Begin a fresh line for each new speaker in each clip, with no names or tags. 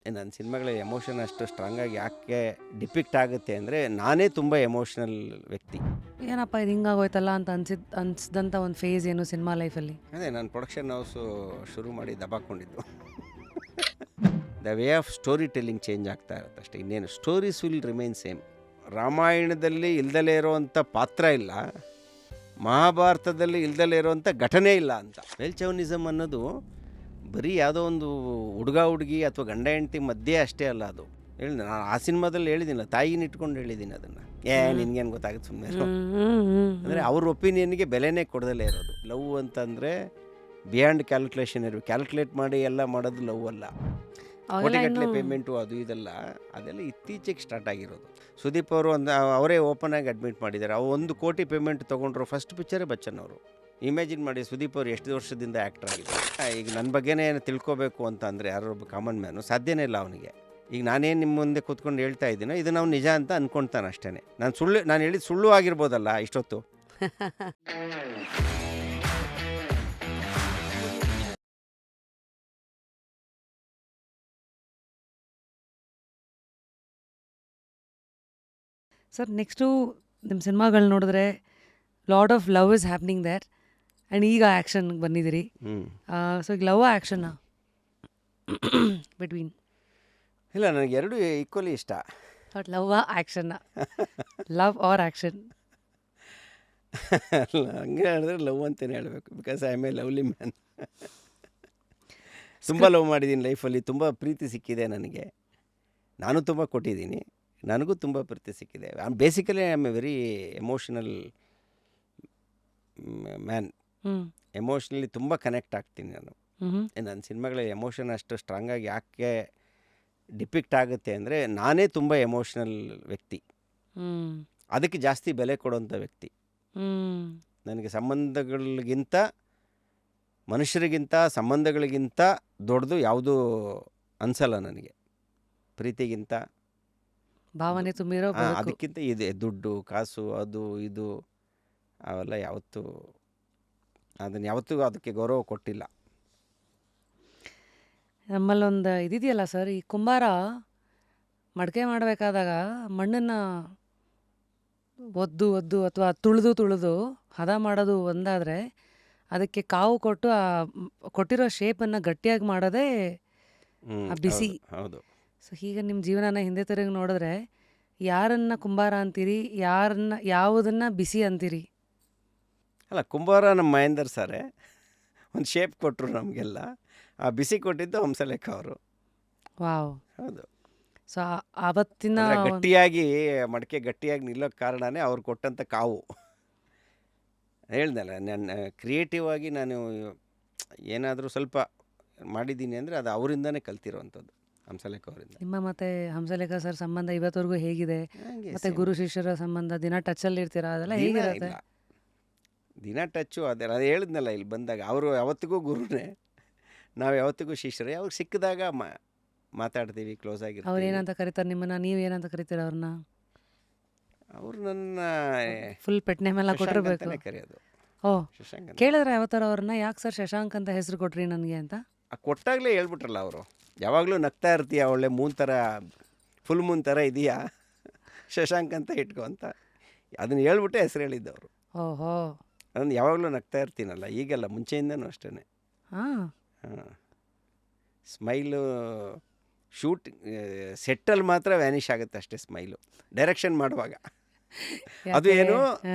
ನನ್ನ ಸಿನಿಮಾಗಳ ಎಮೋಷನ್ ಅಷ್ಟು ಸ್ಟ್ರಾಂಗಾಗಿ ಯಾಕೆ ಡಿಪಿಕ್ಟ್ ಆಗುತ್ತೆ ಅಂದರೆ ನಾನೇ ತುಂಬ ಎಮೋಷ್ನಲ್ ವ್ಯಕ್ತಿ.
ಏನಪ್ಪ ಇದು ಹಿಂಗಾಗೋಯ್ತಲ್ಲ ಅಂತ ಅನ್ಸಿದಂಥ ಒಂದು ಫೇಸ್ ಏನು ಸಿನಿಮಾ ಲೈಫಲ್ಲಿ?
ಅದೇ ನಾನು ಪ್ರೊಡಕ್ಷನ್ ಹೌಸು ಶುರು ಮಾಡಿ ದಬಾಕೊಂಡಿದ್ದು. The way of story telling change ಆಗ್ತಾ ಇರುತ್ತೆ ಅಷ್ಟೇ, ಇನ್ನೇನು. Stories will remain same. ರಾಮಾಯಣದಲ್ಲಿ ಇಲ್ದಲೇ ಇರೋವಂಥ ಪಾತ್ರ ಇಲ್ಲ, ಮಹಾಭಾರತದಲ್ಲಿ ಇಲ್ದಲೇ ಇರೋವಂಥ ಘಟನೆ ಇಲ್ಲ ಅಂತ. ವೆಲ್ಚೌನಿಸಮ್ ಅನ್ನೋದು ಬರೀ ಯಾವುದೋ ಒಂದು ಹುಡುಗ ಹುಡುಗಿ ಅಥವಾ ಗಂಡ ಹೆಂಡತಿ ಮಧ್ಯೆ ಅಷ್ಟೇ ಅಲ್ಲ. ಅದು ಹೇಳಿದೆ ನಾನು ಆ ಸಿನಿಮಾದಲ್ಲಿ ಹೇಳಿದ್ದೀನಲ್ಲ, ತಾಯಿನ ಇಟ್ಕೊಂಡು ಹೇಳಿದ್ದೀನಿ ಅದನ್ನು. ನಿನ್ಗೇನು ಗೊತ್ತಾಗುತ್ತೆ ಸುಮ್ಮನೆ ಅಂದರೆ ಅವ್ರ ಒಪಿನಿಯನ್ಗೆ ಬೆಲೆನೇ ಕೊಡದಲ್ಲೇ ಇರೋದು. ಲವ್ ಅಂತಂದರೆ ಬಿಯಾಂಡ್ ಕ್ಯಾಲ್ಕುಲೇಷನ್ ಇರಬೇಕು. ಕ್ಯಾಲ್ಕುಲೇಟ್ ಮಾಡಿ ಎಲ್ಲ ಮಾಡೋದು ಲವ್ ಅಲ್ಲ. ಕೋಟಿಗಟ್ಟಲೆ ಪೇಮೆಂಟು ಅದು ಇದೆಲ್ಲ ಅದೆಲ್ಲ ಇತ್ತೀಚೆಗೆ ಸ್ಟಾರ್ಟ್ ಆಗಿರೋದು. ಸುದೀಪ್ ಅವರು ಅವರೇ ಓಪನ್ ಆಗಿ ಅಡ್ಮಿಟ್ ಮಾಡಿದ್ದಾರೆ. ಅವ್ರು 1 ಕೋಟಿ ಪೇಮೆಂಟ್ ತೊಗೊಂಡ್ರು ಫಸ್ಟ್ ಪಿಕ್ಚರೇ ಬಚ್ಚನ್ ಅವರು. ಇಮ್ಯಾಜಿನ್ ಮಾಡಿ, ಸುದೀಪ್ ಅವರು ಎಷ್ಟು ವರ್ಷದಿಂದ ಆ್ಯಕ್ಟರ್ ಆಗಿದ್ದಾರೆ. ಈಗ ನನ್ನ ಬಗ್ಗೆನೇ ಏನು ತಿಳ್ಕೊಬೇಕು ಅಂತ ಅಂದರೆ ಯಾರೊಬ್ಬ ಕಾಮನ್ ಮ್ಯಾನು ಸಾಧ್ಯನೇ ಇಲ್ಲ ಅವನಿಗೆ. ಈಗ ನಾನೇನು ನಿಮ್ಮ ಮುಂದೆ ಕೂತ್ಕೊಂಡು ಹೇಳ್ತಾ ಇದ್ದೀನೋ ಇದು ನಾವು ನಿಜ ಅಂತ ಅಂದ್ಕೊಳ್ತಾನೆ ಅಷ್ಟೇ. ನಾನು ಹೇಳಿದ ಸುಳ್ಳು ಆಗಿರ್ಬೋದಲ್ಲ ಇಷ್ಟೊತ್ತು.
ಸರ್, ನೆಕ್ಸ್ಟು ನಿಮ್ಮ ಸಿನಿಮಾಗಳು ನೋಡಿದ್ರೆ lot of love is happening there and ಈಗ ಆ್ಯಕ್ಷನ್ಗೆ ಬಂದಿದ್ದೀರಿ. ಸೊ ಈಗ ಲವ್ ಆ್ಯಕ್ಷನ್ನ ಬಿಟ್ವೀನ್?
ಇಲ್ಲ, ನನಗೆ ಎರಡು ಈಕ್ವಲಿ ಇಷ್ಟ.
ಬಟ್ ಲವ್ ಆ್ಯಕ್ಷನ್ನ, ಲವ್ ಆರ್ ಆ್ಯಕ್ಷನ್?
ಅಲ್ಲ, ಹಂಗೆ ಹೇಳಿದ್ರೆ ಲವ್ ಅಂತಲೇ ಹೇಳಬೇಕು. Because I am a lovely man. ತುಂಬ ಲವ್ ಮಾಡಿದ್ದೀನಿ ಲೈಫಲ್ಲಿ. ತುಂಬ ಪ್ರೀತಿ ಸಿಕ್ಕಿದೆ ನನಗೆ. ನಾನು ತುಂಬ ಕೊಟ್ಟಿದ್ದೀನಿ, ನನಗೂ ತುಂಬ ಪ್ರೀತಿ ಸಿಕ್ಕಿದೆ. Basically I am A very emotional man. Emotionally ತುಂಬ ಕನೆಕ್ಟ್ ಆಗ್ತೀನಿ ನಾನು. ನನ್ನ ಸಿನಿಮಾಗಳ ಎಮೋಷನ್ ಅಷ್ಟು ಸ್ಟ್ರಾಂಗಾಗಿ ಯಾಕೆ ಡಿಪಿಕ್ಟ್ ಆಗುತ್ತೆ ಅಂದರೆ ನಾನೇ ತುಂಬ ಎಮೋಷ್ನಲ್ ವ್ಯಕ್ತಿ. ಅದಕ್ಕೆ ಜಾಸ್ತಿ ಬೆಲೆ ಕೊಡೋಂಥ ವ್ಯಕ್ತಿ. ನನಗೆ ಸಂಬಂಧಗಳಿಗಿಂತ, ಮನುಷ್ಯರಿಗಿಂತ, ಸಂಬಂಧಗಳಿಗಿಂತ ದೊಡ್ಡದು ಯಾವುದೂ ಅನಿಸಲ್ಲ ನನಗೆ. ಪ್ರೀತಿಗಿಂತ,
ಭಾವನೆ ತುಂಬಿರೋ
ಅದಕ್ಕಿಂತ ಇದೆ ದುಡ್ಡು ಕಾಸು ಅದು ಇದು ಅವೆಲ್ಲ ಯಾವತ್ತೂ ಅದಕ್ಕೆ ಗೌರವ ಕೊಟ್ಟಿಲ್ಲ.
ನಮ್ಮಲ್ಲೊಂದು ಇದಿದೆಯಲ್ಲ ಸರ್, ಈ ಕುಂಬಾರ ಮಡಕೆ ಮಾಡಬೇಕಾದಾಗ ಮಣ್ಣನ್ನು ಒದ್ದು ಅಥವಾ ತುಳಿದು ಹದ ಮಾಡೋದು ಒಂದಾದರೆ, ಅದಕ್ಕೆ ಕಾವು ಕೊಟ್ಟು ಕೊಟ್ಟಿರೋ ಶೇಪನ್ನು ಗಟ್ಟಿಯಾಗಿ ಮಾಡೋದೇ ಆ ಬಿಸಿ.
ಹೌದು.
ಸೊ ಹೀಗೆ ನಿಮ್ಮ ಜೀವನನ ಹಿಂದೆ ತಿರುಗಿ ನೋಡಿದ್ರೆ ಯಾರನ್ನ ಕುಂಬಾರ ಅಂತೀರಿ, ಯಾವುದನ್ನು ಬಿಸಿ ಅಂತೀರಿ?
ಅಲ್ಲ, ಕುಂಬಾರ ನಮ್ಮ ಮಹೇಂದರ್ ಸಾರೇ ಒಂದು ಶೇಪ್ ಕೊಟ್ಟರು ನಮಗೆಲ್ಲ. ಆ ಬಿಸಿ ಕೊಟ್ಟಿದ್ದು ಹಂಸಲೇಖ ಅವರು.
ವಾವ್.
ಹೌದು.
ಸೊ ಆವತ್ತಿನ
ಗಟ್ಟಿಯಾಗಿ ಮಡಕೆ ಗಟ್ಟಿಯಾಗಿ ನಿಲ್ಲೋಕ್ಕೆ ಕಾರಣನೇ ಅವ್ರು ಕೊಟ್ಟಂಥ ಕಾವು. ಹೇಳ್ದಲ್ಲ, ನಾನು ಕ್ರಿಯೇಟಿವ್ ಆಗಿ ನಾನು ಏನಾದರೂ ಸ್ವಲ್ಪ ಮಾಡಿದ್ದೀನಿ ಅಂದರೆ ಅದು ಅವರಿಂದನೇ ಕಲ್ತಿರೋವಂಥದ್ದು, ಹಂಸಲೇಖ ಅವರಿಂದ.
ನಿಮ್ಮ ಮತ್ತೆ ಹಂಸಲೇಖ ಸರ್ ಸಂಬಂಧ ಇವತ್ತವರೆಗೂ ಹೇಗಿದೆ? ಮತ್ತೆ ಗುರು ಶಿಷ್ಯರ ಸಂಬಂಧ ದಿನ ಟಚಲ್ಲಿ ಇರ್ತೀರಾ? ಅದೆಲ್ಲ ಹೇಗಿರುತ್ತೆ?
ದಿನ ಟಚ್ಚು ಅದೆಲ್ಲ ಅದು ಹೇಳಿದ್ನಲ್ಲ ಇಲ್ಲಿ ಬಂದಾಗ. ಅವರು ಯಾವತ್ತಿಗೂ ಗುರುನೇ, ನಾವು ಯಾವತ್ತಿಗೂ ಶಿಷ್ಯರೇ. ಅವ್ರಿಗೆ ಸಿಕ್ಕಿದಾಗ ಮಾತಾಡ್ತೀವಿ, ಕ್ಲೋಸ್ ಆಗಿರ್ತೀವಿ.
ಅವ್ರು ಏನಂತ ಕರೀತಾರೆ ನಿಮ್ಮನ್ನ, ನೀವು ಏನಂತ ಕರಿತೀರ ಅವ್ರನ್ನ?
ಅವರು ನನ್ನ
ಫುಲ್ ಪೆಟ್ ನೇಮ್ ಎಲ್ಲ ಕೊಟ್ಟಿರ್ಬೇಕು.
ಕರೆಯೋದು.
ಓ,
ಶಶಾಂಕ್.
ಕೇಳಿದ್ರೆ ಯಾವತ್ತಾರ ಅವ್ರನ್ನ, ಯಾಕೆ ಸರ್ ಶಶಾಂಕ್ ಅಂತ ಹೆಸರು ಕೊಟ್ರಿ ನನಗೆ ಅಂತ?
ಕೊಟ್ಟಾಗಲೇ ಹೇಳ್ಬಿಟ್ರಲ್ಲ ಅವರು. ಯಾವಾಗಲೂ ನಗ್ತಾ ಇರ್ತೀಯ, ಒಳ್ಳೆ ಮೂನ್ ಥರ, ಫುಲ್ ಮೂನ್ ಥರ ಇದೆಯಾ, ಶಶಾಂಕ್ ಅಂತ ಇಟ್ಕೊ ಅಂತ ಅದನ್ನು ಹೇಳ್ಬಿಟ್ಟೆ ಹೆಸರು ಹೇಳಿದ್ದವರು.
ಓಹೋ.
ಅದನ್ನು ಯಾವಾಗಲೂ ನಗ್ತಾ ಇರ್ತೀನಲ್ಲ, ಈಗಲ್ಲ, ಮುಂಚೆಯಿಂದನೂ ಅಷ್ಟೇ.
ಹಾಂ.
ಸ್ಮೈಲು ಶೂಟ್ ಸೆಟ್ಟಲ್ಲಿ ಮಾತ್ರ ವ್ಯಾನಿಷ್ ಆಗುತ್ತೆ ಅಷ್ಟೇ ಸ್ಮೈಲು, ಡೈರೆಕ್ಷನ್ ಮಾಡುವಾಗ. ಅದು ಏನು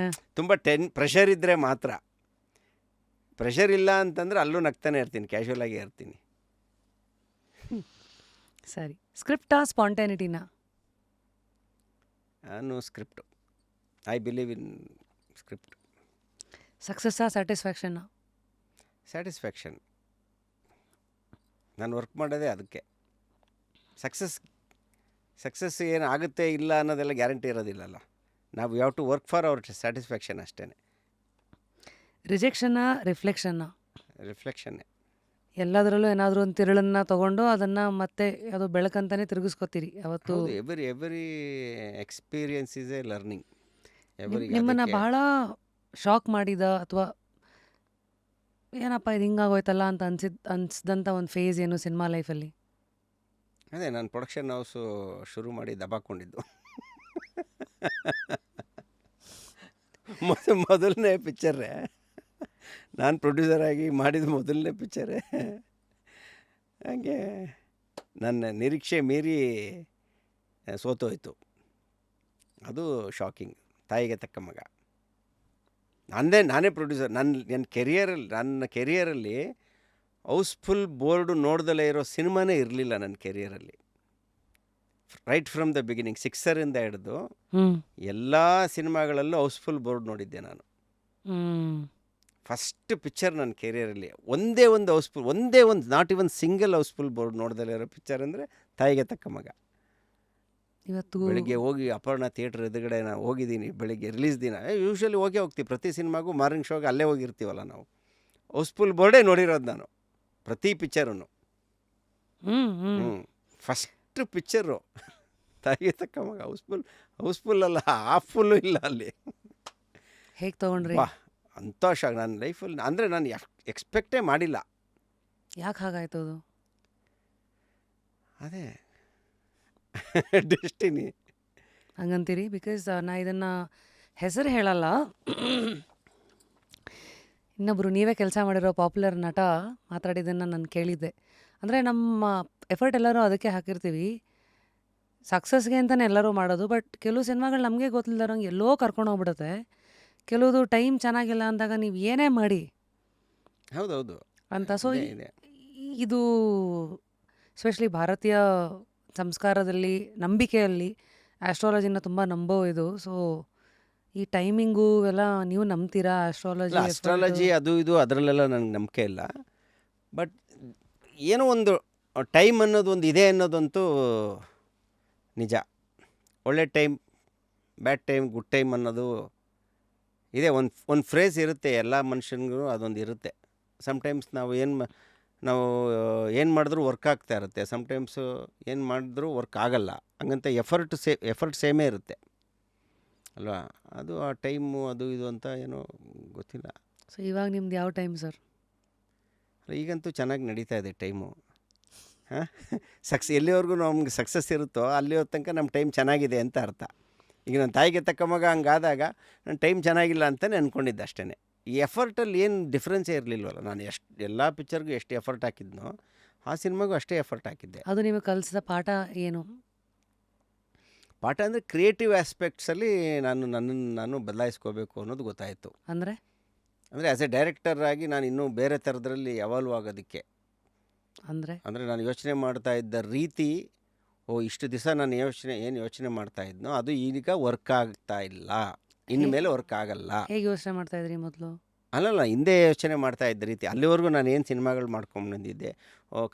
ತುಂಬ ಪ್ರೆಷರ್ ಇದ್ದರೆ ಮಾತ್ರ. ಪ್ರೆಷರ್ ಇಲ್ಲ ಅಂತಂದರೆ ಅಲ್ಲೂ ನಗ್ತಾನೆ ಇರ್ತೀನಿ, ಕ್ಯಾಶುವಲ್ ಆಗೇ ಇರ್ತೀನಿ.
ಸರಿ, ಸ್ಕ್ರಿಪ್ಟಾ ಸ್ಪಾಂಟ್ಯಾನಿಟಿನಾ?
ನಾನು script. I believe in script.
ಸಕ್ಸಸ್ಸಾ ಸ್ಯಾಟಿಸ್ಫ್ಯಾಕ್ಷನ್ನಾ?
ಸ್ಯಾಟಿಸ್ಫ್ಯಾಕ್ಷನ್. ನಾನು ವರ್ಕ್ ಮಾಡೋದೇ ಅದಕ್ಕೆ. ಸಕ್ಸಸ್ ಏನು ಆಗುತ್ತೆ ಇಲ್ಲ ಅನ್ನೋದೆಲ್ಲ ಗ್ಯಾರಂಟಿ ಇರೋದಿಲ್ಲಲ್ಲ. ನಾವು have to work for our satisfaction ಅಷ್ಟೇ.
ರಿಜೆಕ್ಷನ್ನಾ ರಿಫ್ಲೆಕ್ಷನ್ನಾ?
ರಿಫ್ಲೆಕ್ಷನ್ನೇ.
ಎಲ್ಲದರಲ್ಲೂ ಏನಾದರೂ ಒಂದು ತಿರುಳನ್ನು ತೊಗೊಂಡು ಅದನ್ನು ಮತ್ತೆ ಅದು ಬೆಳಕಂತಾನೆ ತಿರುಗಿಸ್ಕೊತೀರಿ ಯಾವತ್ತು?
Every experience is A learning.
ನಿಮ್ಮನ್ನು ಬಹಳ ಶಾಕ್ ಮಾಡಿದ ಅಥವಾ ಏನಪ್ಪ ಇದು ಹಿಂಗಾಗೋಯ್ತಲ್ಲ ಅಂತ ಅನ್ಸಿದಂಥ ಒಂದು ಫೇಸ್ ಏನು ಸಿನಿಮಾ ಲೈಫಲ್ಲಿ?
ಅದೇ ನಾನು ಪ್ರೊಡಕ್ಷನ್ ಹೌಸು ಶುರು ಮಾಡಿ ದಬಾಕೊಂಡಿದ್ದು. ಮೊದಲನೇ ಪಿಕ್ಚರೇ, ನಾನು ಪ್ರೊಡ್ಯೂಸರ್ ಆಗಿ ಮಾಡಿದ ಮೊದಲನೇ ಪಿಕ್ಚರೇ. ಹಾಗೆ ನನ್ನ ನಿರೀಕ್ಷೆ ಮೀರಿ ಸೋತೋಯ್ತು. ಅದು ಶಾಕಿಂಗ್. ತಾಯಿಗೆ ತಕ್ಕ ಮಗ. ನಾನೇ ಪ್ರೊಡ್ಯೂಸರ್. ನನ್ನ ಕೆರಿಯರಲ್ಲಿ ಹೌಸ್ಫುಲ್ ಬೋರ್ಡು ನೋಡ್ದಲೇ ಇರೋ ಸಿನಿಮಾನೇ ಇರಲಿಲ್ಲ ನನ್ನ ಕೆರಿಯರಲ್ಲಿ. ರೈಟ್ ಫ್ರಮ್ ದ ಬಿಗಿನಿಂಗ್, ಸಿಕ್ಸರಿಂದ ಹಿಡಿದು ಎಲ್ಲ ಸಿನಿಮಾಗಳಲ್ಲೂ ಹೌಸ್ಫುಲ್ ಬೋರ್ಡ್ ನೋಡಿದ್ದೆ ನಾನು. ಫಸ್ಟ್ ಪಿಕ್ಚರ್ ನನ್ನ ಕೆರಿಯರಲ್ಲಿ ಒಂದೇ ಒಂದು not even single house full board ನೋಡ್ದಲೇ ಇರೋ ಪಿಕ್ಚರ್ ಅಂದರೆ ತಾಯಿಗೆ ತಕ್ಕ ಮಗ.
ಇವತ್ತು
ಬೆಳಿಗ್ಗೆ ಹೋಗಿ ಅಪರ್ಣ ಥಿಯೇಟ್ರ್ ಎದುರುಗಡೆ ನಾನು ಹೋಗಿದ್ದೀನಿ. ಬೆಳಿಗ್ಗೆ ರಿಲೀಸ್ ದಿನ ಯೂಶ್ವಲಿ ಹೋಗ್ತೀವಿ ಪ್ರತಿ ಸಿನಿಮಾಗೂ, ಮಾರ್ನಿಂಗ್ ಶೋಗೆ ಅಲ್ಲೇ ಹೋಗಿರ್ತೀವಲ್ಲ ನಾವು. ಹೌಸ್ಫುಲ್ ಬೋರ್ಡೇ ನೋಡಿರೋದು ನಾನು ಪ್ರತಿ ಪಿಕ್ಚರನ್ನು. ಫಸ್ಟ್ ಪಿಕ್ಚರು ತಾಯಿಗೆ ತಕ್ಕ ಮಗ. ಹೌಸ್ಫುಲ್ ಅಲ್ಲ, ಹಾಫ್ ಫುಲ್ಲು ಇಲ್ಲ ಅಲ್ಲಿ.
ಹೇಗೆ ತೊಗೊಂಡ್ರಿ?
ವಾಹ್, ಅಂಥ ಶಾಕ್ ನನ್ನ ಲೈಫಲ್ಲಿ. ಅಂದರೆ ನಾನು ಎಕ್ಸ್ಪೆಕ್ಟೇ ಮಾಡಿಲ್ಲ.
ಯಾಕೆ ಹಾಗಾಯ್ತು ಅದು?
ಅದೇ ಡೆಸ್ಟಿನಿ
ಹಂಗಂತೀರಿ? ಬಿಕಾಸ್ ನಾ ಇದನ್ನು ಹೆಸರು ಹೇಳಲ್ಲ, ಇನ್ನೊಬ್ಬರು ನೀವೇ ಕೆಲಸ ಮಾಡಿರೋ ಪಾಪ್ಯುಲರ್ ನಟ ಮಾತಾಡಿದ್ದನ್ನು ನಾನು ಕೇಳಿದ್ದೆ. ಅಂದರೆ ನಮ್ಮ ಎಫರ್ಟ್ ಎಲ್ಲರೂ ಅದಕ್ಕೆ ಹಾಕಿರ್ತೀವಿ, ಸಕ್ಸಸ್ಗೆ ಅಂತಲೇ ಎಲ್ಲರೂ ಮಾಡೋದು. ಬಟ್ ಕೆಲವು ಸಿನಿಮಾಗಳು ನಮಗೆ ಗೊತ್ತಿಲ್ಲದಂಗೆ ಎಲ್ಲೋ ಕರ್ಕೊಂಡು ಹೋಗ್ಬಿಡುತ್ತೆ. ಕೆಲವುದು ಟೈಮ್ ಚೆನ್ನಾಗಿಲ್ಲ ಅಂದಾಗ ನೀವು ಏನೇ ಮಾಡಿ
ಹೌದೌದು
ಅಂತ. ಸೊ
ಇದೆ.
ಇದು ಎಸ್ಪೆಷಲಿ ಭಾರತೀಯ ಸಂಸ್ಕಾರದಲ್ಲಿ, ನಂಬಿಕೆಯಲ್ಲಿ ಆಸ್ಟ್ರಾಲಜಿನ ತುಂಬ ನಂಬೋ ಇದು. ಸೊ ಈ ಟೈಮಿಂಗು ಎಲ್ಲ ನೀವು ನಂಬ್ತೀರಾ?
ಅಸ್ಟ್ರಾಲಜಿ ಅದು ಇದು ಅದರಲ್ಲೆಲ್ಲ ನನಗೆ ನಂಬಿಕೆ ಇಲ್ಲ. ಬಟ್ ಏನೋ ಒಂದು ಟೈಮ್ ಅನ್ನೋದು ಒಂದು ಇದೆ ಅನ್ನೋದಂತೂ ನಿಜ. ಒಳ್ಳೆ time, bad time, good time ಅನ್ನೋದು ಇದೆ. ಒಂದು ಫ್ರೇಸ್ ಇರುತ್ತೆ ಎಲ್ಲ ಮನುಷ್ಯನಿಗೂ, ಅದೊಂದು ಇರುತ್ತೆ. ಸಮ್ಟೈಮ್ಸ್ ನಾವು ಏನು ಮಾಡಿದ್ರೂ ವರ್ಕ್ ಆಗ್ತಾ ಇರುತ್ತೆ, ಸಮ್ಟೈಮ್ಸು ಏನು ಮಾಡಿದ್ರೂ ವರ್ಕ್ ಆಗಲ್ಲ. ಹಂಗಂತ ಎಫರ್ಟ್ ಸೇಮೇ ಇರುತ್ತೆ ಅಲ್ವಾ? ಅದು ಆ ಟೈಮು ಅದು ಇದು ಅಂತ ಏನೋ ಗೊತ್ತಿಲ್ಲ.
ಸೊ ಇವಾಗ ನಿಮ್ದು ಯಾವ ಟೈಮ್ ಸರ್?
ಈಗಂತೂ ಚೆನ್ನಾಗಿ ನಡೀತಾ ಇದೆ ಟೈಮು. ಹಾಂ, ಎಲ್ಲಿವರೆಗೂ ನಮ್ಗೆ ಸಕ್ಸಸ್ ಇರುತ್ತೋ ಅಲ್ಲಿ ತನಕ ನಮ್ಮ ಟೈಮ್ ಚೆನ್ನಾಗಿದೆ ಅಂತ ಅರ್ಥ. ಈಗ ನನ್ನ ತಾಯಿಗೆ ತಕ್ಕ ಮಗ ಹಂಗಾದಾಗ ನನ್ನ ಟೈಮ್ ಚೆನ್ನಾಗಿಲ್ಲ ಅಂತಲೇ ಅಂದ್ಕೊಂಡಿದ್ದೆ ಅಷ್ಟೇ. ಈ ಎಫರ್ಟಲ್ಲಿ ಏನು ಡಿಫ್ರೆನ್ಸೇ ಇರಲಿಲ್ವಲ್ಲ. ನಾನು ಎಲ್ಲ ಪಿಕ್ಚರ್ಗೂ ಎಷ್ಟು ಎಫರ್ಟ್ ಹಾಕಿದ್ನೋ ಆ ಸಿನಿಮಾಗೂ ಅಷ್ಟೇ ಎಫರ್ಟ್ ಹಾಕಿದ್ದೆ.
ಅದು ನಿಮಗೆ ಕಲಿಸಿದ ಪಾಠ ಏನು?
ಪಾಠ ಅಂದರೆ ಕ್ರಿಯೇಟಿವ್ ಆಸ್ಪೆಕ್ಟ್ಸಲ್ಲಿ ನಾನು ಬದಲಾಯಿಸ್ಕೋಬೇಕು ಅನ್ನೋದು ಗೊತ್ತಾಯಿತು.
ಅಂದರೆ
ಆ್ಯಸ್ ಎ ಡೈರೆಕ್ಟರ್ ಆಗಿ ನಾನು ಇನ್ನೂ ಬೇರೆ ಥರದ್ರಲ್ಲಿ ಎವಾಲ್ವ್ ಆಗೋದಕ್ಕೆ. ಅಂದರೆ ನಾನು ಯೋಚನೆ ಮಾಡ್ತಾ ಇದ್ದ ರೀತಿ, ಇಷ್ಟು ದಿವಸ ನಾನು ಯೋಚನೆ ಮಾಡ್ತಾ ಇದ್ನೋ ಅದು ಈಗ ವರ್ಕ್ ಆಗ್ತಾ ಇಲ್ಲ, ಇನ್ನು ಮೇಲೆ ವರ್ಕ್ ಆಗಲ್ಲ.
ಹೇಗೆ ಯೋಚನೆ ಮಾಡ್ತಾ ಇದ್ರಿ ಮೊದಲು?
ಅಲ್ಲಲ್ಲ, ಹಿಂದೆ ಯೋಚನೆ ಮಾಡ್ತಾ ಇದ್ದ ರೀತಿ. ಅಲ್ಲಿವರೆಗೂ ನಾನು ಏನು ಸಿನಿಮಾಗಳು ಮಾಡ್ಕೊಂಡು ಬಂದಿದ್ದೆ,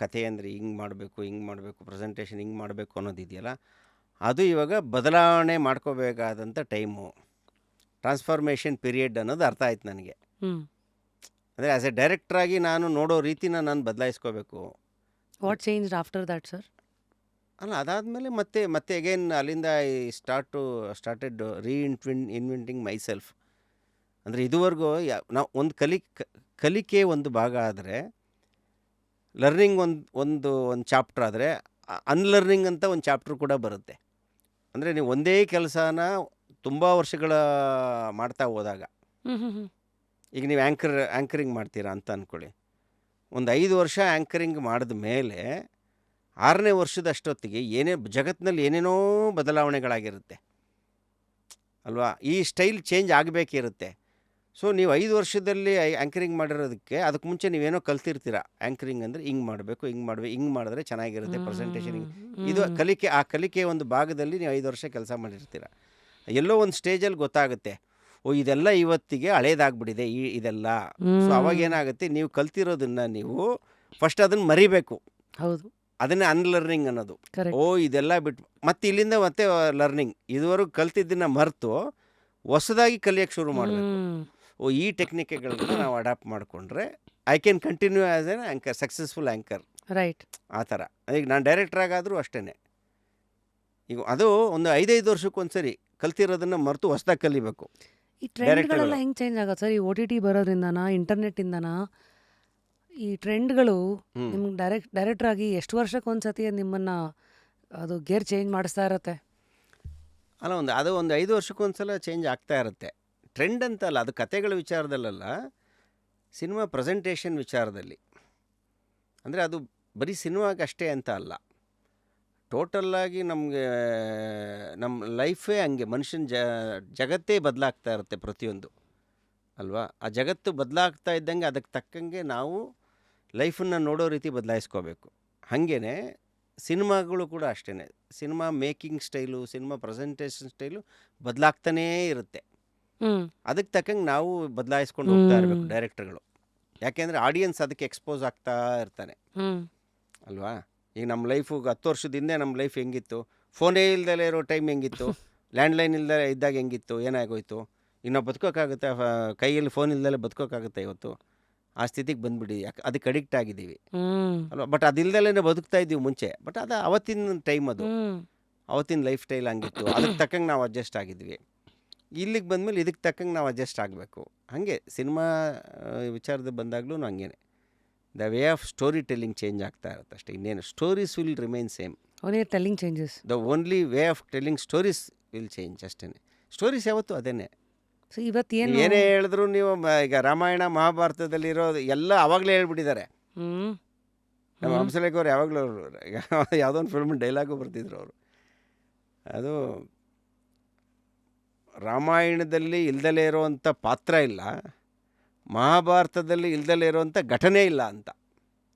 ಕಥೆ ಅಂದರೆ ಹಿಂಗೆ ಮಾಡಬೇಕು, ಪ್ರೆಸೆಂಟೇಷನ್ ಹಿಂಗೆ ಮಾಡಬೇಕು ಅನ್ನೋದಿದೆಯಲ್ಲ, ಅದು ಇವಾಗ ಬದಲಾವಣೆ ಮಾಡ್ಕೋಬೇಕಾದಂಥ ಟೈಮು, ಟ್ರಾನ್ಸ್ಫಾರ್ಮೇಷನ್ ಪೀರಿಯಡ್ ಅನ್ನೋದು ಅರ್ಥ ಆಯ್ತು ನನಗೆ. ಅಂದರೆ ಆ್ಯಸ್ ಎ ಡೈರೆಕ್ಟ್ರಾಗಿ ನಾನು ನೋಡೋ ರೀತಿನ ನಾನು ಬದಲಾಯಿಸ್ಕೋಬೇಕು.
What changed after that sir?
ಅಲ್ಲ, ಅದಾದಮೇಲೆ ಮತ್ತೆ ಅಗೇನ್ ಅಲ್ಲಿಂದ ಸ್ಟಾರ್ಟೆಡ್ ಇನ್ವೆಂಟಿಂಗ್ ಮೈಸೆಲ್ಫ್. ಅಂದರೆ ಇದುವರೆಗೂ ನಾವು ಒಂದು ಕಲಿಕೆ ಒಂದು ಭಾಗ ಆದರೆ, ಲರ್ನಿಂಗ್ ಒಂದು ಚಾಪ್ಟರ್ ಆದರೆ, ಅನ್ಲರ್ನಿಂಗ್ ಅಂತ ಒಂದು ಚಾಪ್ಟರ್ ಕೂಡ ಬರುತ್ತೆ. ಅಂದರೆ ನೀವು ಒಂದೇ ಕೆಲಸನ ತುಂಬ ವರ್ಷಗಳ ಮಾಡ್ತಾ ಹೋದಾಗ, ಈಗ ನೀವು ಆ್ಯಂಕರಿಂಗ್ ಮಾಡ್ತೀರಾ ಅಂತ ಅಂದ್ಕೊಳ್ಳಿ. ಒಂದು 5 ವರ್ಷ ಆ್ಯಂಕರಿಂಗ್ ಮಾಡಿದ ಮೇಲೆ 6ನೇ ವರ್ಷದಷ್ಟೊತ್ತಿಗೆ ಜಗತ್ತಿನಲ್ಲಿ ಏನೇನೋ ಬದಲಾವಣೆಗಳಾಗಿರುತ್ತೆ ಅಲ್ವಾ? ಈ ಸ್ಟೈಲ್ ಚೇಂಜ್ ಆಗಬೇಕಿರುತ್ತೆ. ಸೊ ನೀವು 5 ವರ್ಷದಲ್ಲಿ ಆ್ಯಂಕರಿಂಗ್ ಮಾಡಿರೋದಕ್ಕೆ ಅದಕ್ಕೆ ಮುಂಚೆ ನೀವೇನೋ ಕಲ್ತಿರ್ತೀರ. ಆ್ಯಂಕರಿಂಗ್ ಅಂದರೆ ಹಿಂಗೆ ಮಾಡಬೇಕು, ಹಿಂಗೆ ಮಾಡಿದ್ರೆ ಚೆನ್ನಾಗಿರುತ್ತೆ ಪ್ರೆಸೆಂಟೇಷನ್. ಇದು ಕಲಿಕೆ. ಆ ಕಲಿಕೆ ಒಂದು ಭಾಗದಲ್ಲಿ ನೀವು 5 ವರ್ಷ ಕೆಲಸ ಮಾಡಿರ್ತೀರ. ಎಲ್ಲೋ ಒಂದು ಸ್ಟೇಜಲ್ಲಿ ಗೊತ್ತಾಗುತ್ತೆ, ಇದೆಲ್ಲ ಇವತ್ತಿಗೆ ಹಳೇದಾಗ್ಬಿಟ್ಟಿದೆ ಇದೆಲ್ಲ. ಸೊ ಅವಾಗ ಏನಾಗುತ್ತೆ, ನೀವು ಕಲ್ತಿರೋದನ್ನು ನೀವು ಫಸ್ಟ್ ಅದನ್ನು ಮರಿಬೇಕು.
ಹೌದು,
ಅದನ್ನೇ ಅನ್ಲರ್ನಿಂಗ್ ಅನ್ನೋದು. ಇದೆಲ್ಲ ಬಿಟ್ಟು ಮತ್ತೆ ಇಲ್ಲಿಂದ ಮತ್ತೆ ಲರ್ನಿಂಗ್. ಇದುವರೆಗೂ ಕಲ್ತಿದ್ದನ್ನು ಮರೆತು ಹೊಸದಾಗಿ ಕಲಿಯೋಕ್ಕೆ ಶುರು ಮಾಡಬೇಕು. ಈ ಟೆಕ್ನಿಕ್ಗಳನ್ನ ನಾವು ಅಡಾಪ್ಟ್ ಮಾಡಿಕೊಂಡ್ರೆ I can continue as an anchor, successful anchor.
Right.
ಆ ಥರ. ಈಗ ನಾನು ಡೈರೆಕ್ಟ್ರಾಗಾದರೂ ಅಷ್ಟೇ. ಈಗ ಅದು ಒಂದು 5 ವರ್ಷಕ್ಕೊಂದ್ಸರಿ ಕಲ್ತಿರೋದನ್ನು ಮರೆತು ಹೊಸದಾಗಿ ಕಲಿಬೇಕು.
ಈ ಟ್ರೆಂಡ್ಗಳೆಲ್ಲ ಹೆಂಗೆ ಚೇಂಜ್ ಆಗುತ್ತೆ ಸರ್? ಈ OTT ಬರೋದ್ರಿಂದನಾ, ಇಂಟರ್ನೆಟ್ಟಿಂದನಾ? ಈ ಟ್ರೆಂಡ್ಗಳು
ಹ್ಞೂ
ನಿಮ್ಗೆ ಡೈರೆಕ್ಟರ್ ಆಗಿ ಎಷ್ಟು ವರ್ಷಕ್ಕೊಂದ್ಸತಿ ನಿಮ್ಮನ್ನ ಅದು ಗೇರ್ ಚೇಂಜ್ ಮಾಡಿಸ್ತಾ ಇರತ್ತೆ?
ಅಲ್ಲ ಒಂದು 5 ವರ್ಷಕ್ಕೊಂದು ಸಲ ಚೇಂಜ್ ಆಗ್ತಾ ಇರುತ್ತೆ. ಟ್ರೆಂಡ್ ಅಂತ ಅಲ್ಲ, ಅದು ಕತೆಗಳ ವಿಚಾರದಲ್ಲಲ್ಲ, ಸಿನಿಮಾ ಪ್ರೆಸೆಂಟೇಷನ್ ವಿಚಾರದಲ್ಲಿ. ಅಂದರೆ ಅದು ಬರೀ ಸಿನಿಮಾಗಷ್ಟೇ ಅಂತ ಅಲ್ಲ, ಟೋಟಲ್ಲಾಗಿ ನಮಗೆ ನಮ್ಮ ಲೈಫೇ ಹಂಗೆ, ಮನುಷ್ಯನ ಜಗತ್ತೇ ಬದಲಾಗ್ತಾ ಇರುತ್ತೆ ಪ್ರತಿಯೊಂದು, ಅಲ್ವಾ? ಆ ಜಗತ್ತು ಬದಲಾಗ್ತಾ ಇದ್ದಂಗೆ ಅದಕ್ಕೆ ತಕ್ಕಂಗೆ ನಾವು ಲೈಫನ್ನು ನೋಡೋ ರೀತಿ ಬದಲಾಯಿಸ್ಕೋಬೇಕು. ಹಾಗೇ ಸಿನಿಮಾಗಳು ಕೂಡ ಅಷ್ಟೇ. Cinema making style, cinema presentation style ಬದಲಾಗ್ತಾನೇ ಇರುತ್ತೆ.
ಹ್ಮ್
ಅದಕ್ಕೆ ತಕ್ಕಂಗೆ ನಾವು ಬದಲಾಯಿಸ್ಕೊಂಡು ಹೋಗ್ತಾ ಇರಬೇಕು
ಹ್ಮ್
ಡೈರೆಕ್ಟರ್ಗಳು. ಯಾಕೆಂದರೆ ಆಡಿಯನ್ಸ್ ಅದಕ್ಕೆ ಎಕ್ಸ್ಪೋಸ್ ಆಗ್ತಾ ಇರ್ತಾನೆ,
ಹ್ಮ್
ಅಲ್ವಾ? ಈಗ ನಮ್ಮ ಲೈಫು 10 ವರ್ಷದ ಹಿಂದೆ ನಮ್ಮ ಲೈಫ್ ಹೆಂಗಿತ್ತು, ಫೋನೇ ಇಲ್ದಲೇ ಇರೋ ಟೈಮ್ ಹೆಂಗಿತ್ತು, ಲ್ಯಾಂಡ್ಲೈನ್ ಇಲ್ದಲೇ ಇದ್ದಾಗ ಹೆಂಗಿತ್ತು, ಏನಾಗೋಯ್ತು, ಈಗ ನಾವು ಬದುಕೋಕ್ಕಾಗುತ್ತೆ? ಕೈಯಲ್ಲಿ ಫೋನ್ ಇಲ್ದಲೇ ಬದುಕೋಕ್ಕಾಗುತ್ತೆ ಇವತ್ತು? ಆ ಸ್ಥಿತಿಗೆ ಬಂದುಬಿಡಿ, ಯಾಕೆ ಅದಕ್ಕೆ ಅಡಿಕ್ಟ್ ಆಗಿದ್ದೀವಿ,
ಹ್ಮ್
ಅಲ್ವಾ? ಬಟ್ ಅದಿಲ್ದಲೇ ಬದುಕ್ತಾ ಇದ್ದೀವಿ ಮುಂಚೆ, ಬಟ್ ಅದು ಅವತ್ತಿನ ಟೈಮ್, ಅದು
ಹ್ಮ್
ಅವತ್ತಿನ ಲೈಫ್ ಸ್ಟೈಲ್ ಹಂಗಿತ್ತು, ಅದಕ್ಕೆ ತಕ್ಕಂಗೆ ನಾವು ಅಡ್ಜಸ್ಟ್ ಆಗಿದ್ವಿ. ಇಲ್ಲಿಗೆ ಬಂದಮೇಲೆ ಇದಕ್ಕೆ ತಕ್ಕಂಗೆ ನಾವು ಅಡ್ಜಸ್ಟ್ ಆಗಬೇಕು. ಹಾಗೆ ಸಿನಿಮಾ ವಿಚಾರದಲ್ಲಿ ಬಂದಾಗಲೂ ಹಂಗೇನೆ, the way of story telling change ಆಗ್ತಾ ಇರುತ್ತೆ ಅಷ್ಟೇ, ಇನ್ನೇನು. Stories will remain same,
only telling changes.
The only way of telling stories will change ಅಷ್ಟೇ. ಸ್ಟೋರೀಸ್ ಯಾವತ್ತೂ ಅದೇನೆ.
ಸೊ ಇವತ್ತೇನು?
ಏನೇ ಹೇಳಿದ್ರು ನೀವು ಈಗ ರಾಮಾಯಣ ಮಹಾಭಾರತದಲ್ಲಿರೋ ಎಲ್ಲ ಆವಾಗಲೇ ಹೇಳ್ಬಿಟ್ಟಿದ್ದಾರೆ.
ಹ್ಮ್
ನಮ್ಮ
ಹ್ಮ್
ಹಂಸಲೇಖ ಅವ್ರು ಯಾವಾಗಲೂ ಯಾವುದೋ ಒಂದು ಫಿಲ್ಮ್ ಡೈಲಾಗು ಬರ್ತಿದ್ರು ಅವರು. ಅದು ರಾಮಾಯಣದಲ್ಲಿ ಇಲ್ದಲೇ ಇರೋವಂಥ ಪಾತ್ರ ಇಲ್ಲ, ಮಹಾಭಾರತದಲ್ಲಿ ಇಲ್ದಲೇ ಇರೋವಂಥ ಘಟನೆ ಇಲ್ಲ ಅಂತ.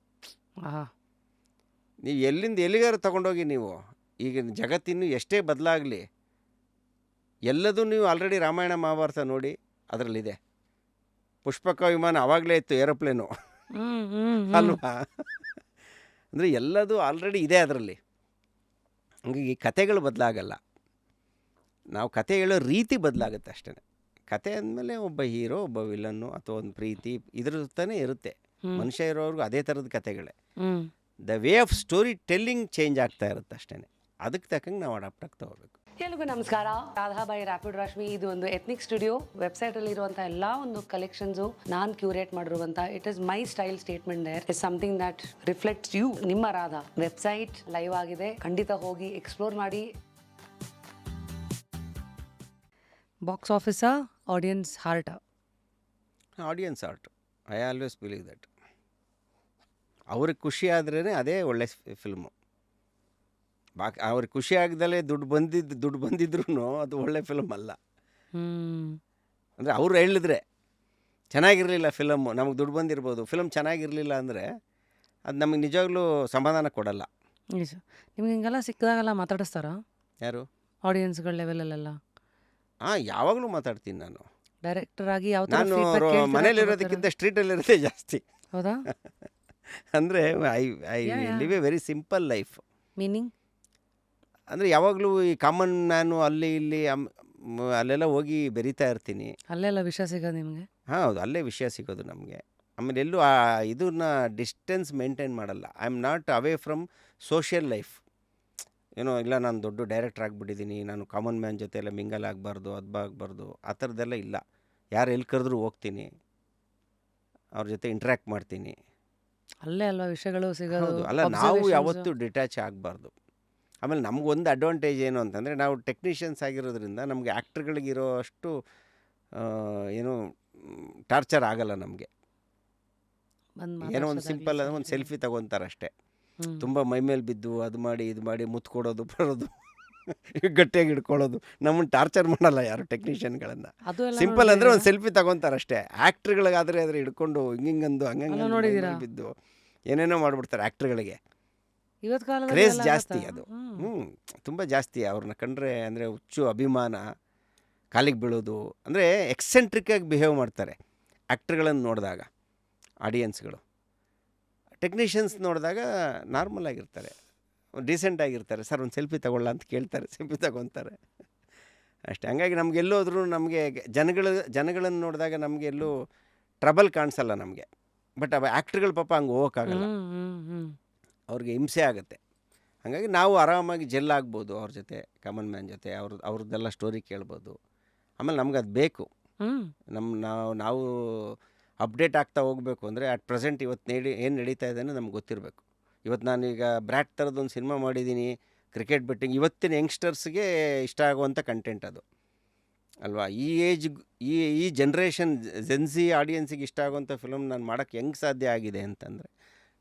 ಆಹಾ
ನೀವು ಎಲ್ಲಿಂದ ಎಲ್ಲಿಗಾರು ತಗೊಂಡೋಗಿ, ನೀವು ಈಗ ಜಗತ್ತಿನ್ನು ಎಷ್ಟೇ ಬದಲಾಗಲಿ, ಎಲ್ಲದೂ ನೀವು ಆಲ್ರೆಡಿ ರಾಮಾಯಣ ಮಹಾಭಾರತ ನೋಡಿ, ಅದರಲ್ಲಿದೆ. ಪುಷ್ಪಕ ವಿಮಾನ ಆವಾಗಲೇ ಇತ್ತು, ಏರೋಪ್ಲೇನು,
ಹ್ಮ್ ಹ್ಮ್ ಹ್ಮ್
ಅಲ್ವಾ? ಅಂದರೆ ಎಲ್ಲದೂ ಆಲ್ರೆಡಿ ಇದೆ ಅದರಲ್ಲಿ. ಹಂಗಾಗಿ ಕತೆಗಳು ಬದಲಾಗಲ್ಲ, ನಾವು ಕತೆ ಹೇಳೋ ರೀತಿ ಬದಲಾಗುತ್ತೆ ಅಷ್ಟೇ. ಕತೆ ಅಂದಮೇಲೆ ಒಬ್ಬ ಹೀರೋ, ಒಬ್ಬ ವಿಲನ್ನು, ಅಥವಾ ಒಂದು ಪ್ರೀತಿ, ಇದ್ರ ತಾನೇ ಇರುತ್ತೆ.
ಹ್ಮ್
ಮನುಷ್ಯ ಇರೋರ್ಗೂ ಅದೇ ಥರದ ಕತೆಗಳೇ.
Hmm
the way of story telling change ಆಗ್ತಾ ಇರುತ್ತೆ ಅಷ್ಟೇ. ಅದಕ್ಕೆ ತಕ್ಕಂಗೆ ನಾವು ಅಡಾಪ್ಟ್ ಆಗ್ತಾ ಹೋಗ್ಬೇಕು.
ಎಲ್ರಿಗೂ ನಮಸ್ಕಾರ. Radha by rapid Rashmi. ಇದು ಒಂದು ಎಥ್ನಿಕ್ ಸ್ಟುಡಿಯೋ. ವೆಬ್ಸೈಟಲ್ಲಿ ಇರುವಂಥ ಎಲ್ಲ ಒಂದು ಕಲೆಕ್ಷನ್ಸು ನಾನು ಕ್ಯೂರೇಟ್ ಮಾಡಿರುವಂಥ, it is my style statement. There is something that reflects you. ನಿಮ್ಮ ರಾಧಾ ವೆಬ್ಸೈಟ್ ಲೈವ್ ಆಗಿದೆ, ಖಂಡಿತ ಹೋಗಿ ಎಕ್ಸ್ಪ್ಲೋರ್ ಮಾಡಿ. ಬಾಕ್ಸ್ ಆಫೀಸಾ, ಆಡಿಯನ್ಸ್ ಹಾರ್ಟಾ?
Audience heart, I always believe that. ಅವ್ರಿಗೆ ಖುಷಿ ಆದ್ರೇ ಅದೇ ಒಳ್ಳೆ ಫಿಲ್ಮು. ಅವ್ರಿಗೆ ಖುಷಿ ಆಗದಲ್ಲೇ ದುಡ್ಡು ಬಂದಿದ್ರೂ ಅದು ಒಳ್ಳೆ ಫಿಲ್ಮ್ ಅಲ್ಲ.
ಹ್ಮ್
ಅಂದರೆ ಅವ್ರು ಹೇಳಿದ್ರೆ ಚೆನ್ನಾಗಿರಲಿಲ್ಲ ಫಿಲಮ್ಮು, ನಮಗೆ ದುಡ್ಡು ಬಂದಿರ್ಬೋದು, ಫಿಲಮ್ ಚೆನ್ನಾಗಿರಲಿಲ್ಲ ಅಂದರೆ ಅದು ನಮಗೆ ನಿಜವಾಗ್ಲೂ ಸಮಾಧಾನ ಕೊಡಲ್ಲ.
ನಿಜ. ನಿಮ್ಗೆ ಹಿಂಗೆಲ್ಲ ಸಿಕ್ಕಿದಾಗೆಲ್ಲ ಮಾತಾಡಿಸ್ತಾರಾ
ಯಾರು?
ಆಡಿಯನ್ಸ್ಗಳ ಲೆವೆಲಲ್ಲೆಲ್ಲ?
ಯಾವಾಗಲೂ ಮಾತಾಡ್ತೀನಿ ನಾನು.
ಡೈರೆಕ್ಟರ್ ಆಗಿ ಯಾವ ಥರ
ನಾನು
ಫೀಡ್ಬ್ಯಾಕ್ ಕೇಳ್ತೀರಾ ಅಂತ ಗೊತ್ತಿರ?
ಮನೇಲಿರೋದಕ್ಕಿಂತ ಸ್ಟ್ರೀಟಲ್ಲಿರೋದೇ ಜಾಸ್ತಿ.
ಹೌದಾ?
ಅಂದರೆ I I
yeah yeah
live a very simple life.
Meaning?
ಅಂದರೆ ಯಾವಾಗಲೂ ಈ ಕಾಮನ್ ಮ್ಯಾನು ಅಲ್ಲಿ ಇಲ್ಲಿ ಅಲ್ಲೆಲ್ಲ ಹೋಗಿ ಬೆರೀತಾ ಇರ್ತೀನಿ.
ಅಲ್ಲೆಲ್ಲ ವಿಷಯ ಸಿಗೋದು ನಿಮಗೆ?
ಹೌದು, ಅಲ್ಲೇ ವಿಷಯ ಸಿಗೋದು ನಮಗೆ. ಆಮೇಲೆ ಎಲ್ಲೂ ಇದನ್ನ ಡಿಸ್ಟೆನ್ಸ್ ಮೇಂಟೈನ್ ಮಾಡಲ್ಲ. I am not away from social life. ಏನೋ ಇಲ್ಲ ನಾನು ದೊಡ್ಡ ಡೈರೆಕ್ಟರ್ ಆಗಿಬಿಟ್ಟಿದ್ದೀನಿ, ನಾನು ಕಾಮನ್ ಮ್ಯಾನ್ ಜೊತೆ ಎಲ್ಲ ಮಿಂಗಲ್ ಆಗಬಾರ್ದು, ಆಗಬಾರ್ದು, ಆ ಥರದ್ದೆಲ್ಲ ಇಲ್ಲ. ಯಾರು ಎಲ್ಲಿ ಕರೆದ್ರೂ ಹೋಗ್ತೀನಿ, ಅವ್ರ ಜೊತೆ ಇಂಟ್ರ್ಯಾಕ್ಟ್ ಮಾಡ್ತೀನಿ.
ಅಲ್ಲೇ ಅಲ್ವಾ ವಿಷಯಗಳು ಸಿಗೋದು,
ಹೌದು, ಅಲ್ಲ ನಾವು
ಅಬ್ಸರ್ವೇಷನ್ಸು.
ಯಾವತ್ತೂ ಡಿಟ್ಯಾಚ್ ಆಗಬಾರ್ದು. ಆಮೇಲೆ ನಮಗೊಂದು ಅಡ್ವಾಂಟೇಜ್ ಏನು ಅಂತಂದರೆ, ನಾವು ಟೆಕ್ನಿಷಿಯನ್ಸ್ ಆಗಿರೋದ್ರಿಂದ ನಮಗೆ ಆ್ಯಕ್ಟ್ರ್ಗಳಿಗಿರೋ ಅಷ್ಟು ಏನು ಟಾರ್ಚರ್ ಆಗಲ್ಲ ನಮಗೆ.
ಬಂದು
ಏನೋ ಒಂದು
ಮಾತಾಡ್ಸೋದಾಗ್ಲಿ
ಸಿಂಪಲ್ ಅಂದರೆ ಒಂದು
ಸೆಲ್ಫಿ.
ಸೆಲ್ಫಿ ತಗೊತಾರೆ ಅಷ್ಟೇ.
ಹ್ಞೂ
ತುಂಬ ಮೈಮೇಲೆ ಬಿದ್ದು ಅದು ಮಾಡಿ ಇದು ಮಾಡಿ ಮುತ್ತು ಕೊಡೋದು ಬರೋದು ಗಟ್ಟಿಯಾಗಿ ಹಿಡ್ಕೊಳ್ಳೋದು, ನಮ್ಮನ್ನು ಟಾರ್ಚರ್ ಮಾಡಲ್ಲ ಯಾರು ಟೆಕ್ನಿಷಿಯನ್ಗಳನ್ನು.
ಅದು ಎಲ್ಲ
ಸಿಂಪಲ್ ಅಂದರೆ
ನೋಡಿದ್ದೀರಾ?
ಒಂದು ಸೆಲ್ಫಿ ತಗೊತಾರೆ ಅಷ್ಟೇ. ಆ್ಯಕ್ಟ್ರ್ಗಳಿಗಾದರೆ ಆದರೆ ಹಿಡ್ಕೊಂಡು ಹಿಂಗಂದು
ಅಲ್ಲ
ಹಂಗಂದು
ನೋಡಿದ್ದೀರಾ?
ಮೈಮೇಲೆ ಬಿದ್ದು ಏನೇನೋ ಮಾಡಿಬಿಡ್ತಾರೆ ಆ್ಯಕ್ಟ್ರ್ಗಳಿಗೆ.
ಇವತ್ತು ಕಾಲದಲ್ಲಿ
ಕ್ರೇಜ್
ಎಲ್ಲ
ಜಾಸ್ತಿ
ಆಗತ್ತಾ?
ಅದು.
ಹ್ಞೂ
ತುಂಬ ಜಾಸ್ತಿ. ಅವ್ರನ್ನ ಕಂಡ್ರೆ ಅಂದರೆ ಹುಚ್ಚು ಅಭಿಮಾನ, ಕಾಲಿಗೆ ಬೀಳೋದು, ಅಂದರೆ ಎಕ್ಸೆಂಟ್ರಿಕ್ಕಾಗಿ ಬಿಹೇವ್ ಮಾಡ್ತಾರೆ ಆ್ಯಕ್ಟ್ರ್ಗಳನ್ನು ನೋಡಿದಾಗ ಆಡಿಯನ್ಸ್ಗಳು. ಟೆಕ್ನಿಷಿಯನ್ಸ್ ನೋಡಿದಾಗ ನಾರ್ಮಲ್ ಆಗಿರ್ತಾರೆ, ಡೀಸೆಂಟ್ ಆಗಿರ್ತಾರೆ. ಸರ್ ಒಂದು ಸೆಲ್ಫಿ ತಗೊಳ್ಳ ಅಂತ ಕೇಳ್ತಾರೆ, ಸೆಲ್ಫಿ ತಗೊತಾರೆ ಅಷ್ಟೇ. ಹಂಗಾಗಿ ನಮಗೆಲ್ಲೋದ್ರೂ ನಮಗೆ ಜನಗಳನ್ನು ನೋಡಿದಾಗ ನಮಗೆಲ್ಲೂ ಟ್ರಬಲ್ ಕಾಣಿಸಲ್ಲ ನಮಗೆ. ಬಟ್ ಅವ ಆ್ಯಕ್ಟ್ರ್ಗಳು ಪಾಪ ಹಂಗೆ ಹೋಗೋಕ್ಕಾಗಲ್ಲ,
ಹ್ಞೂ ಹ್ಞೂ ಹ್ಞೂ
ಅವ್ರಿಗೆ ಹಿಂಸೆ ಆಗುತ್ತೆ. ಹಾಗಾಗಿ ನಾವು ಆರಾಮಾಗಿ ಜೆಲ್ ಆಗ್ಬೋದು ಅವ್ರ ಜೊತೆ, ಕಾಮನ್ ಮ್ಯಾನ್ ಜೊತೆ, ಅವ್ರದ್ದೆಲ್ಲ ಸ್ಟೋರಿ ಕೇಳ್ಬೋದು. ಆಮೇಲೆ ನಮ್ಗೆ ಅದು ಬೇಕು.
ಹ್ಞೂ
ನಾವು ಅಪ್ಡೇಟ್ ಆಗ್ತಾ ಹೋಗಬೇಕು ಅಂದರೆ ಅಟ್ ಪ್ರೆಸೆಂಟ್ ಇವತ್ತು ಏನು ನಡೀತಾ ಇದೆ ಅನ್ನೋದು ನಮ್ಗೆ ಗೊತ್ತಿರಬೇಕು. ಇವತ್ತು ನಾನೀಗ ಬ್ರ್ಯಾಟ್ ಥರದ್ದೊಂದು ಸಿನಿಮಾ ಮಾಡಿದ್ದೀನಿ, ಕ್ರಿಕೆಟ್ ಬೆಟ್ಟಿಂಗ್, ಇವತ್ತಿನ ಯಂಗ್ಸ್ಟರ್ಸ್ಗೆ ಇಷ್ಟ ಆಗುವಂಥ ಕಂಟೆಂಟ್ ಅದು ಅಲ್ವಾ. ಈ ಏಜ್ ಈ ಈ ಜನ್ರೇಷನ್ ಜೆನ್ಸಿ ಆಡಿಯನ್ಸಿಗೆ ಇಷ್ಟ ಆಗುವಂಥ ಫಿಲಮ್ ನಾನು ಮಾಡೋಕ್ಕೆ ಹೆಂಗೆ ಸಾಧ್ಯ ಆಗಿದೆ ಅಂತಂದರೆ,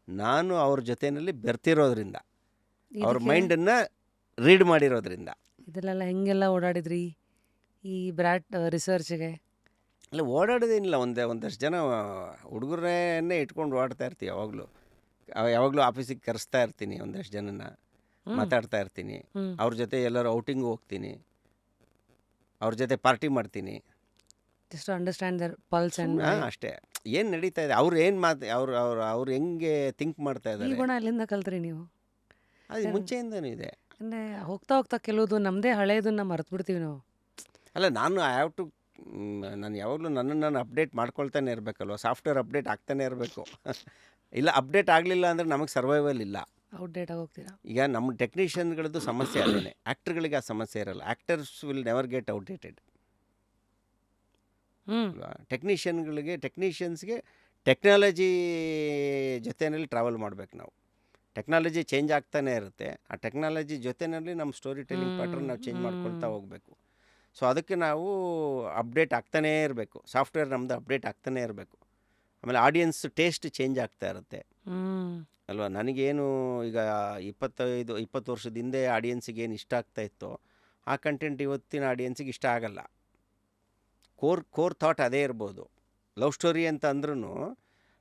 ನಾನು ಅವ್ರ ಜೊತೆಯಲ್ಲಿ ಬೆರ್ತಿರೋದ್ರಿಂದ, ಅವ್ರ
ಇದಕ್ಕೆ
ಮೈಂಡನ್ನು ರೀಡ್ ಮಾಡಿರೋದ್ರಿಂದ.
ಇದರಲ್ಲೆಲ್ಲ ಹೆಂಗೆಲ್ಲ ಓಡಾಡಿದ್ರಿ ಈ ಬ್ರ್ಯಾಟ್ ರಿಸರ್ಚ್ಗೆ?
ಅಲ್ಲ, ಓಡಾಡೋದೇನಿಲ್ಲ, ಒಂದಷ್ಟು ಜನ ಹುಡುಗರನ್ನೇ ಇಟ್ಕೊಂಡು ಓಡ್ತಾ ಇರ್ತೀವಿ. ಯಾವಾಗಲೂ ಆಫೀಸಿಗೆ ಕರೆಸ್ತಾ ಇರ್ತೀನಿ, ಒಂದಷ್ಟು ಜನನ ಮಾತಾಡ್ತಾ ಇರ್ತೀನಿ. ಅವ್ರ ಜೊತೆ ಎಲ್ಲರೂ ಔಟಿಂಗ್ ಹೋಗ್ತೀನಿ, ಅವ್ರ ಜೊತೆ ಪಾರ್ಟಿ ಮಾಡ್ತೀನಿ.
Just understand their pulse and
ಅಷ್ಟೇ. ಏನು ನಡೀತಾ ಇದೆ, ಅವ್ರು ಏನು ಅವ್ರು ಹೆಂಗೆ ಥಿಂಕ್ ಮಾಡ್ತಾ
ಈ
ಇದ್ದಾರೆ,
ಗುಣ ಎಲ್ಲಿಂದ ಕಲ್ತ್ರಿ ನೀವು?
ಅದು ಮುಂಚೆಯಿಂದನೂ ಇದೆ.
ಅಂದರೆ ಹೋಗ್ತಾ ಹೋಗ್ತಾ ಕೆಲವುದು ನಮ್ಮದೇ ಹಳೇದನ್ನ ಮರೆತು ಬಿಡ್ತೀವಿ ನಾವು.
ಅಲ್ಲ, ನಾನು ನಾನು ಯಾವಾಗಲೂ ನನ್ನನ್ನು ನಾನು ಅಪ್ಡೇಟ್ ಮಾಡ್ಕೊಳ್ತಾನೆ ಇರಬೇಕಲ್ವ. ಸಾಫ್ಟ್ವೇರ್ ಅಪ್ಡೇಟ್ ಆಗ್ತಾನೆ ಇರಬೇಕು. ಇಲ್ಲ, ಅಪ್ಡೇಟ್ ಆಗಲಿಲ್ಲ ಅಂದರೆ ನಮಗೆ ಸರ್ವೈವಲ್ ಇಲ್ಲ.
ಔಟ್ಡೇಟ್ ಆಗೋಗ್ತೀರಾ?
ಈಗ ನಮ್ಮ ಟೆಕ್ನಿಷಿಯನ್ಗಳದ್ದು ಸಮಸ್ಯೆ ಅದೇನೆ. ಆ್ಯಕ್ಟರ್ಗಳಿಗೆ ಆ ಸಮಸ್ಯೆ ಇರಲ್ಲ. Actors will never get outdated. ಟೆಕ್ನಿಷಿಯನ್ಸ್ಗೆ ಟೆಕ್ನಾಲಜಿ ಜೊತೆಯಲ್ಲಿ ಟ್ರಾವೆಲ್ ಮಾಡಬೇಕು ನಾವು. ಟೆಕ್ನಾಲಜಿ ಚೇಂಜ್ ಆಗ್ತಾನೆ ಇರುತ್ತೆ. ಆ ಟೆಕ್ನಾಲಜಿ ಜೊತೆಯಲ್ಲಿ ನಮ್ಮ ಸ್ಟೋರಿ ಟೆಲ್ಲಿಂಗ್ ಪ್ಯಾಟರ್ನ್ ನಾವು ಚೇಂಜ್ ಮಾಡ್ಕೊಳ್ತಾ ಹೋಗಬೇಕು. ಸೊ ಅದಕ್ಕೆ ನಾವು ಅಪ್ಡೇಟ್ ಆಗ್ತಾನೇ ಇರಬೇಕು. ಸಾಫ್ಟ್ವೇರ್ ನಮ್ಮದು ಅಪ್ಡೇಟ್ ಆಗ್ತಾನೇ ಇರಬೇಕು. ಆಮೇಲೆ ಆಡಿಯನ್ಸ್ ಟೇಸ್ಟ್ ಚೇಂಜ್ ಆಗ್ತಾ ಇರುತ್ತೆ ಅಲ್ವಾ. ನನಗೇನು ಈಗ 20 ವರ್ಷದ ಹಿಂದೆ ಆಡಿಯನ್ಸಿಗೆ ಏನು ಇಷ್ಟ ಆಗ್ತಾ ಇತ್ತೋ ಆ ಕಂಟೆಂಟ್ ಇವತ್ತಿನ ಆಡಿಯನ್ಸಿಗೆ ಇಷ್ಟ ಆಗಲ್ಲ. ಕೋರ್ ಥಾಟ್ ಅದೇ ಇರ್ಬೋದು. ಲವ್ ಸ್ಟೋರಿ ಅಂತ ಅಂದ್ರೂ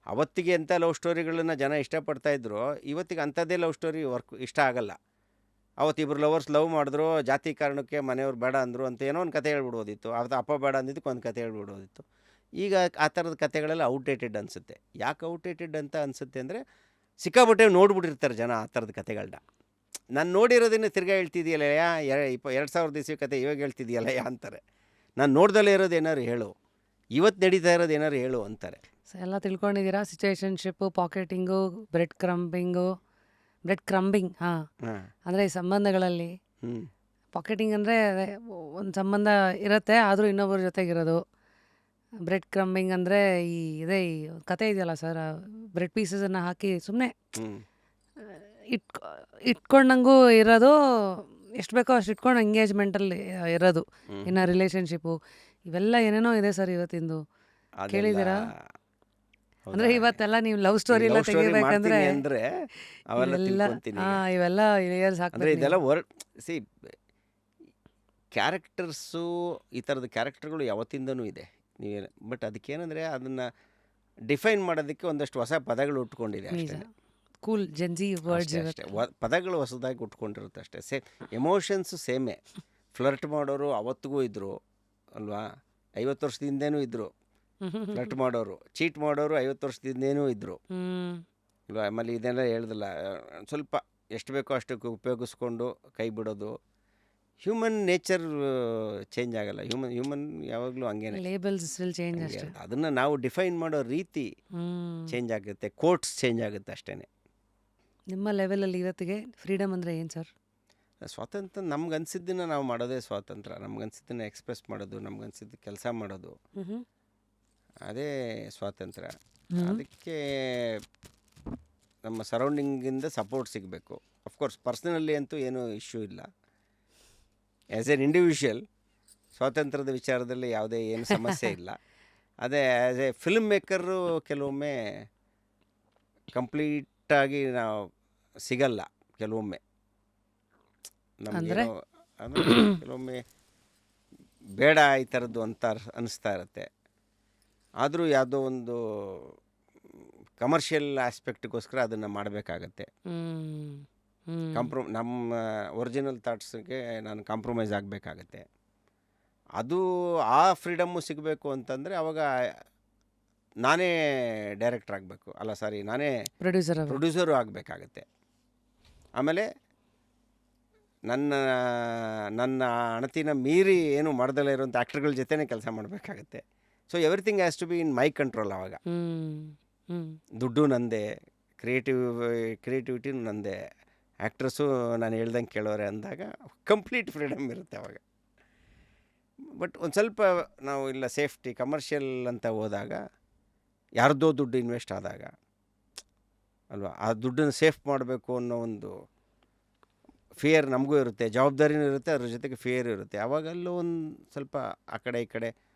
ಅವತ್ತಿಗೆ ಎಂಥ ಲವ್ ಸ್ಟೋರಿಗಳನ್ನ ಜನ ಇಷ್ಟಪಡ್ತಾಯಿದ್ರು, ಇವತ್ತಿಗೆ ಅಂಥದ್ದೇ ಲವ್ ಸ್ಟೋರಿ ಇಷ್ಟ ಆಗಲ್ಲ. ಅವತ್ತಿಬ್ಬರು ಲವರ್ಸ್ ಲವ್ ಮಾಡಿದ್ರು, ಜಾತಿ ಕಾರಣಕ್ಕೆ ಮನೆಯವ್ರು ಬೇಡ ಅಂದರು ಅಂತ ಏನೋ ಒಂದು ಕತೆ ಹೇಳ್ಬಿಡ್ಬೋದಿತ್ತು. ಅವತ್ತು ಅಪ್ಪ ಬೇಡ ಅಂದಿದ್ದಕ್ಕೆ ಒಂದು ಕತೆ ಹೇಳ್ಬಿಡ್ಬೋದಿತ್ತು. ಈಗ ಆ ಥರದ ಕತೆಗಳೆಲ್ಲ ಔಟ್ಡೇಟೆಡ್ ಅನಿಸುತ್ತೆ. ಯಾಕೆ ಔಟ್ಡೇಟೆಡ್ ಅಂತ ಅನಿಸುತ್ತೆ ಅಂದರೆ, ಸಿಕ್ಕಾಪಟ್ಟೆ ನೋಡ್ಬಿಟ್ಟಿರ್ತಾರೆ ಜನ ಆ ಥರದ ಕತೆಗಳನ್ನ. ನಾನು ನೋಡಿರೋದನ್ನೇ ತಿರ್ಗಾ ಹೇಳ್ತಿದ್ದೀಯಲ್ಲ 2000 ಇಸ್ವಿ ಕತೆ ಇವಾಗ ಹೇಳ್ತಿದ್ದೀಯಲ್ಲ ಅಂತಾರೆ. ನಾನು ನೋಡ್ದಲ್ಲೇ ಇರೋದು ಏನಾರು ಹೇಳು, ಇವತ್ತು ನಡೀತಾ ಇರೋದು ಏನಾರು ಹೇಳು ಅಂತಾರೆ.
ಎಲ್ಲ ತಿಳ್ಕೊಂಡಿದ್ದೀರಾ? ಸಿಚುವೇಶನ್ಶಿಪ್ಪು, ಪಾಕೆಟಿಂಗು, ಬ್ರೆಡ್ ಕ್ರಂಬಿಂಗ್. ಹಾಂ, ಅಂದರೆ ಈ ಸಂಬಂಧಗಳಲ್ಲಿ ಪಾಕೆಟಿಂಗ್ ಅಂದರೆ ಒಂದು ಸಂಬಂಧ ಇರುತ್ತೆ, ಆದರೂ ಇನ್ನೊಬ್ಬರ ಜೊತೆಗಿರೋದು. ಬ್ರೆಡ್ ಕ್ರಂಬಿಂಗ್ ಅಂದರೆ ಈ ಕತೆ ಇದೆಯಲ್ಲ ಸರ್, ಬ್ರೆಡ್ ಪೀಸಸನ್ನು ಹಾಕಿ ಸುಮ್ಮನೆ ಇಟ್ಕೊಂಡಂಗೂ ಇರೋದು, ಎಷ್ಟು ಬೇಕೋ ಅಷ್ಟು ಇಟ್ಕೊಂಡು ಎಂಗೇಜ್ಮೆಂಟಲ್ಲಿ ಇರೋದು. ಇನ್ನು ರಿಲೇಷನ್ಶಿಪ್ಪು, ಇವೆಲ್ಲ ಏನೇನೋ ಇದೆ ಸರ್ ಇವತ್ತಿಂದು. ಕೇಳಿದ್ದೀರಾ? ಅಂದರೆ ಇವತ್ತೆಲ್ಲ ನೀವು ಲವ್ ಸ್ಟೋರಿ ಎಲ್ಲ ತೆಗಿಬೇಕಂದ್ರೆ ಇವೆಲ್ಲ ಲೇಯರ್ಸ್
ಅಂದರೆ
ಹಾಕ್ಬೇಕು.
ಇದೆಲ್ಲ ಕ್ಯಾರೆಕ್ಟರ್ಸು, ಈ ಥರದ ಕ್ಯಾರೆಕ್ಟರ್ಗಳು ಯಾವತ್ತಿಂದನೂ ಇದೆ. ಬಟ್ ಅದಕ್ಕೇನೆಂದರೆ ಅದನ್ನು ಡಿಫೈನ್ ಮಾಡೋದಕ್ಕೆ ಒಂದಷ್ಟು ಹೊಸ ಪದಗಳು ಉಟ್ಕೊಂಡಿದೆ ಅಷ್ಟೇ.
ಕೂಲ್ ಜೆನ್ಜಿ ವರ್ಡ್ಸ್
ಅಷ್ಟೇ, ಪದಗಳು ಹೊಸದಾಗಿ ಉಟ್ಕೊಂಡಿರುತ್ತೆ ಅಷ್ಟೇ. ಎಮೋಷನ್ಸು ಸೇಮೇ. ಫ್ಲರ್ಟ್ ಮಾಡೋರು ಅವತ್ತಿಗೂ ಇದ್ದರು ಅಲ್ವಾ, 50 ವರ್ಷದ ಹಿಂದೆನೂ ಇದ್ದರು. ಫ್ಲರ್ಟ್ ಮಾಡೋರು, ಚೀಟ್ ಮಾಡೋರು 50 ವರ್ಷದ ಹಿಂದೇನೂ ಇದ್ದರು ಅಲ್ವಾ. ಆಮೇಲೆ ಇದೆಲ್ಲ ಹೇಳ್ದಲ್ಲ, ಸ್ವಲ್ಪ ಎಷ್ಟು ಬೇಕೋ ಅಷ್ಟಕ್ಕೆ ಉಪಯೋಗಿಸ್ಕೊಂಡು ಕೈ ಬಿಡೋದು. ಹ್ಯೂಮನ್ ನೇಚರ್ ಚೇಂಜ್ ಆಗಲ್ಲ. ಹ್ಯೂಮನ್ ಯಾವಾಗಲೂ ಹಂಗೇನೆ.
ಲೇಬಲ್ಸ್ ವಿಲ್ ಚೇಂಜ್ ಅಷ್ಟೇ.
ಅದನ್ನು ನಾವು ಡಿಫೈನ್ ಮಾಡೋ ರೀತಿ ಚೇಂಜ್ ಆಗುತ್ತೆ, ಕೋಟ್ಸ್ ಚೇಂಜ್ ಆಗುತ್ತೆ ಅಷ್ಟೇ.
ನಿಮ್ಮ ಲೆವೆಲಲ್ಲಿ ಇವತ್ತಿಗೆ ಫ್ರೀಡಮ್ ಅಂದರೆ ಏನು ಸರ್?
ಸ್ವಾತಂತ್ರ್ಯ ನಮ್ಗನ್ಸಿದ್ದನ್ನು ನಾವು ಮಾಡೋದೇ ಸ್ವಾತಂತ್ರ್ಯ. ನಮ್ಗನ್ಸಿದ್ದನ್ನು ಎಕ್ಸ್ಪ್ರೆಸ್ ಮಾಡೋದು, ನಮ್ಗನ್ಸಿದ್ದು ಕೆಲಸ ಮಾಡೋದು, ಅದೇ ಸ್ವಾತಂತ್ರ್ಯ. ಅದಕ್ಕೆ ನಮ್ಮ ಸರೌಂಡಿಂಗಿಂದ ಸಪೋರ್ಟ್ ಸಿಗಬೇಕು. ಅಫ್ಕೋರ್ಸ್ ಪರ್ಸ್ನಲಿ ಅಂತೂ ಏನೂ ಇಶ್ಯೂ ಇಲ್ಲ. ಆ್ಯಸ್ ಎನ್ ಇಂಡಿವಿಜುವಲ್ ಸ್ವಾತಂತ್ರ್ಯದ ವಿಚಾರದಲ್ಲಿ ಯಾವುದೇ ಏನು ಸಮಸ್ಯೆ ಇಲ್ಲ. ಅದೇ ಆ್ಯಸ್ ಎ ಫಿಲ್ಮ್ ಮೇಕರು ಕೆಲವೊಮ್ಮೆ ಕಂಪ್ಲೀಟಾಗಿ ನಾವು ಸಿಗಲ್ಲ. ಕೆಲವೊಮ್ಮೆ ನಮಗೆ ಕೆಲವೊಮ್ಮೆ ಬೇಡ ಈ ಥರದ್ದು ಅಂತ ಅನ್ನಿಸ್ತಾ ಇರುತ್ತೆ. ಆದರೂ ಯಾವುದೋ ಒಂದು ಕಮರ್ಷಿಯಲ್ ಆಸ್ಪೆಕ್ಟ್ಗೋಸ್ಕರ ಅದನ್ನು ಮಾಡಬೇಕಾಗತ್ತೆ. ನಮ್ಮ ಒರಿಜಿನಲ್ ಥಾಟ್ಸ್ಗೆ ನಾನು ಕಾಂಪ್ರಮೈಸ್ ಆಗಬೇಕಾಗತ್ತೆ. ಅದು ಆ ಫ್ರೀಡಮ್ಮು ಸಿಗಬೇಕು ಅಂತಂದರೆ ಆವಾಗ ನಾನೇ ಡೈರೆಕ್ಟ್ರ್ ಆಗಬೇಕು, ನಾನೇ ಪ್ರೊಡ್ಯೂಸರು ಆಗಬೇಕಾಗತ್ತೆ. ಆಮೇಲೆ ನನ್ನ ಅಣತಿನ ಮೀರಿ ಏನು ಮಾಡ್ದಲೇ ಇರೋಂಥ ಆ್ಯಕ್ಟರ್ಗಳ ಜೊತೆನೇ ಕೆಲಸ ಮಾಡಬೇಕಾಗತ್ತೆ. So everything has to be in my control. ಆವಾಗ ದುಡ್ಡು ನಂದೇ, ಕ್ರಿಯೇಟಿವಿಟಿನೂ ನಂದೇ, ಆ್ಯಕ್ಟ್ರಸ್ಸು ನಾನು ಹೇಳ್ದಂಗೆ ಕೇಳೋರೆ ಅಂದಾಗ ಕಂಪ್ಲೀಟ್ ಫ್ರೀಡಮ್ ಇರುತ್ತೆ ಆವಾಗ. ಬಟ್ ಒಂದು ಸ್ವಲ್ಪ ನಾವು ಇಲ್ಲ ಸೇಫ್ಟಿ ಕಮರ್ಷಿಯಲ್ ಅಂತ ಹೋದಾಗ ಯಾರ್ದೋ ದುಡ್ಡು ಇನ್ವೆಸ್ಟ್ ಆದಾಗ ಅಲ್ವಾ, ಆ ದುಡ್ಡನ್ನು ಸೇಫ್ ಮಾಡಬೇಕು ಅನ್ನೋ ಒಂದು ಫಿಯರ್ ನಮಗೂ ಇರುತ್ತೆ, ಜವಾಬ್ದಾರಿನೂ ಇರುತ್ತೆ, ಅದ್ರ ಜೊತೆಗೆ ಫಿಯರ್ ಇರುತ್ತೆ. ಆವಾಗಲ್ಲೂ ಒಂದು ಸ್ವಲ್ಪ ಆ ಕಡೆ ಈ ಕಡೆ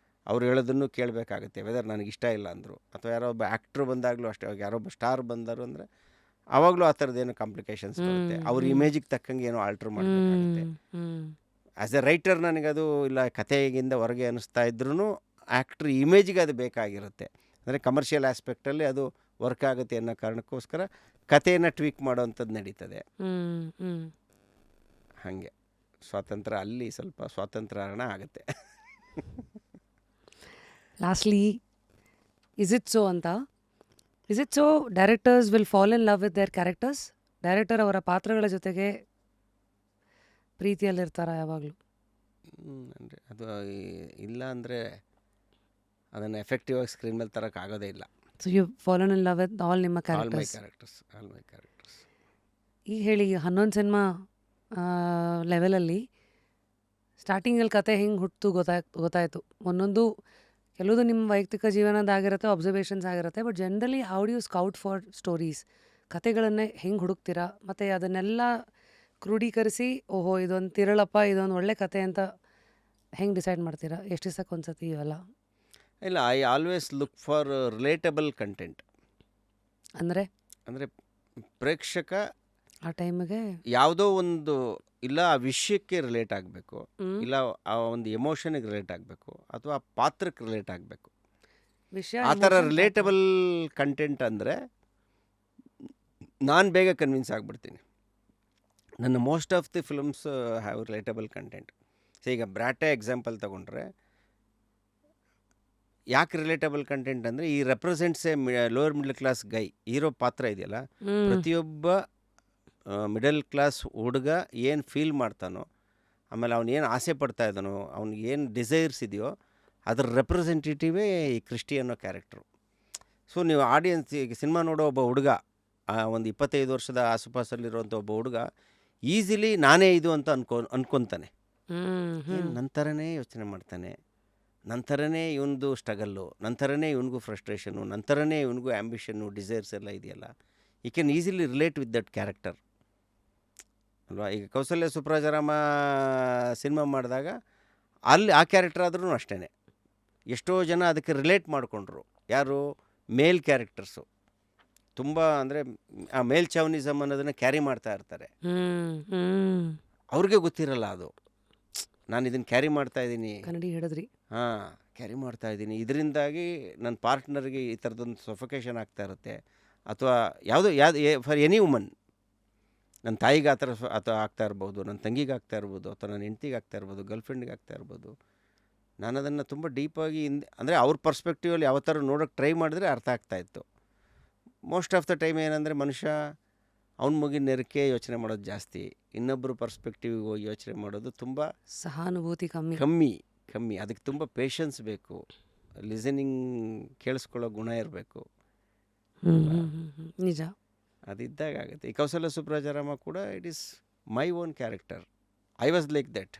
ಅವ್ರು ಹೇಳೋದನ್ನು ಕೇಳಬೇಕಾಗುತ್ತೆ, ವೆದರ್ ನನಗಿಷ್ಟ ಇಲ್ಲ ಅಂದರು. ಅಥವಾ ಯಾರೋ ಒಬ್ಬ ಆ್ಯಕ್ಟ್ರು ಬಂದಾಗಲೂ ಅಷ್ಟೇ, ಅವಾಗ ಯಾರೋ ಒಬ್ಬ ಸ್ಟಾರ್ ಬಂದರು ಅಂದರೆ ಆವಾಗಲೂ ಆ ಥರದ್ದೇನೋ ಕಾಂಪ್ಲಿಕೇಶನ್ಸ್ ಬರುತ್ತೆ. ಅವ್ರ ಇಮೇಜಿಗೆ ತಕ್ಕಂಗೆ ಏನೋ ಆಲ್ಟ್ರ್ ಮಾಡಬೇಕಾಗುತ್ತೆ. ಆ್ಯಸ್ ಎ ರೈಟರ್ ನನಗದು ಇಲ್ಲ ಕಥೆಗಿಂತ ಹೊರಗೆ ಅನ್ನಿಸ್ತಾ ಇದ್ರೂ ಆ್ಯಕ್ಟ್ರ್ ಇಮೇಜಿಗೆ ಅದು ಬೇಕಾಗಿರುತ್ತೆ. ಅಂದರೆ ಕಮರ್ಷಿಯಲ್ ಆಸ್ಪೆಕ್ಟಲ್ಲಿ ಅದು ವರ್ಕ್ ಆಗುತ್ತೆ ಅನ್ನೋ ಕಾರಣಕ್ಕೋಸ್ಕರ ಕಥೆಯನ್ನು ಟ್ವೀಕ್ ಮಾಡೋವಂಥದ್ದು ನಡೀತದೆ. ಹಾಗೆ ಸ್ವಾತಂತ್ರ್ಯ ಅಲ್ಲಿ ಸ್ವಲ್ಪ ಸ್ವಾತಂತ್ರ್ಯ ಹರಣ ಆಗುತ್ತೆ.
ಲಾಸ್ಟ್ಲಿ ಇಸ್ ಇಟ್ ಸೋ ಅಂತ, is it so directors will fall in love with their characters? Director ಅವರ ಪಾತ್ರಗಳ ಜೊತೆಗೆ ಪ್ರೀತಿಯಲ್ಲಿರ್ತಾರ ಯಾವಾಗಲೂ?
ಅಂದರೆ ಅದು ಇಲ್ಲ ಅಂದರೆ ಅದನ್ನು ಎಫೆಕ್ಟಿವ್ ಆಗಿ ಸ್ಕ್ರೀನ್ ಮೇಲೆ ತರೋಕ್ಕಾಗೋದೇ ಇಲ್ಲ.
So you fallen in love with all ನಿಮ್ಮ
ಆಲ್ ಮೈ
ಕ್ಯಾರೆಕ್ಟರ್ಸ್?
ಕ್ಯಾರೆಕ್ಟರ್ಸ್.
ಈಗ ಹೇಳಿ 11 ಸಿನಿಮಾ ಲೆವೆಲಲ್ಲಿ ಸ್ಟಾರ್ಟಿಂಗಲ್ಲಿ ಕತೆ ಹೆಂಗೆ ಹುಟ್ಟಿತು ಗೊತ್ತಾಯಿತು. ಒಂದೊಂದು ಕೆಲವುದು ನಿಮ್ಮ ವೈಯಕ್ತಿಕ ಜೀವನದಾಗಿರುತ್ತೆ, ಅಬ್ಸರ್ವೇಷನ್ಸ್ ಆಗಿರುತ್ತೆ. But generally how do you scout for stories? ಕತೆಗಳನ್ನೇ ಹೆಂಗೆ ಹುಡುಕ್ತೀರಾ? ಮತ್ತು ಅದನ್ನೆಲ್ಲ ಕ್ರೋಢೀಕರಿಸಿ ಓಹೋ ಇದೊಂದು ತಿರಳಪ್ಪ, ಇದೊಂದು ಒಳ್ಳೆ ಕತೆ ಅಂತ ಹೆಂಗೆ ಡಿಸೈಡ್ ಮಾಡ್ತೀರಾ? ಎಷ್ಟು ದಿವಸಕ್ಕೆ ಒಂದ್ಸತಿ ಇವೆಲ್ಲ?
ಇಲ್ಲ, I always look for relatable content.
ಅಂದರೆ
ಅಂದರೆ ಪ್ರೇಕ್ಷಕ
ಆ ಟೈಮಿಗೆ
ಯಾವುದೋ ಒಂದು ಇಲ್ಲ ಆ ವಿಷಯಕ್ಕೆ ರಿಲೇಟ್ ಆಗಬೇಕು, ಇಲ್ಲ ಆ ಒಂದು ಎಮೋಷನ್ಗೆ ರಿಲೇಟ್ ಆಗಬೇಕು, ಅಥವಾ ಆ ಪಾತ್ರಕ್ಕೆ ರಿಲೇಟ್ ಆಗಬೇಕು.
ವಿಷಯ
ಆ ಥರ ರಿಲೇಟಬಲ್ ಕಂಟೆಂಟ್ ಅಂದರೆ ನಾನು ಬೇಗ ಕನ್ವಿನ್ಸ್ ಆಗಿಬಿಡ್ತೀನಿ. ನನ್ನ most of the films have relatable content. So ಈಗ ಬ್ರಾಟೆ ಎಕ್ಸಾಂಪಲ್ ತೊಗೊಂಡ್ರೆ ಯಾಕೆ ರಿಲೇಟಬಲ್ ಕಂಟೆಂಟ್ ಅಂದರೆ ಈ represents A lower middle class Guy. Hero ಪಾತ್ರ ಇದೆಯಲ್ಲ, ಪ್ರತಿಯೊಬ್ಬ ಮಿಡಲ್ ಕ್ಲಾಸ್ ಹುಡುಗ ಏನು ಫೀಲ್ ಮಾಡ್ತಾನೋ, ಆಮೇಲೆ ಅವನು ಏನು ಆಸೆ ಪಡ್ತಾ ಇದ್ದಾನೋ, ಅವ್ನಿಗೆ ಏನು ಡಿಸೈರ್ಸ್ ಇದೆಯೋ ಅದರ ರೆಪ್ರೆಸೆಂಟೇಟಿವೇ ಈ ಕ್ರಿಸ್ಟಿ ಅನ್ನೋ ಕ್ಯಾರೆಕ್ಟ್ರು. ಸೊ ನೀವು ಆಡಿಯನ್ಸ್ ಈಗ ಸಿನಿಮಾ ನೋಡೋ ಒಬ್ಬ ಹುಡುಗ, ಒಂದು 25 ವರ್ಷದ ಆಸುಪಾಸಲ್ಲಿರುವಂಥ ಒಬ್ಬ ಹುಡುಗ ಈಸಿಲಿ ನಾನೇ ಇದು ಅಂತ ಅನ್ಕೊತಾನೆ. ನನ್ನ ಥರನೇ ಯೋಚನೆ ಮಾಡ್ತಾನೆ, ನನ್ನ ಥರನೇ ಇವನದು ಸ್ಟ್ರಗಲ್ಲು, ನನ್ನ ಥರನೇ ಇವನಿಗೂ ಫ್ರಸ್ಟ್ರೇಷನು, ನನ್ನ ಥರನೇ ಇವನಿಗೂ ಆ್ಯಂಬಿಷನ್ನು, ಡಿಸೈರ್ಸ್ ಎಲ್ಲ ಇದೆಯಲ್ಲ. You can easily relate with that character ಅಲ್ವಾ. ಈಗ ಕೌಸಲ್ಯ ಸುಪ್ರಾಜರಾಮ ಸಿನಿಮಾ ಮಾಡಿದಾಗ ಅಲ್ಲಿ ಆ ಕ್ಯಾರೆಕ್ಟರ್ ಆದ್ರೂ ಅಷ್ಟೇ ಎಷ್ಟೋ ಜನ ಅದಕ್ಕೆ ರಿಲೇಟ್ ಮಾಡಿಕೊಂಡ್ರು. ಯಾರು? ಮೇಲ್ ಕ್ಯಾರೆಕ್ಟರ್ಸು ತುಂಬ ಅಂದರೆ ಆ ಮೇಲ್ ಚೌನಿಸಮ್ ಅನ್ನೋದನ್ನು ಕ್ಯಾರಿ ಮಾಡ್ತಾ ಇರ್ತಾರೆ. ಅವ್ರಿಗೆ ಗೊತ್ತಿರಲ್ಲ ಅದು, ನಾನು ಇದನ್ನು ಕ್ಯಾರಿ ಮಾಡ್ತಾ ಇದ್ದೀನಿ,
ಕನ್ನಡಿ ಹಿಡಿದ್ರಿ.
ಹಾಂ, ಕ್ಯಾರಿ ಮಾಡ್ತಾ ಇದ್ದೀನಿ, ಇದರಿಂದಾಗಿ ನನ್ನ ಪಾರ್ಟ್ನರ್ಗೆ ಈ ಥರದೊಂದು ಸೊಫೊಕೇಶನ್ ಆಗ್ತಾ ಇರುತ್ತೆ. ಅಥವಾ ಯಾವುದೋ ಫಾರ್ ಎನಿ ವುಮನ್, ನನ್ನ ತಾಯಿಗೆ ಆ ಥರ ಅಥವಾ ಆಗ್ತಾ ಇರ್ಬೋದು, ನನ್ನ ತಂಗಿಗೆ ಆಗ್ತಾ ಇರ್ಬೋದು, ಅಥವಾ ನನ್ನ ಹೆಂಡ್ತಿಗೆ ಆಗ್ತಾ ಇರ್ಬೋದು, ಗರ್ಲ್ಫ್ರೆಂಡಿಗೆ ಆಗ್ತಾ ಇರ್ಬೋದು. ನಾನು ಅದನ್ನು ತುಂಬ ಡೀಪಾಗಿ ಅಂದರೆ ಅವ್ರ ಪರ್ಸ್ಪೆಕ್ಟಿವಲ್ಲಿ ಯಾವ ಥರ ನೋಡೋಕ್ಕೆ ಟ್ರೈ ಮಾಡಿದ್ರೆ ಅರ್ಥ ಆಗ್ತಾಯಿತ್ತು. ಮೋಸ್ಟ್ ಆಫ್ ದ ಟೈಮ್ ಏನಂದರೆ ಮನುಷ್ಯ ಅವ್ನ ಮಗಿನ ನೆರಕೆ ಯೋಚನೆ ಮಾಡೋದು ಜಾಸ್ತಿ, ಇನ್ನೊಬ್ಬರು ಪರ್ಸ್ಪೆಕ್ಟಿವ್ಗೆ ಹೋಗಿ ಯೋಚನೆ ಮಾಡೋದು ತುಂಬ
ಸಹಾನುಭೂತಿ
ಕಮ್ಮಿ. ಅದಕ್ಕೆ ತುಂಬ ಪೇಷನ್ಸ್ ಬೇಕು, ಲಿಸನಿಂಗ್ ಕೇಳಿಸ್ಕೊಳ್ಳೋ ಗುಣ ಇರಬೇಕು.
ನಿಜ,
ಅದಿದ್ದಾಗ ಆಗುತ್ತೆ. ಈ ಕೌಸಲ್ಯ ಸುಪ್ರಾಜರಾಮ ಕೂಡ it is my own character. I was like that.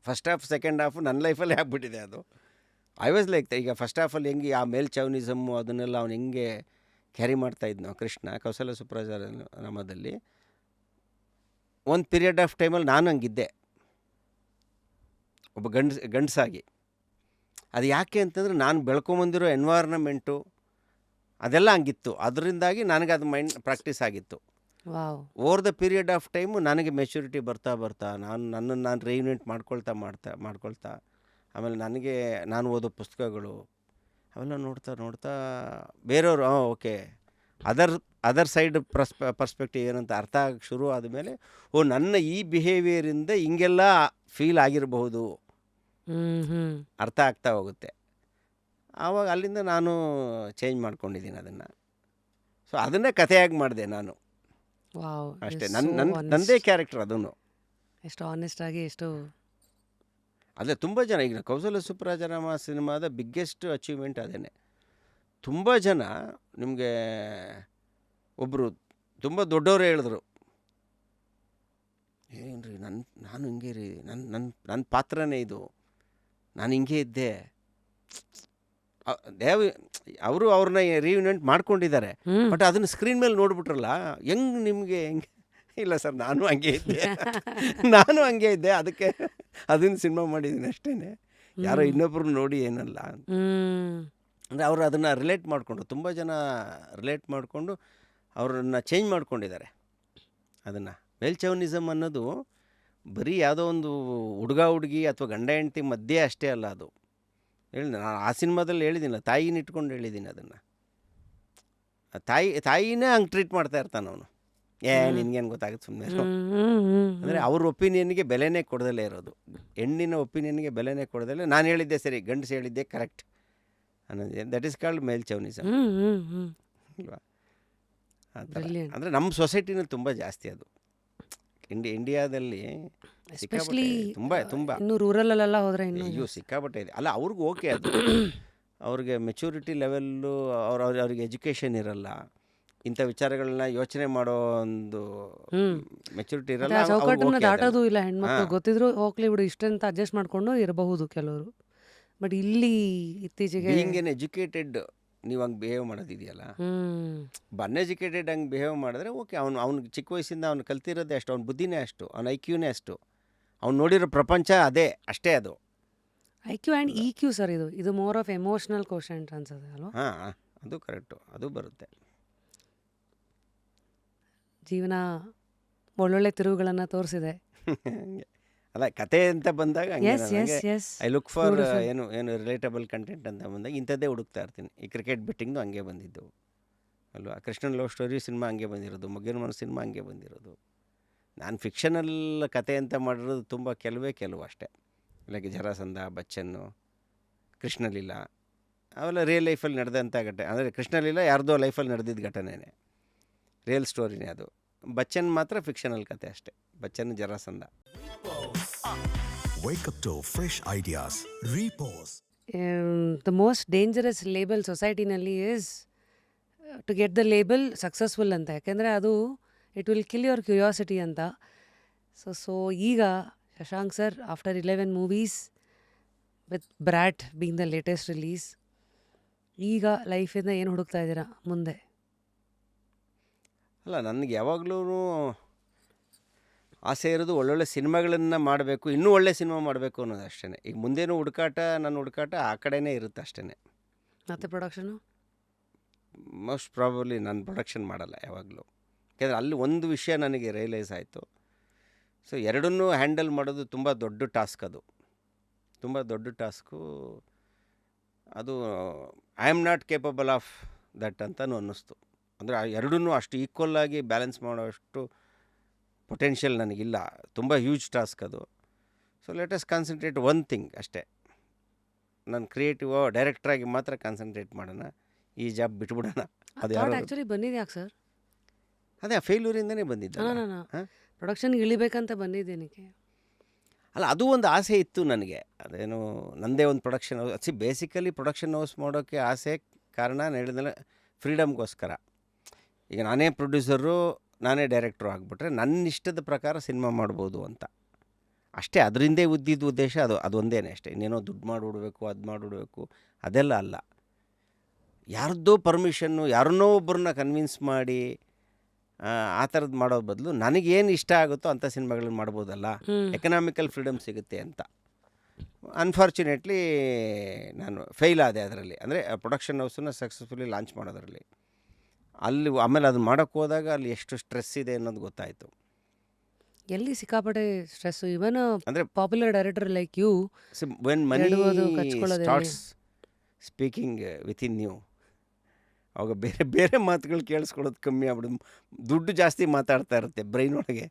First half second half ನನ್ನ ಲೈಫಲ್ಲೇ ಆಗ್ಬಿಟ್ಟಿದೆ ಅದು. ಐ ವಾಸ್ ಲೈಕ್ ಈಗ ಫಸ್ಟ್ ಹಾಫಲ್ಲಿ ಹೆಂಗೆ ಆ ಮೇಲ್ ಚೌನಿಸಮ್ಮು ಅದನ್ನೆಲ್ಲ ಅವ್ನು ಹೆಂಗೆ ಕ್ಯಾರಿ ಮಾಡ್ತಾಯಿದ್ನೋ ಕೃಷ್ಣ ಕೌಸಲ್ಯ ಸುಪ್ರಾಜರಾಮದಲ್ಲಿ, ಒಂದು ಪೀರಿಯಡ್ ಆಫ್ ಟೈಮಲ್ಲಿ ನಾನು ಹಂಗಿದ್ದೆ, ಒಬ್ಬ ಗಂಡಸಾಗಿ. ಅದು ಯಾಕೆ ಅಂತಂದರೆ ನಾನು ಬೆಳ್ಕೊಂಬಂದಿರೋ ಎನ್ವೈರ್ನಮೆಂಟು ಅದೆಲ್ಲ ಹಂಗಿತ್ತು. ಅದರಿಂದಾಗಿ ನನಗೆ ಅದು ಮೈಂಡ್ ಪ್ರಾಕ್ಟೀಸ್ ಆಗಿತ್ತು. Over the period of time ನನಗೆ ಮೆಚುರಿಟಿ ಬರ್ತಾ ನನ್ನನ್ನು ನಾನು ರೀಇನ್ವೆಂಟ್ ಮಾಡ್ಕೊಳ್ತಾ ಆಮೇಲೆ ನನಗೆ ನಾನು ಓದೋ ಪುಸ್ತಕಗಳು ಅವೆಲ್ಲ ನೋಡ್ತಾ ಬೇರೆಯವರು ಓಕೆ ಅದರ್ ಸೈಡ್ ಪರ್ಸ್ಪೆಕ್ಟಿವ್ ಏನಂತ ಅರ್ಥ ಆಗಿ ಶುರು ಆದಮೇಲೆ ನನ್ನ ಈ ಬಿಹೇವಿಯರಿಂದ ಹಿಂಗೆಲ್ಲ ಫೀಲ್ ಆಗಿರಬಹುದು ಅರ್ಥ ಆಗ್ತಾ ಹೋಗುತ್ತೆ. ಆವಾಗ ಅಲ್ಲಿಂದ ನಾನು ಚೇಂಜ್ ಮಾಡ್ಕೊಂಡಿದ್ದೀನಿ ಅದನ್ನು. ಸೊ ಅದನ್ನೇ ಕಥೆಯಾಗಿ ಮಾಡಿದೆ ನಾನು ಅಷ್ಟೇ. ನನ್ನದೇ ಕ್ಯಾರೆಕ್ಟರ್ ಅದನ್ನು.
ಎಷ್ಟು ಆನೆಸ್ಟ್ ಆಗಿ ಎಷ್ಟು
ಅದೇ ತುಂಬ ಜನ ಈಗ ಕೌಸಲ್ಯ ಸುಪ್ರಾಜರಾಮ ಸಿನಿಮಾದ ಬಿಗ್ಗೆಸ್ಟ್ ಅಚೀವ್ಮೆಂಟ್ ಅದೇನೆ. ತುಂಬ ಜನ ನಿಮಗೆ ಒಬ್ಬರು ತುಂಬ ದೊಡ್ಡವರು ಹೇಳಿದ್ರು, ಏನ್ರಿ ನಾನು ಹಿಂಗೆ ರೀ, ನನ್ನ ಪಾತ್ರನೇ ಇದು, ನಾನು ಹಿಂಗೆ ಇದ್ದೆ ದೇವ್ ಅವರು ಅವ್ರನ್ನ ರೀಇನ್ವೆಂಟ್ ಮಾಡ್ಕೊಂಡಿದ್ದಾರೆ.
ಹ್ಮ್
ಬಟ್ ಅದನ್ನು ಸ್ಕ್ರೀನ್ ಮೇಲೆ ನೋಡ್ಬಿಟ್ರಲ್ಲ, ನಿಮಗೆ ಹೆಂಗೆ? ಇಲ್ಲ ಸರ್, ನಾನು ಹಂಗೆ ಇದ್ದೆ ನಾನು ಹಂಗೆ ಇದ್ದೆ, ಅದಕ್ಕೆ ಅದನ್ನು ಸಿನಿಮಾ ಮಾಡಿದ್ದೀನಿ ಅಷ್ಟೇ, ಯಾರೋ
ಹ್ಮ್
ಇನ್ನೊಬ್ರು ನೋಡಿ ಏನಲ್ಲ.
ಹ್ಮ್
ಅಂದರೆ ಅವರು ಅದನ್ನು ರಿಲೇಟ್ ಮಾಡಿಕೊಂಡು, ತುಂಬ ಜನ ರಿಲೇಟ್ ಮಾಡಿಕೊಂಡು ಅವ್ರನ್ನ ಚೇಂಜ್ ಮಾಡ್ಕೊಂಡಿದ್ದಾರೆ. ಅದನ್ನು ವೆಲ್ಚೌನಿಸಮ್ ಅನ್ನೋದು ಬರೀ ಯಾವುದೋ ಒಂದು ಹುಡುಗ ಹುಡುಗಿ ಅಥವಾ ಗಂಡ ಹೆಂಡತಿ ಮಧ್ಯೆ ಅಷ್ಟೇ ಅಲ್ಲ. ಅದು ನಾನು ಆ ಸಿನಿಮಾದಲ್ಲಿ ಹೇಳಿದ್ದೀನಲ್ಲ, ತಾಯಿನ ಇಟ್ಕೊಂಡು ಹೇಳಿದ್ದೀನಿ ಅದನ್ನು. ತಾಯಿನೇ ಹಂಗೆ ಟ್ರೀಟ್ ಮಾಡ್ತಾ ಇರ್ತಾನೆ ಅವನು.
ಹ್ಮ್
ನಿನ್ಗೇನು ಗೊತ್ತಾಗುತ್ತೆ ಸುಮ್ಮನೆ.
ಹ್ಮ್ ಹ್ಮ್ ಹ್ಮ್
ಅಂದರೆ ಅವ್ರ ಒಪಿನಿಯನ್ಗೆ ಬೆಲೆನೇ ಕೊಡದಲ್ಲೇ ಇರೋದು, ಹೆಣ್ಣಿನ ಒಪಿನಿಯನ್ಗೆ ಬೆಲೆನೇ ಕೊಡದಲ್ಲೇ ನಾನು ಹೇಳಿದ್ದೆ ಸರಿ, ಗಂಡಸು ಹೇಳಿದ್ದೆ ಕರೆಕ್ಟ್ ಅನ್ನೋದು, ದಟ್ ಈಸ್ ಕಾಲ್ಡ್ ಮೇಲ್ ಚೌನಿಸಮ್
ಹ್ಮ್ ಹ್ಮ್ ಹ್ಮ್
ಅಲ್ವಾ? ಆ ಥರ
ಬ್ರಿಲಿಯಂಟ್.
ಅಂದರೆ ನಮ್ಮ ಸೊಸೈಟಿನಲ್ಲಿ ತುಂಬ ಜಾಸ್ತಿ ಅದು. ಇಂಡಿಯಾದಲ್ಲಿ ಸಿಕ್ಕಾಪಟ್ಟೆ
ಎಸ್ಪೆಷಲಿ
ತುಂಬ ತುಂಬ
ಇನ್ನು ರೂರಲ್ಲೆಲ್ಲ ಹೋದ್ರೆ ಇನ್ನೂ
ಅಯ್ಯೋ
ಜಾಸ್ತಿ.
ಸಿಕ್ಕಾಪಟ್ಟೆ ಇದೆ. ಅಲ್ಲ, ಅವ್ರಿಗೆ ಓಕೆ ಅದು, ಅವ್ರಿಗೆ ಮೆಚೂರಿಟಿ ಲೆವೆಲ್ಲು, ಅವ್ರಿಗೆ ಎಜುಕೇಷನ್ ಇರಲ್ಲ, ಇಂಥ ವಿಚಾರಗಳನ್ನ ಯೋಚನೆ ಮಾಡೋ ಒಂದು
ಹ್ಮ್
ಮೆಚುರಿಟಿ
ಮತ್ತೆ
ಇರಲ್ಲ.
ಆ
ಅವ್ರಿಗೆ
ಚೌಕಟ್ಟನ್ನ
ಓಕೆ ಅದೆಲ್ಲ.
ದಾಟೋದು ಇಲ್ಲ ಹೆಣ್ಮಕ್ಳು,
ಹಾಂ,
ಗೊತ್ತಿದ್ರು ಹೋಗ್ಲಿ ಬಿಡು ಇಷ್ಟಂತ ಅಡ್ಜಸ್ಟ್ ಮಾಡ್ಕೊಂಡು ಇರಬಹುದು ಕೆಲವರು. ಬಟ್ ಇಲ್ಲಿ ಇತ್ತೀಚೆಗೆ
ಬೀಯಿಂಗ್ ಎನ್ ಎಜುಕೇಟೆಡ್ ನೀವು ಹಂಗೆ ಬಿಹೇವ್ ಮಾಡೋದಿದೆಯಲ್ಲ,
ಹ್ಮ್
ಅನ್ಎಜುಕೇಟೆಡ್ ಹಂಗೆ ಬಿಹೇವ್ ಮಾಡಿದ್ರೆ ಓಕೆ. ಅವ್ನಿಗೆ ಚಿಕ್ಕ ವಯಸ್ಸಿಂದ ಅವ್ನು ಕಲ್ತಿರೋದೇ ಅಷ್ಟು, ಅವ್ನ ಬುದ್ಧಿನೇ ಅಷ್ಟು, ಅವ್ನ ಐಕ್ಯೂನೇ ಅಷ್ಟು, ಅವ್ನು ನೋಡಿರೋ ಪ್ರಪಂಚ ಅದೇ ಅಷ್ಟೇ ಅದು.
IQ and EQ sir, ಇದು ಮೋರ್ ಆಫ್ ಎಮೋಷನಲ್ ಕ್ವಶಂಟ್ ಅನ್ಸುತ್ತೆ ಅಲ್ವಾ?
ಹಾಂ, ಅದು ಕರೆಕ್ಟು, ಅದು ಬರುತ್ತೆ.
ಜೀವನ ಒಳ್ಳೊಳ್ಳೆ ತಿರುವುಗಳನ್ನು ತೋರಿಸಿದೆ.
ಹಂಗೆ ಅಲ್ಲ, ಕತೆ ಅಂತ ಬಂದಾಗ ಹಂಗೆ
ಎಸ್
ನಾನು
ಎಸ್
ಹಂಗೆ
yes
I look for
beautiful.
ಏನು ರಿಲೇಟಬಲ್ ಕಂಟೆಂಟ್ ಅಂತ ಬಂದಾಗ ಇಂಥದ್ದೇ ಹುಡುಕ್ತಾ ಇರ್ತೀನಿ. ಈ ಕ್ರಿಕೆಟ್ ಬೆಟ್ಟಿಂಗ್ದು ಹಂಗೆ ಬಂದಿದ್ದು ಅಲ್ವಾ, ಕೃಷ್ಣನ್ ಲವ್ ಸ್ಟೋರಿ ಸಿನಿಮಾ ಹಂಗೆ ಬಂದಿರೋದು, ಮಗನ ಮನಸ್ಸು ಸಿನಿಮಾ ಹಂಗೆ ಬಂದಿರೋದು. ನಾನು ಫಿಕ್ಷನಲ್ ಕತೆ ಅಂತ ಮಾಡಿರೋದು ತುಂಬ ಕೆಲವು ಅಷ್ಟೇ. ಲೈಕ್ ಜರಾಸಂಧ, ಬಚ್ಚನ್ನು, ಕೃಷ್ಣಲೀಲಾ, ಅವೆಲ್ಲ ರಿಯಲ್ ಲೈಫಲ್ಲಿ ನಡೆದಂಥ ಘಟನೆ. ಅಂದರೆ ಕೃಷ್ಣಲೀಲಾ ಯಾರ್ದೋ ಲೈಫಲ್ಲಿ ನಡೆದಿದ್ದ ಘಟನೆನೇ, ರಿಯಲ್ ಸ್ಟೋರಿನೇ ಅದು. ಬಚ್ಚನ್ ಮಾತ್ರ ಫಿಕ್ಷನಲ್ ಕತೆ ಅಷ್ಟೇ, Bachchan Jarasandha.
Wake up to fresh ideas. Repose.
The most dangerous label ಸೊಸೈಟಿನಲ್ಲಿ is to get the label successful ಅಂತ. ಯಾಕೆಂದರೆ ಅದು it will kill your curiosity ಅಂತ. ಸೊ ಈಗ Shashank sir after 11 movies with Brat being the latest release, ಈಗ ಲೈಫಿಂದ ಏನು ಹುಡುಕ್ತಾ ಇದ್ದೀರಾ ಮುಂದೆ?
ಅಲ್ಲ, ನನಗೆ ಯಾವಾಗಲೂ ಆಸೆ ಇರೋದು ಒಳ್ಳೊಳ್ಳೆ ಸಿನಿಮಾಗಳನ್ನು ಮಾಡಬೇಕು, ಇನ್ನೂ ಒಳ್ಳೆ ಸಿನಿಮಾ ಮಾಡಬೇಕು ಅನ್ನೋದು ಅಷ್ಟೇ. ಈಗ ಮುಂದೇನು ನನ್ನ ಹುಡುಕಾಟ ಆ ಕಡೆನೇ ಇರುತ್ತೆ ಅಷ್ಟೇ.
ಮತ್ತೆ ಪ್ರೊಡಕ್ಷನು
ಮೋಸ್ಟ್ ಪ್ರಾಬಬ್ಲಿ ನಾನು ಪ್ರೊಡಕ್ಷನ್ ಮಾಡಲ್ಲ ಯಾವಾಗಲೂ. ಯಾಕೆಂದರೆ ಅಲ್ಲಿ ಒಂದು ವಿಷಯ ನನಗೆ ರಿಯಲೈಸ್ ಆಯಿತು. ಸೊ ಎರಡನ್ನೂ ಹ್ಯಾಂಡಲ್ ಮಾಡೋದು ತುಂಬ ದೊಡ್ಡ ಟಾಸ್ಕ್, ಅದು ತುಂಬ ದೊಡ್ಡ ಟಾಸ್ಕು. ಅದು I am not capable of that ಅಂತಲೂ ಅನ್ನಿಸ್ತು. ಅಂದರೆ ಎರಡನ್ನೂ ಅಷ್ಟು ಈಕ್ವಲ್ಲಾಗಿ ಬ್ಯಾಲೆನ್ಸ್ ಮಾಡೋಷ್ಟು ಪೊಟೆನ್ಷಿಯಲ್ ನನಗಿಲ್ಲ. ತುಂಬ ಹ್ಯೂಜ್ ಟಾಸ್ಕ್ ಅದು. So let us concentrate one thing ಅಷ್ಟೇ. ನಾನು ಕ್ರಿಯೇಟಿವ್ ಡೈರೆಕ್ಟ್ರಾಗಿ ಮಾತ್ರ ಕಾನ್ಸಂಟ್ರೇಟ್ ಮಾಡೋಣ, ಈ ಜಾಬ್ ಬಿಟ್ಬಿಡೋಣ. ಅದು
ಥಾಟ್
ಯಾರು
ಆ್ಯಕ್ಚುಲಿ ಬಂದಿದೆ ಯಾಕೆ ಸರ್?
ಅದೇ ಆ ಫೇಲ್ಯೂರಿಂದನೇ ಬಂದಿದ್ದಲ್ಲ.
ನಾನು
ಹಾಂ,
ಪ್ರೊಡಕ್ಷನ್ಗೆ ಇಳಿಬೇಕಂತ ಬಂದಿದ್ದೇನಕ್ಕೆ?
ಅಲ್ಲ, ಅದು ಒಂದು ಆಸೆ ಇತ್ತು ನನಗೆ. ಅದೇನು ನನ್ನದೇ ಒಂದು production house. Basically production house ಮಾಡೋಕ್ಕೆ ಆಸೆ ಕಾರಣ ನಾನು ಹೇಳಿದ್ಮೇಲೆ ಫ್ರೀಡಮ್ಗೋಸ್ಕರ. ಈಗ ನಾನೇ ಪ್ರೊಡ್ಯೂಸರು, ನಾನೇ ಡೈರೆಕ್ಟ್ರು ಆಗಿಬಿಟ್ರೆ ನನ್ನ ಇಷ್ಟದ ಪ್ರಕಾರ ಸಿನಿಮಾ ಮಾಡ್ಬೋದು ಅಂತ ಅಷ್ಟೇ. ಅದರಿಂದೇ ಉದ್ದಿದ್ದ ಉದ್ದೇಶ ಅದೊಂದೇ ಅಷ್ಟೇ. ಇನ್ನೇನೋ ದುಡ್ಡು ಮಾಡಿಬಿಡ್ಬೇಕು, ಅದು ಮಾಡಿಬಿಡ್ಬೇಕು, ಅದೆಲ್ಲ ಅಲ್ಲ. ಯಾರ್ದೋ ಪರ್ಮಿಷನ್ನು, ಯಾರನ್ನೋ ಒಬ್ಬರನ್ನ ಕನ್ವಿನ್ಸ್ ಮಾಡಿ ಆ ಥರದ್ದು ಮಾಡೋ ಬದಲು ನನಗೇನು ಇಷ್ಟ ಆಗುತ್ತೋ ಅಂಥ ಸಿನಿಮಾಗಳನ್ನ ಮಾಡ್ಬೋದಲ್ಲ, ಎಕನಾಮಿಕಲ್ ಫ್ರೀಡಮ್ ಸಿಗುತ್ತೆ ಅಂತ. ಅನ್ಫಾರ್ಚುನೇಟ್ಲಿ ನಾನು ಫೇಲ್ ಆದೆ ಅದರಲ್ಲಿ. ಅಂದರೆ ಪ್ರೊಡಕ್ಷನ್ ಹೌಸನ್ನು ಸಕ್ಸಸ್ಫುಲಿ ಲಾಂಚ್ ಮಾಡೋದರಲ್ಲಿ. ಅಲ್ಲಿ ಆಮೇಲೆ ಅದನ್ನ ಮಾಡೋಕ್ಕೆ ಹೋದಾಗ ಅಲ್ಲಿ ಎಷ್ಟು ಸ್ಟ್ರೆಸ್ ಇದೆ ಅನ್ನೋದು ಗೊತ್ತಾಯಿತು.
ಎಲ್ಲಿ ಸಿಕ್ಕಾಪಟ್ಟೆ ಸ್ಟ್ರೆಸ್ಸು. ಇವನ್
ಅಂದರೆ
popular director like you
when money
ಎಡಬೋದು ಕಚ್ಕೊಳ್ಳೋದು ಎಲ್ಲಿ?
ಸ್ಟಾರ್ಟ್ಸ್ ಸ್ಪೀಕಿಂಗ್ ವಿತಿನ್ ಯು, ಅವಾಗ ಬೇರೆ ಬೇರೆ ಮಾತುಗಳು ಕೇಳಿಸ್ಕೊಳ್ಳೋದು ಕಮ್ಮಿ ಆಗ್ಬಿಡೋದು. ದುಡ್ಡು ಜಾಸ್ತಿ ಮಾತಾಡ್ತಾ ಇರುತ್ತೆ ಬ್ರೈನ್ ಒಳಗೆ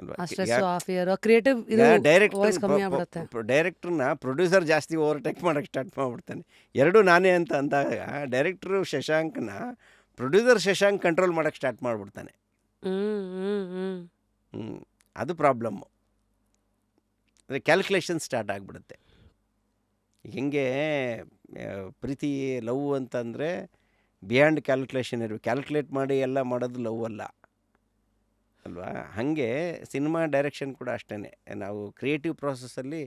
ಅಲ್ವಾ.
ಆ ಸ್ಟ್ರೆಸ್ಸು, ಆ ಫಿಯರ್, ಕ್ರಿಯೇಟಿವ್ ಇದು ವಾಯ್ಸ್ ಕಮ್ಮಿ ಆಗ್ಬಿಡುತ್ತೆ.
ಡೈರೆಕ್ಟ್ರನ್ನ ಪ್ರೊಡ್ಯೂಸರ್ ಜಾಸ್ತಿ ಓವರ್ಟೇಕ್ ಮಾಡೋಕ್ಕೆ ಸ್ಟಾರ್ಟ್ ಮಾಡಿಬಿಡ್ತಾನೆ. ಎರಡೂ ನಾನೇ ಅಂತ ಅಂದಾಗ ಡೈರೆಕ್ಟ್ರು ಶಶಾಂಕ್ನ ಪ್ರೊಡ್ಯೂಸರ್ ಶಶಾಂಕ್ ಕಂಟ್ರೋಲ್ ಮಾಡೋಕ್ಕೆ ಸ್ಟಾರ್ಟ್ ಮಾಡಿಬಿಡ್ತಾನೆ. ಅದು ಪ್ರಾಬ್ಲಮ್ಮು. ಅಂದರೆ ಕ್ಯಾಲ್ಕುಲೇಷನ್ ಸ್ಟಾರ್ಟ್ ಆಗಿಬಿಡುತ್ತೆ. ಹಿಂಗೆ ಪ್ರೀತಿ ಲವ್ ಅಂತಂದರೆ ಬಿಯಾಂಡ್ ಕ್ಯಾಲ್ಕುಲೇಷನ್ ಇರಬೇಕು. ಕ್ಯಾಲ್ಕುಲೇಟ್ ಮಾಡಿ ಎಲ್ಲ ಮಾಡೋದು ಲವ್ ಅಲ್ಲ ಅಲ್ವಾ. ಹಾಗೆ ಸಿನಿಮಾ ಡೈರೆಕ್ಷನ್ ಕೂಡ ಅಷ್ಟೇ. ನಾವು ಕ್ರಿಯೇಟಿವ್ ಪ್ರಾಸೆಸ್ಸಲ್ಲಿ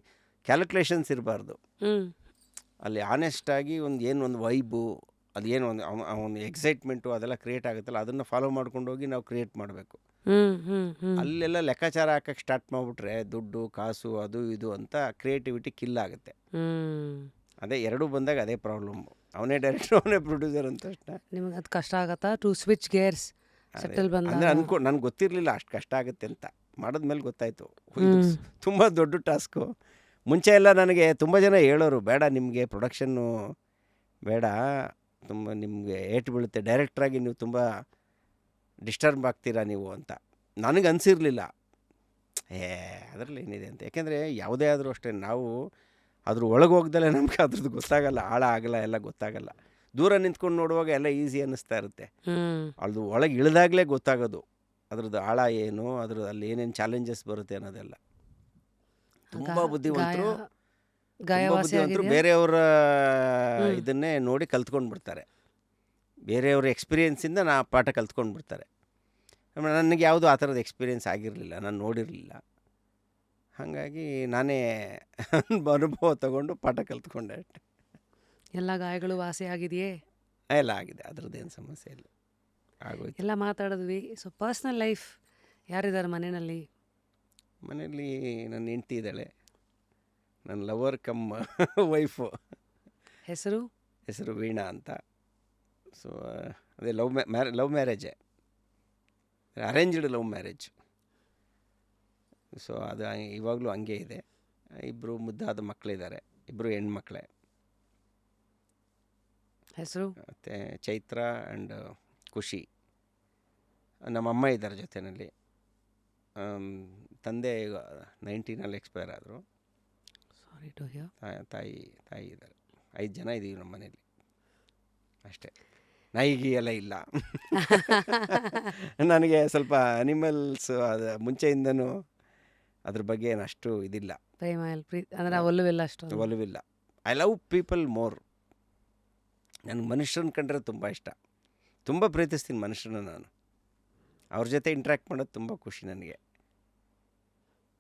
ಕ್ಯಾಲ್ಕುಲೇಷನ್ಸ್ ಇರಬಾರ್ದು. ಅಲ್ಲಿ ಆನೆಸ್ಟಾಗಿ ಒಂದು ವೈಬು ಅದು ಏನು ಒಂದು ಎಕ್ಸೈಟ್ಮೆಂಟು ಅದೆಲ್ಲ ಕ್ರಿಯೇಟ್ ಆಗುತ್ತಲ್ಲ, ಅದನ್ನು ಫಾಲೋ ಮಾಡ್ಕೊಂಡು ಹೋಗಿ ನಾವು ಕ್ರಿಯೇಟ್ ಮಾಡಬೇಕು. ಅಲ್ಲೆಲ್ಲ ಲೆಕ್ಕಾಚಾರ ಹಾಕಕ್ಕೆ ಸ್ಟಾರ್ಟ್ ಮಾಡಿಬಿಟ್ರೆ ದುಡ್ಡು ಕಾಸು ಅದು ಇದು ಅಂತ ಕ್ರಿಯೇಟಿವಿಟಿ ಕಿಲ್ ಆಗುತ್ತೆ. ಅದೇ ಎರಡೂ ಬಂದಾಗ ಅದೇ ಪ್ರಾಬ್ಲಮ್ಮು. ಅವನೇ ಡೈರೆಕ್ಟರ್ ಅವನೇ ಪ್ರೊಡ್ಯೂಸರ್ ಅಂತ ತಕ್ಷಣ
ನಿಮಗೆ ಅದು ಕಷ್ಟ ಆಗತ್ತಾ ಟು ಸ್ವಿಚ್ ಗೇರ್ಸ್ ಸೆಟಲ್ ಬಂದ?
ಅಂದರೆ ನನಗೆ ಗೊತ್ತಿರಲಿಲ್ಲ ಅಷ್ಟು ಕಷ್ಟ ಆಗುತ್ತೆ ಅಂತ. ಮಾಡಿದ್ಮೇಲೆ ಗೊತ್ತಾಯಿತು ತುಂಬ ದೊಡ್ಡ ಟಾಸ್ಕು. ಮುಂಚೆ ಎಲ್ಲ ನನಗೆ ತುಂಬ ಜನ ಹೇಳೋರು, ಬೇಡ ನಿಮಗೆ ಪ್ರೊಡಕ್ಷನ್ನು ಬೇಡ, ತುಂಬ ನಿಮಗೆ ಏಟು ಬೀಳುತ್ತೆ, ಡೈರೆಕ್ಟ್ರಾಗಿ ನೀವು ತುಂಬ ಡಿಸ್ಟರ್ಬ್ ಆಗ್ತೀರಾ ನೀವು ಅಂತ. ನನಗೆ ಅನಿಸಿರಲಿಲ್ಲ ಅದರಲ್ಲಿ ಏನಿದೆ ಅಂತ. ಯಾಕೆಂದರೆ ಯಾವುದೇ ಆದರೂ ಅಷ್ಟೇ, ನಾವು ಅದ್ರ ಒಳಗೆ ಹೋಗ್ದಲ್ಲೇ ನಮ್ಗೆ ಅದ್ರದ್ದು ಗೊತ್ತಾಗಲ್ಲ, ಆಳ ಆಗಲ್ಲ, ಎಲ್ಲ ಗೊತ್ತಾಗಲ್ಲ. ದೂರ ನಿಂತ್ಕೊಂಡು ನೋಡುವಾಗ ಎಲ್ಲ ಈಸಿ ಅನ್ನಿಸ್ತಾ ಇರುತ್ತೆ. ಅದು ಒಳಗೆ ಇಳಿದಾಗಲೇ ಗೊತ್ತಾಗೋದು ಅದ್ರದ್ದು ಆಳ ಏನು, ಅದ್ರದ್ದು ಅಲ್ಲಿ ಏನೇನು ಚಾಲೆಂಜಸ್ ಬರುತ್ತೆ ಅನ್ನೋದೆಲ್ಲ. ತುಂಬ ಬುದ್ಧಿವಂತರು ಬೇರೆಯವರ ಇದನ್ನೇ ನೋಡಿ ಕಲ್ತ್ಕೊಂಡು ಬಿಡ್ತಾರೆ, ಬೇರೆಯವ್ರ ಎಕ್ಸ್ಪೀರಿಯೆನ್ಸಿಂದ ಪಾಠ ಕಲ್ತ್ಕೊಂಡು ಬಿಡ್ತಾರೆ. ನನಗೆ ಯಾವುದೂ ಆ ಥರದ ಎಕ್ಸ್ಪೀರಿಯೆನ್ಸ್ ಆಗಿರಲಿಲ್ಲ, ನಾನು ನೋಡಿರಲಿಲ್ಲ. ಹಾಗಾಗಿ ನಾನೇ ಅನುಭವ ತಗೊಂಡು ಪಾಠ ಕಲ್ತ್ಕೊಂಡೆ ಅಷ್ಟೆ.
ಎಲ್ಲ ಗಾಯಗಳು ವಾಸಿ ಆಗಿದೆಯೇ?
ಎಲ್ಲ ಆಗಿದೆ, ಅದ್ರದ್ದೇನು ಸಮಸ್ಯೆ ಇಲ್ಲ, ಆಗೋಯ್ತು.
ಎಲ್ಲ ಮಾತಾಡಿದ್ವಿ. ಸೊ ಪರ್ಸ್ನಲ್ ಲೈಫ್ ಯಾರಿದ್ದಾರೆ ಮನೆಯಲ್ಲಿ?
ಮನೆಯಲ್ಲಿ ನನ್ನ ಹೆಂಡ್ತಿ ಇದ್ದಾಳೆ, ನನ್ನ ಲವರ್ ಕಮ್ ವೈಫು. ಹೆಸರು ವೀಣಾ ಅಂತ. ಸೊ ಅದೇ ಲವ್ ಮ್ಯಾರೇಜೇ, ಅರೇಂಜ್ಡ್ ಲವ್ ಮ್ಯಾರೇಜ್. ಸೊ ಅದು ಇವಾಗಲೂ ಹಂಗೆ ಇದೆ. ಇಬ್ಬರು ಮುದ್ದಾದ ಮಕ್ಕಳಿದ್ದಾರೆ, ಇಬ್ಬರು ಹೆಣ್ಮಕ್ಳೇ.
ಹೆಸರು
ಮತ್ತು ಚೈತ್ರ ಆ್ಯಂಡ್ ಖುಷಿ. ನಮ್ಮಮ್ಮ ಇದ್ದಾರೆ ಜೊತೆಯಲ್ಲಿ. ತಂದೆ ಈಗ 19 ಎಕ್ಸ್ಪೈರ್ ಆದರು.
Sorry to hear.
ತಾಯಿ ಇದ್ದಾರೆ. 5 ಜನ ಇದ್ದೀವಿ ನಮ್ಮ ಮನೇಲಿ ಅಷ್ಟೇ. ನಾಯಿಗೆ ಎಲ್ಲ ಇಲ್ಲ. ನನಗೆ ಸ್ವಲ್ಪ ಅನಿಮಲ್ಸ್ ಅದು ಮುಂಚೆಯಿಂದನೂ ಅದ್ರ ಬಗ್ಗೆ ಏನು ಅಷ್ಟು ಇದಿಲ್ಲ,
ಪ್ರೇಮ ಅಂದರೆ ಒಲವಿಲ್ಲ, ಅಷ್ಟು
ಒಲವಿಲ್ಲ. I love people more. ನನಗೆ ಮನುಷ್ಯರನ್ನ ಕಂಡ್ರೆ ತುಂಬ ಇಷ್ಟ, ತುಂಬ ಪ್ರೀತಿಸ್ತೀನಿ ಮನುಷ್ಯರನ್ನ. ನಾನು ಅವ್ರ ಜೊತೆ ಇಂಟ್ರ್ಯಾಕ್ಟ್ ಮಾಡೋದು ತುಂಬ ಖುಷಿ ನನಗೆ.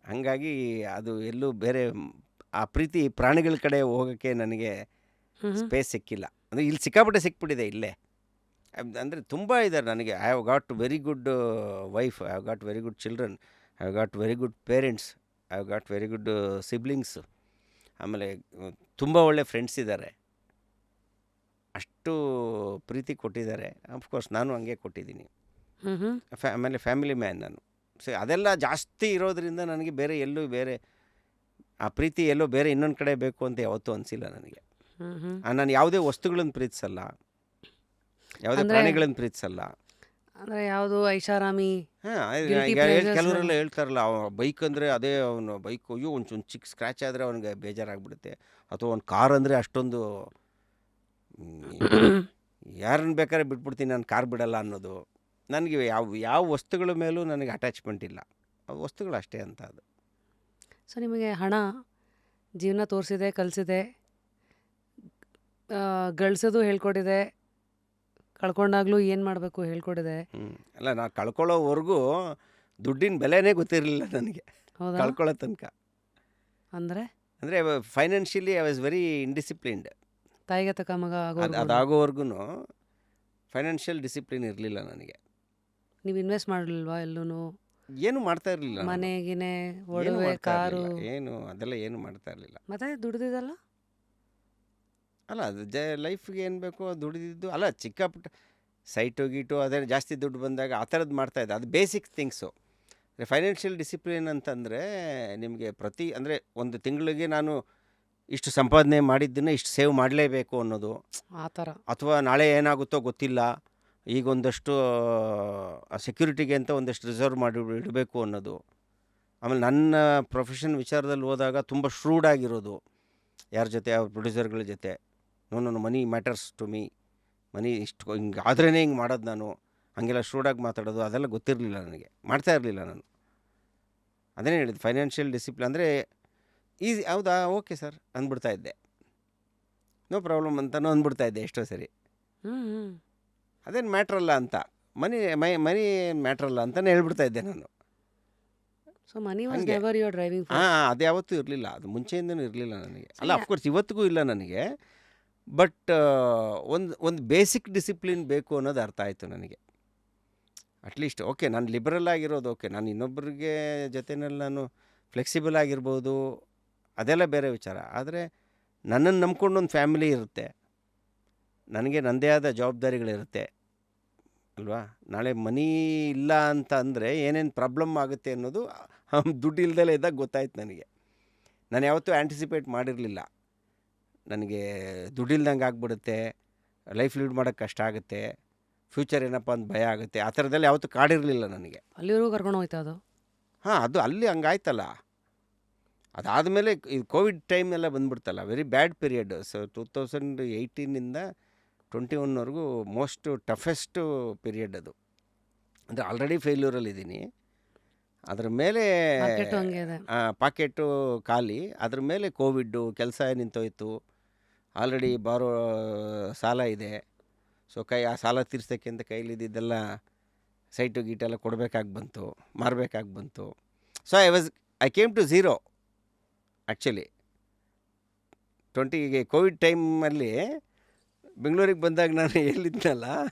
ಹಾಗಾಗಿ ಅದು ಎಲ್ಲೂ ಬೇರೆ ಆ ಪ್ರೀತಿ ಪ್ರಾಣಿಗಳ ಕಡೆ ಹೋಗೋಕ್ಕೆ ನನಗೆ ಸ್ಪೇಸ್ ಸಿಕ್ಕಿಲ್ಲ. ಅಂದರೆ ಇಲ್ಲಿ ಸಿಕ್ಕಾಪಟ್ಟೆ ಸಿಕ್ಬಿಟ್ಟಿದೆ ಇಲ್ಲೇ. ಅಂದರೆ ತುಂಬ ಇದ್ದಾರೆ ನನಗೆ. I have got very good wife, I have got very good children, I have got very good parents, I have got very good siblings. ಆಮೇಲೆ ತುಂಬ ಒಳ್ಳೆ ಫ್ರೆಂಡ್ಸ್ ಇದ್ದಾರೆ. ಅಷ್ಟು ಪ್ರೀತಿ ಕೊಟ್ಟಿದ್ದಾರೆ. ಅಫ್ಕೋರ್ಸ್ ನಾನು ಹಂಗೆ ಕೊಟ್ಟಿದ್ದೀನಿ. ಆಮೇಲೆ ಫ್ಯಾಮಿಲಿ ಮ್ಯಾನ್ ನಾನು. ಸೊ ಅದೆಲ್ಲ ಜಾಸ್ತಿ ಇರೋದ್ರಿಂದ ನನಗೆ ಬೇರೆ ಆ ಪ್ರೀತಿ ಎಲ್ಲೋ ಬೇರೆ ಇನ್ನೊಂದು ಕಡೆ ಬೇಕು ಅಂತ ಯಾವತ್ತೂ ಅನಿಸಿಲ್ಲ ನನಗೆ. ನಾನು ಯಾವುದೇ ವಸ್ತುಗಳನ್ನು ಪ್ರೀತಿಸಲ್ಲ, ಯಾವುದೇ ಪ್ರಾಣಿಗಳನ್ನು ಪ್ರೀತಿಸಲ್ಲ.
ಅಂದರೆ ಯಾವುದು ಐಷಾರಾಮಿ.
ಕೆಲವರೆಲ್ಲ ಹೇಳ್ತಾರಲ್ಲ, ಬೈಕ್ ಅಂದರೆ ಅದೇ ಅವನು ಬೈಕ್, ಅಯ್ಯೋ ಒಂದು ಚಿಕ್ಕ ಸ್ಕ್ರ್ಯಾಚ್ ಆದರೆ ಅವನಿಗೆ ಬೇಜಾರಾಗ್ಬಿಡುತ್ತೆ, ಅಥವಾ ಒಂದು ಕಾರ್ ಅಂದರೆ ಅಷ್ಟೊಂದು ಯಾರನ್ನ ಬೇಕಾದ್ರೆ ಬಿಟ್ಬಿಡ್ತೀನಿ, ನಾನು ಕಾರ್ ಬಿಡಲ್ಲ ಅನ್ನೋದು. ನನಗೆ ಯಾವ ವಸ್ತುಗಳ ಮೇಲೂ ನನಗೆ ಅಟ್ಯಾಚ್ಮೆಂಟ್ ಇಲ್ಲ, ಅವು ವಸ್ತುಗಳು ಅಷ್ಟೇ ಅಂತ. ಅದು
ಸೊ ನಿಮಗೆ ಹಣ ಜೀವನ ತೋರಿಸಿದೆ, ಕಲಿಸಿದೆ, ಗಳಿಸೋದು ಹೇಳ್ಕೊಟ್ಟಿದೆ, ಕಳ್ಕೊಂಡಾಗಲೂ ಏನು ಮಾಡಬೇಕು ಹೇಳ್ಕೊಟ್ಟಿದೆ.
ಅಲ್ಲ, ನಾನು ಕಳ್ಕೊಳ್ಳೋವರೆಗೂ ದುಡ್ಡಿನ ಬೆಲೆನೇ ಗೊತ್ತಿರಲಿಲ್ಲ ನನಗೆ, ಕಳ್ಕೊಳ್ಳೋ ತನಕ. ಅಂದರೆ ಫೈನಾನ್ಷಿಯಲಿ ಐ ವಾಸ್ ವೆರಿ ಇಂಡಿಸಿಪ್ಲಿನ್ಡ್.
ತಾಯಿಗೆ ತಕ್ಕ ಮಗ
ಅದಾಗೋವರೆಗೂ ಫೈನಾನ್ಷಿಯಲ್ ಡಿಸಿಪ್ಲಿನ್ ಇರಲಿಲ್ಲ ನನಗೆ.
ನೀವು ಇನ್ವೆಸ್ಟ್ ಮಾಡಲಿಲ್ವಾ ಎಲ್ಲೂ?
ಏನು ಮಾಡ್ತಾ ಇರಲಿಲ್ಲ.
ಮನೆಗಿನೇ ಒಡವೆ, ಕಾರು,
ಅದೆಲ್ಲ ಏನು ಮಾಡ್ತಾ ಇರಲಿಲ್ಲ.
ಮತ್ತೆ ದುಡ್ದಿದ್ದಲ್ಲ?
ಅಲ್ಲ, ಅದು ಲೈಫ್ಗೆ ಏನು ಬೇಕೋ ದುಡಿದಿದ್ದು. ಅಲ್ಲ, ಚಿಕ್ಕ ಪುಟ್ಟ ಸೈಟು ಗೀಟು ಅದೇ ಜಾಸ್ತಿ ದುಡ್ಡು ಬಂದಾಗ ಆ ಥರದ್ದು ಮಾಡ್ತಾಯಿದ್ದೆ. ಅದು ಬೇಸಿಕ್ ಥಿಂಗ್ಸು. ಫೈನಾನ್ಷಿಯಲ್ ಡಿಸಿಪ್ಲಿನ್ ಅಂತಂದರೆ ನಿಮಗೆ ಅಂದರೆ ಒಂದು ತಿಂಗಳಿಗೆ ನಾನು ಇಷ್ಟು ಸಂಪಾದನೆ ಮಾಡಿದ್ದನ್ನು ಇಷ್ಟು ಸೇವ್ ಮಾಡಲೇಬೇಕು ಅನ್ನೋದು,
ಆ ಥರ. ಅಥವಾ
ನಾಳೆ ಏನಾಗುತ್ತೋ ಗೊತ್ತಿಲ್ಲ, ಈಗ ಒಂದಷ್ಟು ಸೆಕ್ಯೂರಿಟಿಗೆ ಅಂತ ಒಂದಷ್ಟು ರಿಸರ್ವ್ ಮಾಡಿ ಇಡಬೇಕು ಅನ್ನೋದು. ಆಮೇಲೆ ನನ್ನ ಪ್ರೊಫೆಷನ್ ವಿಚಾರದಲ್ಲಿ ಹೋದಾಗ ತುಂಬ ಶ್ರೂಡ್ ಆಗಿರೋದು. ಯಾರ ಜೊತೆ, ಯಾವ ಪ್ರೊಡ್ಯೂಸರ್ಗಳ ಜೊತೆ, no money matters to me, money ಇಷ್ಟು ಹಿಂಗೆ ಆದ್ರೇ ಹಿಂಗೆ ಮಾಡೋದು ನಾನು, ಹಾಗೆಲ್ಲ ಶ್ರೂಡಾಗಿ ಮಾತಾಡೋದು, ಅದೆಲ್ಲ ಗೊತ್ತಿರಲಿಲ್ಲ ನನಗೆ, ಮಾಡ್ತಾ ಇರಲಿಲ್ಲ ನಾನು. ಅದೇನೇ ಹೇಳಿದ್ದು, ಫೈನಾನ್ಷಿಯಲ್ ಡಿಸಿಪ್ಲಿನ್ ಅಂದರೆ ಈಸಿ. ಹೌದಾ, ಓಕೆ ಸರ್ ಅಂದ್ಬಿಡ್ತಾ ಇದ್ದೆ, ನೋ ಪ್ರಾಬ್ಲಮ್ ಅಂತಲೂ ಅಂದ್ಬಿಡ್ತಾ ಇದ್ದೆ ಎಷ್ಟೋ ಸರಿ. ಅದೇನು ಮ್ಯಾಟ್ರಲ್ಲ ಅಂತ, ಮನಿ ಮ್ಯಾಟ್ರಲ್ಲ ಅಂತಲೇ ಹೇಳ್ಬಿಡ್ತಾ ಇದ್ದೆ ನಾನು.
ಸೊ ಮನಿ ವಾಸ್
ಹಂಗೆ.
ನೆವರ್ ಯುವರ್ ಡ್ರೈವಿಂಗ್
ಹಾಂ,
ಫೋರ್ಸ್.
ಅದು ಯಾವತ್ತೂ ಇರಲಿಲ್ಲ. ಅದು ಮುಂಚೆಯಿಂದನೂ ಇರಲಿಲ್ಲ ನನಗೆ. ಅಲ್ಲ,
ಸರಿ.
ಅಫ್ಕೋರ್ಸ್ ಇವತ್ತಿಗೂ ಇಲ್ಲ ನನಗೆ. ಬಟ್ ಒಂದು ಬೇಸಿಕ್ ಡಿಸಿಪ್ಲಿನ್ ಬೇಕು ಅನ್ನೋದು ಅರ್ಥ ಆಯಿತು ನನಗೆ. ಅಟ್ಲೀಸ್ಟ್ ಓಕೆ, ನಾನು ಲಿಬರಲ್ ಆಗಿರೋದು ಓಕೆ, ನಾನು ಇನ್ನೊಬ್ಬರಿಗೆ ಜೊತೆಯಲ್ಲಿ ನಾನು ಫ್ಲೆಕ್ಸಿಬಲ್ ಆಗಿರ್ಬೋದು, ಅದೆಲ್ಲ ಬೇರೆ ವಿಚಾರ. ಆದರೆ ನನ್ನನ್ನು ನಂಬ್ಕೊಂಡು ಒಂದು ಫ್ಯಾಮಿಲಿ ಇರುತ್ತೆ, ನನಗೆ ನನ್ನದೇ ಆದ ಜವಾಬ್ದಾರಿಗಳಿರುತ್ತೆ ಅಲ್ವಾ. ನಾಳೆ ಮನಿ ಇಲ್ಲ ಅಂತ ಅಂದರೆ ಏನೇನು ಪ್ರಾಬ್ಲಮ್ ಆಗುತ್ತೆ ಅನ್ನೋದು ದುಡ್ಡು ಇಲ್ದಲೇ ಇದ್ದಾಗ ಗೊತ್ತಾಯ್ತು ನನಗೆ. ನಾನು ಯಾವತ್ತೂ ಆ್ಯಂಟಿಸಿಪೇಟ್ ಮಾಡಿರಲಿಲ್ಲ. ನನಗೆ ದುಡ್ಡಿಲ್ದಂಗೆ ಆಗ್ಬಿಡುತ್ತೆ, ಲೈಫ್ ಲೀಡ್ ಮಾಡೋಕ್ಕೆ ಕಷ್ಟ ಆಗುತ್ತೆ, ಫ್ಯೂಚರ್ ಏನಪ್ಪ ಅಂತ ಭಯ ಆಗುತ್ತೆ, ಆ ಥರದ್ದೆಲ್ಲ ಯಾವತ್ತೂ ಕಾಡಿರಲಿಲ್ಲ ನನಗೆ.
ಅಲ್ಲಿವರೆಗೂ ಕರ್ಕೊಂಡು ಹೋಯ್ತಾ ಅದು?
ಹಾಂ, ಅದು ಅಲ್ಲಿ ಹಂಗಾಯ್ತಲ್ಲ. ಅದಾದಮೇಲೆ ಇದು ಕೋವಿಡ್ ಟೈಮ್ನೆಲ್ಲ ಬಂದ್ಬಿಡ್ತಲ್ಲ, ವೆರಿ ಬ್ಯಾಡ್ ಪೀರಿಯಡ್. ಸೊ 2018ಇಂದ 21ವರೆಗೂ ಮೋಸ್ಟ್ ಟಫೆಸ್ಟು ಪೀರಿಯಡ್ ಅದು. ಅಂದರೆ ಆಲ್ರೆಡಿ ಫೇಲ್ಯೂರಲ್ಲಿದ್ದೀನಿ, ಅದ್ರ ಮೇಲೆ
ಮಾರ್ಕೆಟು ಹಂಗೆ ಇದೆ.
ಪಾಕೆಟು ಖಾಲಿ, ಅದ್ರ ಮೇಲೆ ಕೋವಿಡ್ಡು, ಕೆಲಸ ನಿಂತೋಯ್ತು, ಆಲ್ರೆಡಿ ಬಾರೋ ಸಾಲ ಇದೆ. ಸೊ ಆ ಸಾಲ ತೀರ್ಸೋಕ್ಕೆ ಅಂತ ಕೈಲಿದ್ದೆಲ್ಲ ಸೈಟು ಗೀಟೆಲ್ಲ ಕೊಡಬೇಕಾಗಿ ಬಂತು, ಮಾರಬೇಕಾಗಿ ಬಂತು. So I came to zero actually. Covid ಟೈಮಲ್ಲಿ ಬೆಂಗಳೂರಿಗೆ ಬಂದಾಗ ನಾನು ಎಲ್ಲಿದ್ನಲ್ಲ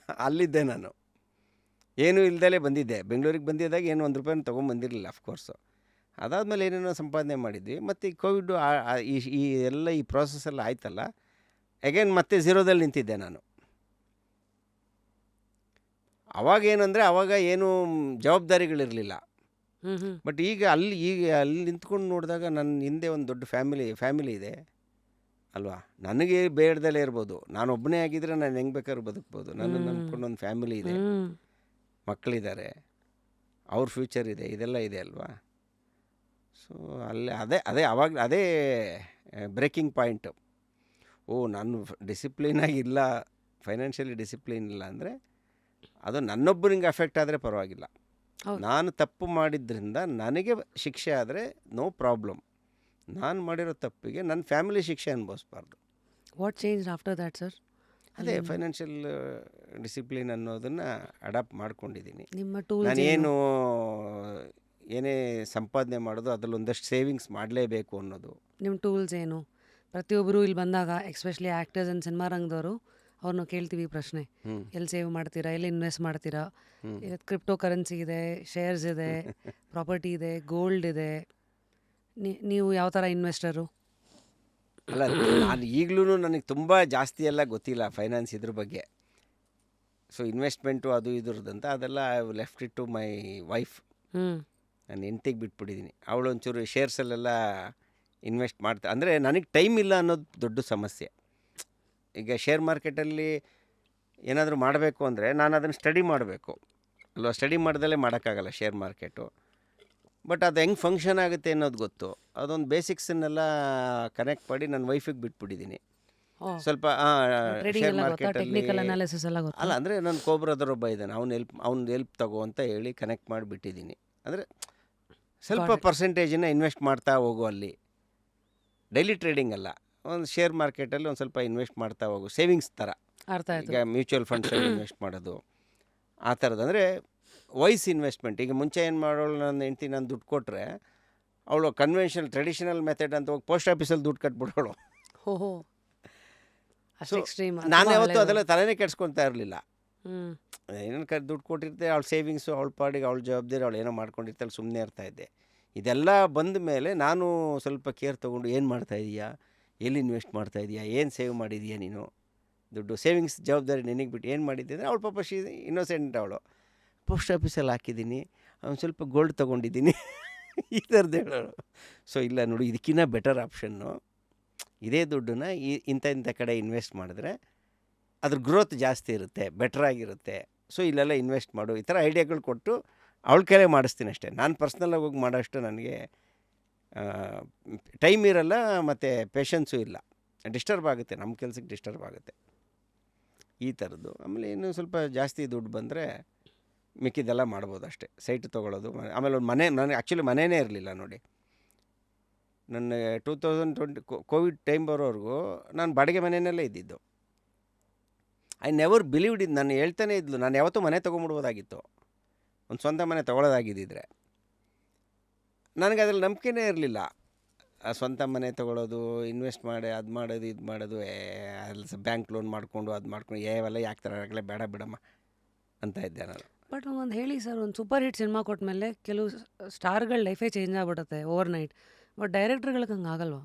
ಅಲ್ಲಿದ್ದೆ ನಾನು. ಏನೂ ಇಲ್ದಲೇ ಬಂದಿದ್ದೆ. ಬೆಂಗಳೂರಿಗೆ ಬಂದಿದ್ದಾಗ ಏನು ₹1 ತೊಗೊಂಬಂದಿರಲಿಲ್ಲ ಅಫ್ಕೋರ್ಸು. ಅದಾದಮೇಲೆ ಏನೇನೋ ಸಂಪಾದನೆ ಮಾಡಿದ್ವಿ. ಮತ್ತು ಈ ಕೋವಿಡ್ಡು ಈ ಎಲ್ಲ ಈ ಪ್ರಾಸೆಸ್ಸೆಲ್ಲ ಆಯ್ತಲ್ಲ, ಅಗೇನ್ ಮತ್ತೆ ಝೀರೋದಲ್ಲಿ ನಿಂತಿದ್ದೆ ನಾನು. ಅವಾಗೇನಂದರೆ ಅವಾಗ ಏನೂ ಜವಾಬ್ದಾರಿಗಳಿರಲಿಲ್ಲ.
ಹ್ಞೂ ಹ್ಞೂ
ಬಟ್ ಈಗ ಅಲ್ಲಿ ನಿಂತ್ಕೊಂಡು ನೋಡಿದಾಗ ನನ್ನ ಹಿಂದೆ ಒಂದು ದೊಡ್ಡ ಫ್ಯಾಮಿಲಿ ಇದೆ ಅಲ್ವಾ. ನನಗೆ ಬೇಡದಲ್ಲೇ ಇರ್ಬೋದು, ನಾನು ಒಬ್ಬನೇ ಆಗಿದ್ದರೆ ನಾನು ಹೆಂಗೆ ಬೇಕಾದ್ರೂ ಬದುಕ್ಬೋದು. ನನ್ನನ್ನು ನಂಬ್ಕೊಂಡು ಒಂದು ಫ್ಯಾಮಿಲಿ ಇದೆ,
ಹ್ಞೂ
ಮಕ್ಕಳಿದ್ದಾರೆ, ಅವ್ರ ಫ್ಯೂಚರ್ ಇದೆ, ಇದೆಲ್ಲ ಇದೆ ಅಲ್ವಾ. ಸೊ ಅದೇ ಬ್ರೇಕಿಂಗ್ ಪಾಯಿಂಟು. ನಾನು ಡಿಸಿಪ್ಲಿನಾಗಿಲ್ಲ, ಫೈನಾನ್ಷಿಯಲಿ ಡಿಸಿಪ್ಲಿನ್ ಇಲ್ಲ ಅಂದರೆ ಅದು ನನ್ನೊಬ್ಬನಿಗೆ ಅಫೆಕ್ಟ್ ಆದರೆ ಪರವಾಗಿಲ್ಲ.
ಹೌದು.
ನಾನು ತಪ್ಪು ಮಾಡಿದ್ರಿಂದ ನನಗೆ ಶಿಕ್ಷೆ ಆದರೆ ನೋ ಪ್ರಾಬ್ಲಮ್. ನಾನು ಮಾಡಿರೋ ತಪ್ಪಿಗೆ ನನ್ನ ಫ್ಯಾಮಿಲಿ ಶಿಕ್ಷೆ ಅನುಭವಿಸ್ಬಾರ್ದು.
What change after that sir?
ಅದೇ ಫೈನಾನ್ಷಿಯಲ್ ಡಿಸಿಪ್ಲಿನ್ ಅನ್ನೋದನ್ನು ಅಡಾಪ್ಟ್ ಮಾಡ್ಕೊಂಡಿದ್ದೀನಿ.
ನಿಮ್ಮ ಟೂಲ್ಸ್
ನಾನೇನು ಏನೇ ಸಂಪಾದನೆ ಮಾಡೋದು ಅದರಲ್ಲಿ ಒಂದಷ್ಟು ಸೇವಿಂಗ್ಸ್ ಮಾಡಲೇಬೇಕು ಅನ್ನೋದು.
ನಿಮ್ಮ ಟೂಲ್ಸ್ ಏನು? ಪ್ರತಿಯೊಬ್ಬರು ಇಲ್ಲಿ ಬಂದಾಗ ಎಕ್ಸ್ಪೆಷಲಿ ಆ್ಯಕ್ಟರ್ಸ್ ಆ್ಯಂಡ್ ಸಿನಿಮಾ ರಂಗದವರು ಅವ್ರನ್ನ ಕೇಳ್ತೀವಿ ಪ್ರಶ್ನೆ, ಎಲ್ಲಿ ಸೇವ್ ಮಾಡ್ತೀರಾ, ಎಲ್ಲಿ ಇನ್ವೆಸ್ಟ್ ಮಾಡ್ತೀರಾ? ಇವತ್ತು ಕ್ರಿಪ್ಟೋ ಕರೆನ್ಸಿ ಇದೆ, ಶೇರ್ಸ್ ಇದೆ, ಪ್ರಾಪರ್ಟಿ ಇದೆ, ಗೋಲ್ಡ್ ಇದೆ. ನೀವು ಯಾವ ಥರ ಇನ್ವೆಸ್ಟರು?
ಅಲ್ಲ, ನಾನು ಈಗಲೂ ನನಗೆ ತುಂಬ ಜಾಸ್ತಿ ಎಲ್ಲ ಗೊತ್ತಿಲ್ಲ ಫೈನಾನ್ಸ್ ಇದ್ರ ಬಗ್ಗೆ. ಸೊ ಇನ್ವೆಸ್ಟ್ಮೆಂಟು ಅದು ಇದ್ರದಂತ ಅದೆಲ್ಲ I left it to my wife. ನಾನು ಹೆಂಡ್ತಿಗೆ ಬಿಟ್ಬಿಟ್ಟಿದ್ದೀನಿ. ಅವಳು ಒಂಚೂರು ಶೇರ್ಸಲ್ಲೆಲ್ಲ ಇನ್ವೆಸ್ಟ್ ಮಾಡ್ತಾ, ಅಂದರೆ ನನಗೆ ಟೈಮ್ ಇಲ್ಲ ಅನ್ನೋದು ದೊಡ್ಡ ಸಮಸ್ಯೆ. ಈಗ ಶೇರ್ ಮಾರ್ಕೆಟಲ್ಲಿ ಏನಾದರೂ ಮಾಡಬೇಕು ಅಂದರೆ ನಾನು ಅದನ್ನು ಸ್ಟಡಿ ಮಾಡಬೇಕು ಅಲ್ವಾ. ಸ್ಟಡಿ ಮಾಡ್ದಲೇ ಮಾಡೋಕ್ಕಾಗಲ್ಲ ಶೇರ್ ಮಾರ್ಕೆಟು. ಬಟ್ ಅದು ಹೆಂಗೆ ಫಂಕ್ಷನ್ ಆಗುತ್ತೆ ಅನ್ನೋದು ಗೊತ್ತು. ಅದೊಂದು ಬೇಸಿಕ್ಸನ್ನೆಲ್ಲ ಕನೆಕ್ಟ್ ಮಾಡಿ ನನ್ನ ವೈಫಿಗೆ ಬಿಟ್ಬಿಟ್ಟಿದ್ದೀನಿ. ಸ್ವಲ್ಪ ಶೇರ್ ಮಾರ್ಕೆಟಲ್ಲಿ
ಟೆಕ್ನಿಕಲ್ ಅನಾಲಿಸಿಸ್ ಎಲ್ಲ ಗೊತ್ತಾ?
ಅಲ್ಲ, ಅಂದರೆ ನನ್ನ ಕೋಬ್ರದರೊಬ್ಬ ಇದ್ದಾನೆ, ಅವ್ನು ಹೆಲ್ಪ್ ತಗೋ ಅಂತ ಹೇಳಿ ಕನೆಕ್ಟ್ ಮಾಡಿಬಿಟ್ಟಿದ್ದೀನಿ. ಅಂದರೆ ಸ್ವಲ್ಪ ಪರ್ಸೆಂಟೇಜನ್ನು ಇನ್ವೆಸ್ಟ್ ಮಾಡ್ತಾ ಹೋಗು ಅಲ್ಲಿ. ಡೈಲಿ ಟ್ರೇಡಿಂಗ್ ಅಲ್ಲ, ಒಂದು ಶೇರ್ ಮಾರ್ಕೆಟಲ್ಲಿ ಒಂದು ಸ್ವಲ್ಪ ಇನ್ವೆಸ್ಟ್ ಮಾಡ್ತಾ ಹೋಗು, ಸೇವಿಂಗ್ಸ್ ಥರ.
ಅರ್ಥ ಆಯ್ತು.
ಈಗ ಮ್ಯೂಚುವಲ್ ಫಂಡ್ಸಲ್ಲಿ ಇನ್ವೆಸ್ಟ್ ಮಾಡೋದು ಆ ಥರದ್ದು. ಅಂದರೆ ವೈಸ್ ಇನ್ವೆಸ್ಟ್ಮೆಂಟ್. ಈಗ ಮುಂಚೆ ಏನು ಮಾಡೋಳು, ನನ್ನ ಹೆಂಡ್ತಿ ನಾನು ದುಡ್ಡು ಕೊಟ್ಟರೆ ಅವಳು ಟ್ರೆಡಿಷನಲ್ ಮೆಥಡ್ ಅಂತ ಹೋಗಿ ಪೋಸ್ಟ್ ಆಫೀಸಲ್ಲಿ ದುಡ್ಡು ಕಟ್ಬಿಡೋಳು.
ಓಹೋ, ಅಷ್ಟು ಎಕ್ಸ್ಟ್ರೀಮ್.
ನಾನು ಯಾವತ್ತೂ ಅದೆಲ್ಲ ತಲೆನೇ ಕೆಡ್ಸ್ಕೊತಾ ಇರಲಿಲ್ಲ.
ಹ್ಞೂ
ದುಡ್ಡು ಕೊಟ್ಟಿರ್ತೆ, ಅವಳ ಸೇವಿಂಗ್ಸು, ಅವಳ ಪಾಡಿಗೆ ಅವಳ ಜವಾಬ್ದಾರಿ, ಅವಳು ಏನೋ ಮಾಡ್ಕೊಂಡಿರ್ತಾಳೆ, ಸುಮ್ಮನೆ ಇರ್ತಾಯಿದ್ದೆ. ಇದೆಲ್ಲ ಬಂದ ಮೇಲೆ ನಾನು ಸ್ವಲ್ಪ ಕೇರ್ ತೊಗೊಂಡು, ಏನು ಮಾಡ್ತಾಯಿದೀಯಾ, ಎಲ್ಲಿ ಇನ್ವೆಸ್ಟ್ ಮಾಡ್ತಾಯಿದೀಯಾ, ಏನು ಸೇವ್ ಮಾಡಿದೀಯಾ ನೀನು, ದುಡ್ಡು ಸೇವಿಂಗ್ಸ್ ಜವಾಬ್ದಾರಿ ನಿನಗೆ ಬಿಟ್ಟು ಏನು ಮಾಡಿದ್ದೆ ಅಂದರೆ, ಅವಳು ಪಾಪ ಇನ್ನೋಸೆಂಟ್ ಅವಳು. ಪೋಸ್ಟ್ ಆಫೀಸಲ್ಲಿ ಹಾಕಿದ್ದೀನಿ, ಅವ್ನು ಸ್ವಲ್ಪ ಗೋಲ್ಡ್ ತೊಗೊಂಡಿದ್ದೀನಿ ಈ ಥರದ್ದು ಹೇಳೋಳು. ಸೊ ಇಲ್ಲ ನೋಡಿ, ಇದಕ್ಕಿಂತ ಬೆಟರ್ ಆಪ್ಷನ್ನು ಇದೇ ದುಡ್ಡನ್ನ ಇಂಥ ಕಡೆ ಇನ್ವೆಸ್ಟ್ ಮಾಡಿದ್ರೆ ಅದ್ರ ಗ್ರೋತ್ ಜಾಸ್ತಿ ಇರುತ್ತೆ, ಬೆಟ್ರಾಗಿರುತ್ತೆ. ಸೊ ಇಲ್ಲೆಲ್ಲ ಇನ್ವೆಸ್ಟ್ ಮಾಡು, ಈ ಥರ ಐಡಿಯಾಗಳು ಕೊಟ್ಟು ಅವಳ ಕೈಲೇ ಮಾಡಿಸ್ತೀನಿ ಅಷ್ಟೇ. ನಾನು ಪರ್ಸ್ನಲಾಗಿ ಹೋಗಿ ಮಾಡೋಷ್ಟು ನನಗೆ ಟೈಮ್ ಇರಲ್ಲ, ಮತ್ತು ಪೇಷನ್ಸು ಇಲ್ಲ. ಡಿಸ್ಟರ್ಬ್ ಆಗುತ್ತೆ, ನಮ್ಮ ಕೆಲಸಕ್ಕೆ ಡಿಸ್ಟರ್ಬ್ ಆಗುತ್ತೆ ಈ ಥರದ್ದು. ಆಮೇಲೆ ಇನ್ನೂ ಸ್ವಲ್ಪ ಜಾಸ್ತಿ ದುಡ್ಡು ಬಂದರೆ ಮಿಕ್ಕಿದ್ದೆಲ್ಲ ಮಾಡ್ಬೋದು ಅಷ್ಟೇ. ಸೈಟ್ ತೊಗೊಳ್ಳೋದು, ಆಮೇಲೆ ಒಂದು ಮನೆ, ನನಗೆ ಆ್ಯಕ್ಚುಲಿ ಮನೆಯೇ ಇರಲಿಲ್ಲ ನೋಡಿ. ನನ್ನ 2020 ಕೋವಿಡ್ ಟೈಮ್ ಬರೋವರೆಗೂ ನಾನು ಬಾಡಿಗೆ ಮನೆಯಲ್ಲೇ ಇದ್ದಿದ್ದು. ಐ ನೆವರ್ ಬಿಲೀವ್ಡ್ ಇದು. ನಾನು ಹೇಳ್ತಾನೆ ಇದ್ಲು, ನಾನು ಯಾವತ್ತೂ ಮನೆ ತೊಗೊಂಬಿಡ್ಬೋದಾಗಿತ್ತು, ಒಂದು ಸ್ವಂತ ಮನೆ ತೊಗೊಳೋದಾಗಿದ್ದಿದ್ರೆ. ನನಗೆ ಅದ್ರಲ್ಲಿ ನಂಬಿಕೆನೇ ಇರಲಿಲ್ಲ. ಸ್ವಂತ ಮನೆ ತೊಗೊಳೋದು, ಇನ್ವೆಸ್ಟ್ ಮಾಡಿ ಅದು ಮಾಡೋದು ಇದು ಮಾಡೋದು, ಅಲ್ಲಿ ಬ್ಯಾಂಕ್ ಲೋನ್ ಮಾಡಿಕೊಂಡು ಅದು ಮಾಡ್ಕೊಂಡು ಅವೆಲ್ಲ ಯಾಕೆ ತರೋಕ್ಲೆ ಬೇಡ ಬಿಡಮ್ಮ ಅಂತ ಇದ್ದೆ ನಾನು.
ಬಟ್ ಒಂದು ಹೇಳಿ ಸರ್, ಒಂದು ಸೂಪರ್ ಹಿಟ್ ಸಿನಿಮಾ ಕೊಟ್ಮೇಲೆ ಕೆಲವು ಸ್ಟಾರ್ಗಳ ಲೈಫೇ ಚೇಂಜ್ ಆಗ್ಬಿಡುತ್ತೆ ಓವರ್ ನೈಟ್. ಬಟ್ ಡೈರೆಕ್ಟರ್ಗಳಿಗೆ ಹಂಗೆ ಆಗಲ್ವಾ?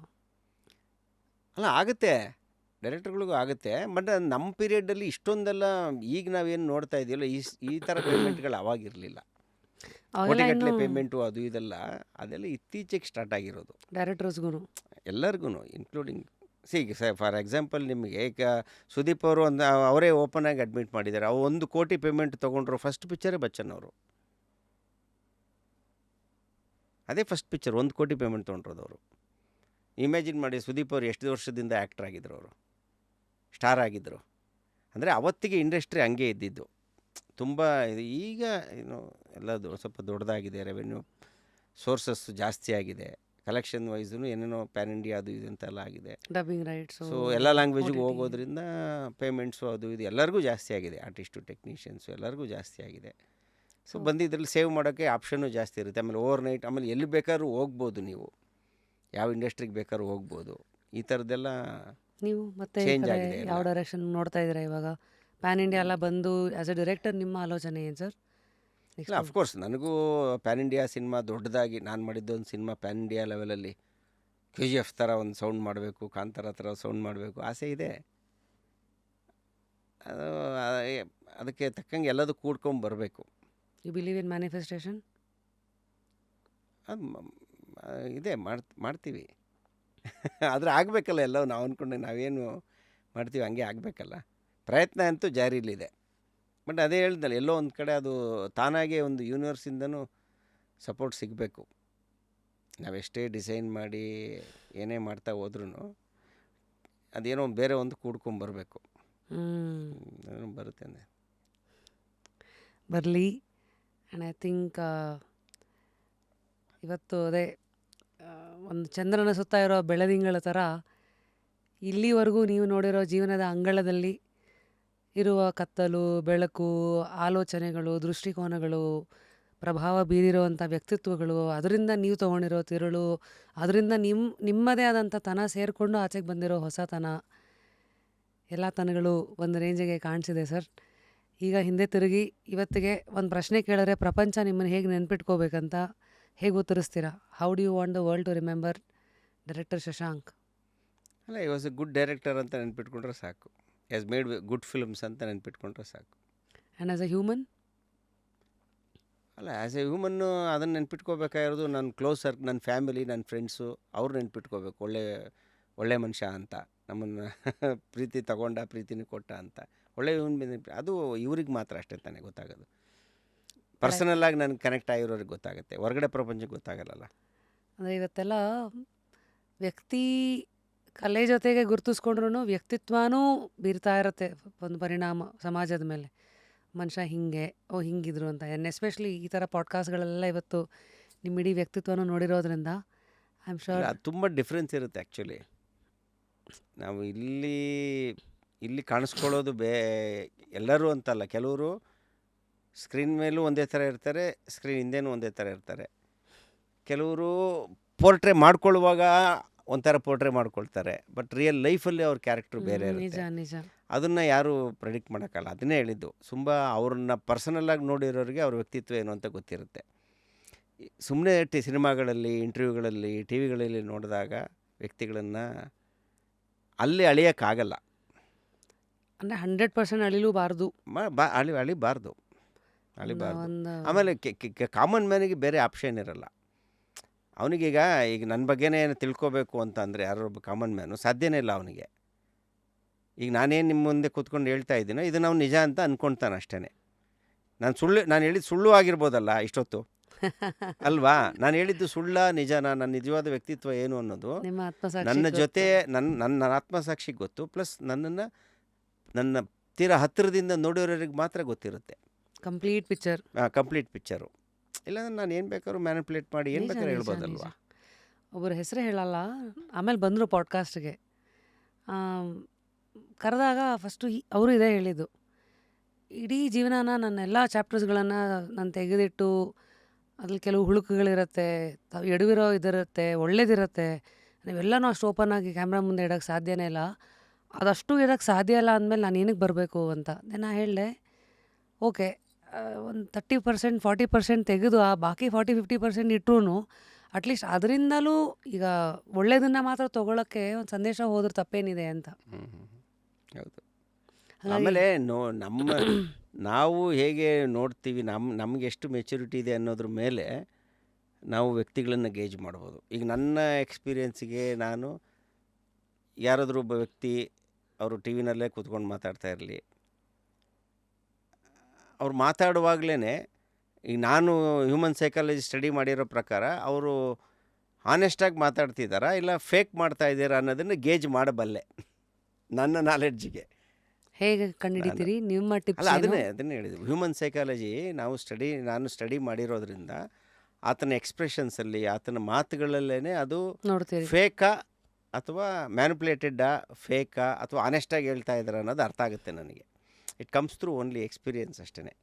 ಅಲ್ಲ, ಆಗುತ್ತೆ, ಡೈರೆಕ್ಟರ್ಗಳಿಗೂ ಆಗುತ್ತೆ. ಬಟ್ ನಮ್ಮ ಪೀರಿಯಡಲ್ಲಿ ಇಷ್ಟೊಂದೆಲ್ಲ ಈಗ ನಾವೇನು ನೋಡ್ತಾ ಇದೆಯಲ್ಲ, ಈ ಥರ ಪೇಮೆಂಟ್ಗಳು ಅವಾಗಿರಲಿಲ್ಲ.
ಅವಾಗೆಲ್ಲ
ಕೋಟಿಗಟ್ಟಲೆ
ಇನ್ನು
ಪೇಮೆಂಟು ಅದು ಇದೆಲ್ಲ ಅದೆಲ್ಲ ಇತ್ತೀಚೆಗೆ ಸ್ಟಾರ್ಟ್ ಆಗಿರೋದು
ಡೈರೆಕ್ಟರ್ಸ್ಗೂ
ಎಲ್ಲರಿಗೂ, ಇನ್ಕ್ಲೂಡಿಂಗ್ ಫಾರ್ ಎಕ್ಸಾಂಪಲ್ ನಿಮಗೆ ಈಗ ಸುದೀಪ್ ಅವರು ಒಂದು ಅವರೇ ಓಪನ್ ಆಗಿ ಅಡ್ಮಿಟ್ ಮಾಡಿದ್ದಾರೆ. ಅವ್ರು 1 ಕೋಟಿ ಪೇಮೆಂಟ್ ತೊಗೊಂಡ್ರು. ಫಸ್ಟ್ ಪಿಕ್ಚರೇ ಬಚ್ಚನ್ ಅವರು, ಅದೇ ಫಸ್ಟ್ ಪಿಕ್ಚರ್ 1 ಕೋಟಿ ಪೇಮೆಂಟ್ ತೊಗೊಂಡ್ರೋದು ಅವರು. ಇಮ್ಯಾಜಿನ್ ಮಾಡಿ, ಸುದೀಪ್ ಅವರು ಎಷ್ಟು ವರ್ಷದಿಂದ ಆ್ಯಕ್ಟರ್ ಆಗಿದ್ರು, ಅವರು ಸ್ಟಾರ್ ಆಗಿದ್ದರು. ಅಂದರೆ ಅವತ್ತಿಗೆ ಇಂಡಸ್ಟ್ರಿ ಹಂಗೆ ಇದ್ದಿದ್ದು. ತುಂಬ ಈಗ ಏನು ಎಲ್ಲ ಸ್ವಲ್ಪ ದೊಡ್ಡದಾಗಿದೆ, ರೆವೆನ್ಯೂ ಸೋರ್ಸಸ್ ಜಾಸ್ತಿ ಆಗಿದೆ, ಕಲೆಕ್ಷನ್ ವೈಸು ಏನೇನೋ ಪ್ಯಾನ್ ಇಂಡಿಯಾ ಅದು ಇದು ಅಂತೆಲ್ಲ ಆಗಿದೆ.
ಡಬ್ಬಿಂಗ್ ರೈಟ್ಸು
ಸೊ ಎಲ್ಲ ಲ್ಯಾಂಗ್ವೇಜಿಗೆ ಹೋಗೋದ್ರಿಂದ ಪೇಮೆಂಟ್ಸು ಅದು ಇದು ಎಲ್ಲರಿಗೂ ಜಾಸ್ತಿ ಆಗಿದೆ. ಆರ್ಟಿಸ್ಟು, ಟೆಕ್ನಿಷಿಯನ್ಸು ಎಲ್ಲರಿಗೂ ಜಾಸ್ತಿ ಆಗಿದೆ. ಸೊ ಬಂದಿದ್ರಲ್ಲಿ ಸೇವ್ ಮಾಡೋಕ್ಕೆ ಆಪ್ಷನ್ನು ಜಾಸ್ತಿ ಇರುತ್ತೆ. ಆಮೇಲೆ ಓವರ್ ನೈಟ್, ಆಮೇಲೆ ಎಲ್ಲಿ ಬೇಕಾದ್ರೂ ಹೋಗ್ಬೋದು, ನೀವು ಯಾವ ಇಂಡಸ್ಟ್ರಿಗೆ ಬೇಕಾದ್ರೂ ಹೋಗ್ಬೋದು. ಈ ಥರದ್ದೆಲ್ಲ
ನೀವು ಮತ್ತೆ
ಚೇಂಜ್ ಆಗಿದೆ
ಯಾವ
ಎಲ್ಲ.
ಡೈರೆಕ್ಷನ್ ನೋಡ್ತಾ ಇದ್ದೀರಾ ಇವಾಗ? ಪ್ಯಾನ್ ಇಂಡಿಯಾ ಎಲ್ಲ ಬಂದು ಆ್ಯಸ್ ಎ ಡೈರೆಕ್ಟರ್ ನಿಮ್ಮ ಆಲೋಚನೆ ಏನು ಸರ್?
ಇಲ್ಲ, ಅಫ್ಕೋರ್ಸ್ ನನಗೂ ಪ್ಯಾನ್ ಇಂಡಿಯಾ ಸಿನಿಮಾ ದೊಡ್ಡದಾಗಿ ನಾನು ಮಾಡಿದ್ದೊಂದು ಸಿನಿಮಾ ಪ್ಯಾನ್ ಇಂಡಿಯಾ ಲೆವೆಲಲ್ಲಿ KGF ಥರ ಒಂದು ಸೌಂಡ್ ಮಾಡಬೇಕು, ಕಾಂತಾರ ಥರ ಸೌಂಡ್ ಮಾಡಬೇಕು ಆಸೆ ಇದೆ. ಅದು ಅದಕ್ಕೆ ತಕ್ಕಂಗೆ ಎಲ್ಲದೂ ಕೂಡ್ಕೊಂಡು ಬರಬೇಕು.
You believe in manifestation?
ಅದು ಇದೆ, ಮಾಡ್ತೀವಿ. ಆದರೆ ಆಗಬೇಕಲ್ಲ, ಎಲ್ಲವೂ ನಾವು ಅಂದ್ಕೊಂಡೆ ನಾವೇನು ಮಾಡ್ತೀವಿ ಹಂಗೆ ಆಗಬೇಕಲ್ಲ. ಪ್ರಯತ್ನ ಅಂತೂ ಜಾರಿಲಿದೆ. ಬಟ್ ಅದೇ ಹೇಳ್ದಲ್ಲ, ಎಲ್ಲೋ ಒಂದು ಕಡೆ ಅದು ತಾನಾಗೆ ಒಂದು ಯೂನಿವರ್ಸಿಂದನೂ ಸಪೋರ್ಟ್ ಸಿಗಬೇಕು. ನಾವೆಷ್ಟೇ ಡಿಸೈನ್ ಮಾಡಿ ಏನೇ ಮಾಡ್ತಾ ಹೋದ್ರೂ ಅದೇನೋ ಬೇರೆ ಒಂದು ಕೂಡ್ಕೊಂಬರಬೇಕು. ಬರುತ್ತೆ ಅಂದರೆ
ಬರಲಿ. ಆ್ಯಂಡ್ ಐ ಥಿಂಕ್ ಇವತ್ತು ಅದೇ ಒಂದು ಚಂದ್ರನ ಸುತ್ತ ಇರೋ ಬೆಳದಿಂಗಳ ಥರ ಇಲ್ಲಿವರೆಗೂ ನೀವು ನೋಡಿರೋ ಜೀವನದ ಅಂಗಳದಲ್ಲಿ ಇರುವ ಕತ್ತಲು, ಬೆಳಕು, ಆಲೋಚನೆಗಳು, ದೃಷ್ಟಿಕೋನಗಳು, ಪ್ರಭಾವ ಬೀರಿರುವಂಥ ವ್ಯಕ್ತಿತ್ವಗಳು, ಅದರಿಂದ ನೀವು ತೊಗೊಂಡಿರೋ ತಿರುಳು, ಅದರಿಂದ ನಿಮ್ಮದೇ ಆದಂಥ ತನ ಸೇರಿಕೊಂಡು ಆಚೆಗೆ ಬಂದಿರೋ ಹೊಸತನ, ಎಲ್ಲ ತನಗಳು ಒಂದು ರೇಂಜಿಗೆ ಕಾಣಿಸಿದೆ ಸರ್. ಈಗ ಹಿಂದೆ ತಿರುಗಿ ಇವತ್ತಿಗೆ ಒಂದು ಪ್ರಶ್ನೆ ಕೇಳಿದ್ರೆ ಪ್ರಪಂಚ ನಿಮ್ಮನ್ನು ಹೇಗೆ ನೆನ್ಪಿಟ್ಕೋಬೇಕಂತ ಹೇಗೆ ಉತ್ತರಿಸ್ತೀರಾ? How do you want the world to remember director Shashank?
ಅಲ್ಲ, ಈ ವಾಸ್ ಎ ಗುಡ್ ಡೈರೆಕ್ಟರ್ ಅಂತ ನೆನ್ಪಿಟ್ಕೊಂಡ್ರೆ ಸಾಕು. ಹ್ಯಾಸ್ ಮೇಡ್ ಗುಡ್ ಫಿಲ್ಮ್ಸ್ ಅಂತ ನೆನ್ಪಿಟ್ಕೊಂಡ್ರೆ ಸಾಕು.
And as A human?
ಅಲ್ಲ, ಆ್ಯಸ್ ಎ ಹ್ಯೂಮನ್ನು ಅದನ್ನು ನೆನ್ಪಿಟ್ಕೋಬೇಕಾಗಿರೋದು ನನ್ನ ಕ್ಲೋಸ್ ಸರ್ಕಲ್, ನನ್ನ ಫ್ಯಾಮಿಲಿ, ನನ್ನ ಫ್ರೆಂಡ್ಸು, ಅವ್ರು ನೆನ್ಪಿಟ್ಕೋಬೇಕು. ಒಳ್ಳೆ ಮನುಷ್ಯ ಅಂತ, ನಮ್ಮನ್ನು ಪ್ರೀತಿ ತಗೊಂಡ, ಪ್ರೀತಿನೂ ಕೊಟ್ಟ ಅಂತ, ಒಳ್ಳೆ ಅದು ಇವ್ರಿಗೆ ಮಾತ್ರ ಅಷ್ಟೇ ತಾನೇ ಗೊತ್ತಾಗೋದು. ಪರ್ಸನಲ್ಲಾಗಿ ನನಗೆ ಕನೆಕ್ಟ್ ಆಗಿರೋರಿಗೆ ಗೊತ್ತಾಗುತ್ತೆ, ಹೊರಗಡೆ ಪ್ರಪಂಚಕ್ಕೆ ಗೊತ್ತಾಗಲ್ಲ.
ಅಂದರೆ ಇವತ್ತೆಲ್ಲ ವ್ಯಕ್ತಿ ಕಲೆ ಜೊತೆಗೆ ಗುರುತಿಸ್ಕೊಂಡ್ರೂ ವ್ಯಕ್ತಿತ್ವನೂ ಬೀರ್ತಾ ಇರುತ್ತೆ ಒಂದು ಪರಿಣಾಮ ಸಮಾಜದ ಮೇಲೆ. ಮನುಷ್ಯ ಹಿಂಗೆ, ಹಿಂಗಿದ್ರು ಅಂತ. ಆ್ಯಂಡ್ ಎಸ್ಪೆಷಲಿ ಈ ಥರ ಪಾಡ್ಕಾಸ್ಟ್ಗಳೆಲ್ಲ ಇವತ್ತು ನಿಮ್ಮ ಇಡೀ ವ್ಯಕ್ತಿತ್ವನೂ ನೋಡಿರೋದ್ರಿಂದ ಐ ಆಮ್ ಶೋರ್
ಅದು ತುಂಬ ಡಿಫ್ರೆನ್ಸ್ ಇರುತ್ತೆ ಆ್ಯಕ್ಚುಲಿ. ನಾವು ಇಲ್ಲಿ ಕಾಣಿಸ್ಕೊಳ್ಳೋದು ಎಲ್ಲರೂ ಅಂತಲ್ಲ, ಕೆಲವರು ಸ್ಕ್ರೀನ್ ಮೇಲೂ ಒಂದೇ ಥರ ಇರ್ತಾರೆ, ಸ್ಕ್ರೀನ್ ಹಿಂದೆನೂ ಒಂದೇ ಥರ ಇರ್ತಾರೆ. ಕೆಲವರು ಪೋರ್ಟ್ರೇ ಮಾಡ್ಕೊಳ್ಳುವಾಗ ಒಂಥರ ಪೋರ್ಟ್ರೇ ಮಾಡ್ಕೊಳ್ತಾರೆ, ಬಟ್ ರಿಯಲ್ ಲೈಫಲ್ಲಿ ಅವ್ರ ಕ್ಯಾರೆಕ್ಟ್ರು ಬೇರೆ ಇರುತ್ತೆ.
ನಿಜ.
ಅದನ್ನು ಯಾರೂ ಪ್ರೆಡಿಕ್ಟ್ ಮಾಡೋಕ್ಕಲ್ಲ. ಅದನ್ನೇ ಹೇಳಿದ್ದು, ಅವ್ರನ್ನ ಪರ್ಸನಲ್ಲಾಗಿ ನೋಡಿರೋರಿಗೆ ಅವ್ರ ವ್ಯಕ್ತಿತ್ವ ಏನು ಅಂತ ಗೊತ್ತಿರುತ್ತೆ. ಸುಮ್ಮನೆ ಸಿನಿಮಾಗಳಲ್ಲಿ, ಇಂಟರ್ವ್ಯೂಗಳಲ್ಲಿ, ಟಿ ವಿಗಳಲ್ಲಿ ನೋಡಿದಾಗ ವ್ಯಕ್ತಿಗಳನ್ನು ಅಲ್ಲಿ ಅಳಿಯೋಕ್ಕಾಗಲ್ಲ.
ಅಂದರೆ 100% ಅಳಿಲೂಬಾರ್ದು.
ಅಳಿಬಾರ್ದು. ಆಮೇಲೆ ಕಾಮನ್ ಮ್ಯಾನಿಗೆ ಬೇರೆ ಆಪ್ಷನ್ ಇರಲ್ಲ. ಅವನಿಗೀಗ ನನ್ನ ಬಗ್ಗೆನೇ ಏನು ಅಂತ ಅಂದರೆ ಯಾರೊಬ್ಬ ಕಾಮನ್ ಮ್ಯಾನು ಸಾಧ್ಯನೇ ಇಲ್ಲ ಅವನಿಗೆ. ಈಗ ನಾನೇನು ನಿಮ್ಮ ಮುಂದೆ ಕೂತ್ಕೊಂಡು ಹೇಳ್ತಾ ಇದ್ದೀನೋ ಇದನ್ನು ಅವ್ನು ನಿಜ ಅಂತ ಅಂದ್ಕೊಳ್ತಾನೆ ಅಷ್ಟೇ. ನಾನು ಹೇಳಿದ್ದು ಸುಳ್ಳು ಆಗಿರ್ಬೋದಲ್ಲ ಇಷ್ಟೊತ್ತು, ಅಲ್ವಾ? ನಾನು ಹೇಳಿದ್ದು ನಿಜನಾ, ನನ್ನ ನಿಜವಾದ ವ್ಯಕ್ತಿತ್ವ ಏನು ಅನ್ನೋದು ನನ್ನ ಜೊತೆ ನನ್ನ ಆತ್ಮಸಾಕ್ಷಿಗೆ ಗೊತ್ತು. ಪ್ಲಸ್ ನನ್ನ ತೀರಾ ಹತ್ತಿರದಿಂದ ನೋಡಿರೋರಿಗೆ ಮಾತ್ರ ಗೊತ್ತಿರುತ್ತೆ ಕಂಪ್ಲೀಟ್ ಪಿಕ್ಚರು. ಇಲ್ಲಾಂದ್ರೆ ನಾನು ಏನು ಬೇಕಾದ್ರೂ ಮ್ಯಾನಿಪುಲೇಟ್ ಮಾಡಿ ಏನು ಬೇಕಾದ್ರೂ ಹೇಳ್ಬೋದಲ್ವಾ.
ಒಬ್ಬರ ಹೆಸರೇ ಹೇಳಲ್ಲ, ಆಮೇಲೆ ಬಂದರು ಪಾಡ್ಕಾಸ್ಟ್ಗೆ. ಕರೆದಾಗ ಫಸ್ಟು ಅವರು ಇದೇ ಹೇಳಿದ್ದು, ಇಡೀ ಜೀವನನ ನನ್ನ ಎಲ್ಲ ಚಾಪ್ಟರ್ಸ್ಗಳನ್ನು ನಾನು ತೆಗೆದಿಟ್ಟು ಅದ್ರಲ್ಲಿ ಕೆಲವು ಹುಳುಕುಗಳಿರುತ್ತೆ, ಎಡವಿರೋ ಇದಿರುತ್ತೆ, ಒಳ್ಳೇದಿರುತ್ತೆ. ನೀವೆಲ್ಲನೂ ಅಷ್ಟು ಓಪನ್ ಆಗಿ ಕ್ಯಾಮ್ರಾ ಮುಂದೆ ಇಡೋಕ್ಕೆ ಸಾಧ್ಯನೇ ಇಲ್ಲ. ಅದಷ್ಟು ಇರೋಕ್ಕೆ ಸಾಧ್ಯ ಇಲ್ಲ ಅಂದಮೇಲೆ ನಾನು ಏನಕ್ಕೆ ಬರಬೇಕು ಅಂತ. ನಾನು ಹೇಳಿದೆ, ಓಕೆ, ಒಂದು 30% 40% ತೆಗೆದು ಆ ಬಾಕಿ 40-50% ಇಟ್ಟರೂ ಅಟ್ಲೀಸ್ಟ್ ಅದರಿಂದಲೂ ಈಗ ಒಳ್ಳೇದನ್ನು ಮಾತ್ರ ತೊಗೊಳಕ್ಕೆ ಒಂದು ಸಂದೇಶ ಹೋದ್ರೆ ತಪ್ಪೇನಿದೆ ಅಂತ.
ಹೌದು.
ಹಾಗಾಗಿ
ಆಮೇಲೆ ನಾವು ಹೇಗೆ ನೋಡ್ತೀವಿ, ನಮ್ಗೆ ಎಷ್ಟು ಮೆಚುರಿಟಿ ಇದೆ ಅನ್ನೋದ್ರ ಮೇಲೆ ನಾವು ವ್ಯಕ್ತಿಗಳನ್ನು ಗೇಜ್ ಮಾಡ್ಬೋದು. ಈಗ ನನ್ನ ಎಕ್ಸ್ಪೀರಿಯೆನ್ಸಿಗೆ ನಾನು ಯಾರಾದರೂ ಒಬ್ಬ ವ್ಯಕ್ತಿ ಅವರು ಟಿ ವಿನಲ್ಲೇ ಕೂತ್ಕೊಂಡು ಮಾತಾಡ್ತಾ ಇರಲಿ, ಅವ್ರು ಮಾತಾಡುವಾಗಲೇ ಈಗ ನಾನು ಹ್ಯೂಮನ್ ಸೈಕಾಲಜಿ ಸ್ಟಡಿ ಮಾಡಿರೋ ಪ್ರಕಾರ ಅವರು ಹಾನೆಸ್ಟಾಗಿ ಮಾತಾಡ್ತಿದ್ದಾರಾ ಇಲ್ಲ ಫೇಕ್ ಮಾಡ್ತಾ ಇದ್ದೀರಾ ಅನ್ನೋದನ್ನು ಗೇಜ್ ಮಾಡಬಲ್ಲೆ ನನ್ನ ನಾಲೆಡ್ಜಿಗೆ.
ಹೇಗೆ ಕಂಡುಹಿಡಿತೀರಿ ನಿಮ್ಮ ಟಿಪ್ಸ್
ಅಲ್ಲ,
ಏನು?
ಅದನ್ನೇ ಹೇಳಿದ್ವಿ. ಹ್ಯೂಮನ್ ಸೈಕಾಲಜಿ ನಾನು ಸ್ಟಡಿ ಮಾಡಿರೋದ್ರಿಂದ ಆತನ ಎಕ್ಸ್ಪ್ರೆಷನ್ಸಲ್ಲಿ, ಆತನ ಮಾತುಗಳಲ್ಲೇ ಅದು
ನೋಡ್ತೀರಿ.
ಫೇಕಾ ಅಥವಾ ಮ್ಯಾನಿಪುಲೇಟೆಡ್ಡಾ, ಫೇಕಾ ಅಥವಾ ಆನೆಸ್ಟಾಗಿ ಹೇಳ್ತಾ ಇದ್ದಾರೆ ಅನ್ನೋದು ಅರ್ಥ ಆಗುತ್ತೆ ನನಗೆ. It comes through only experience ಅಷ್ಟೇ.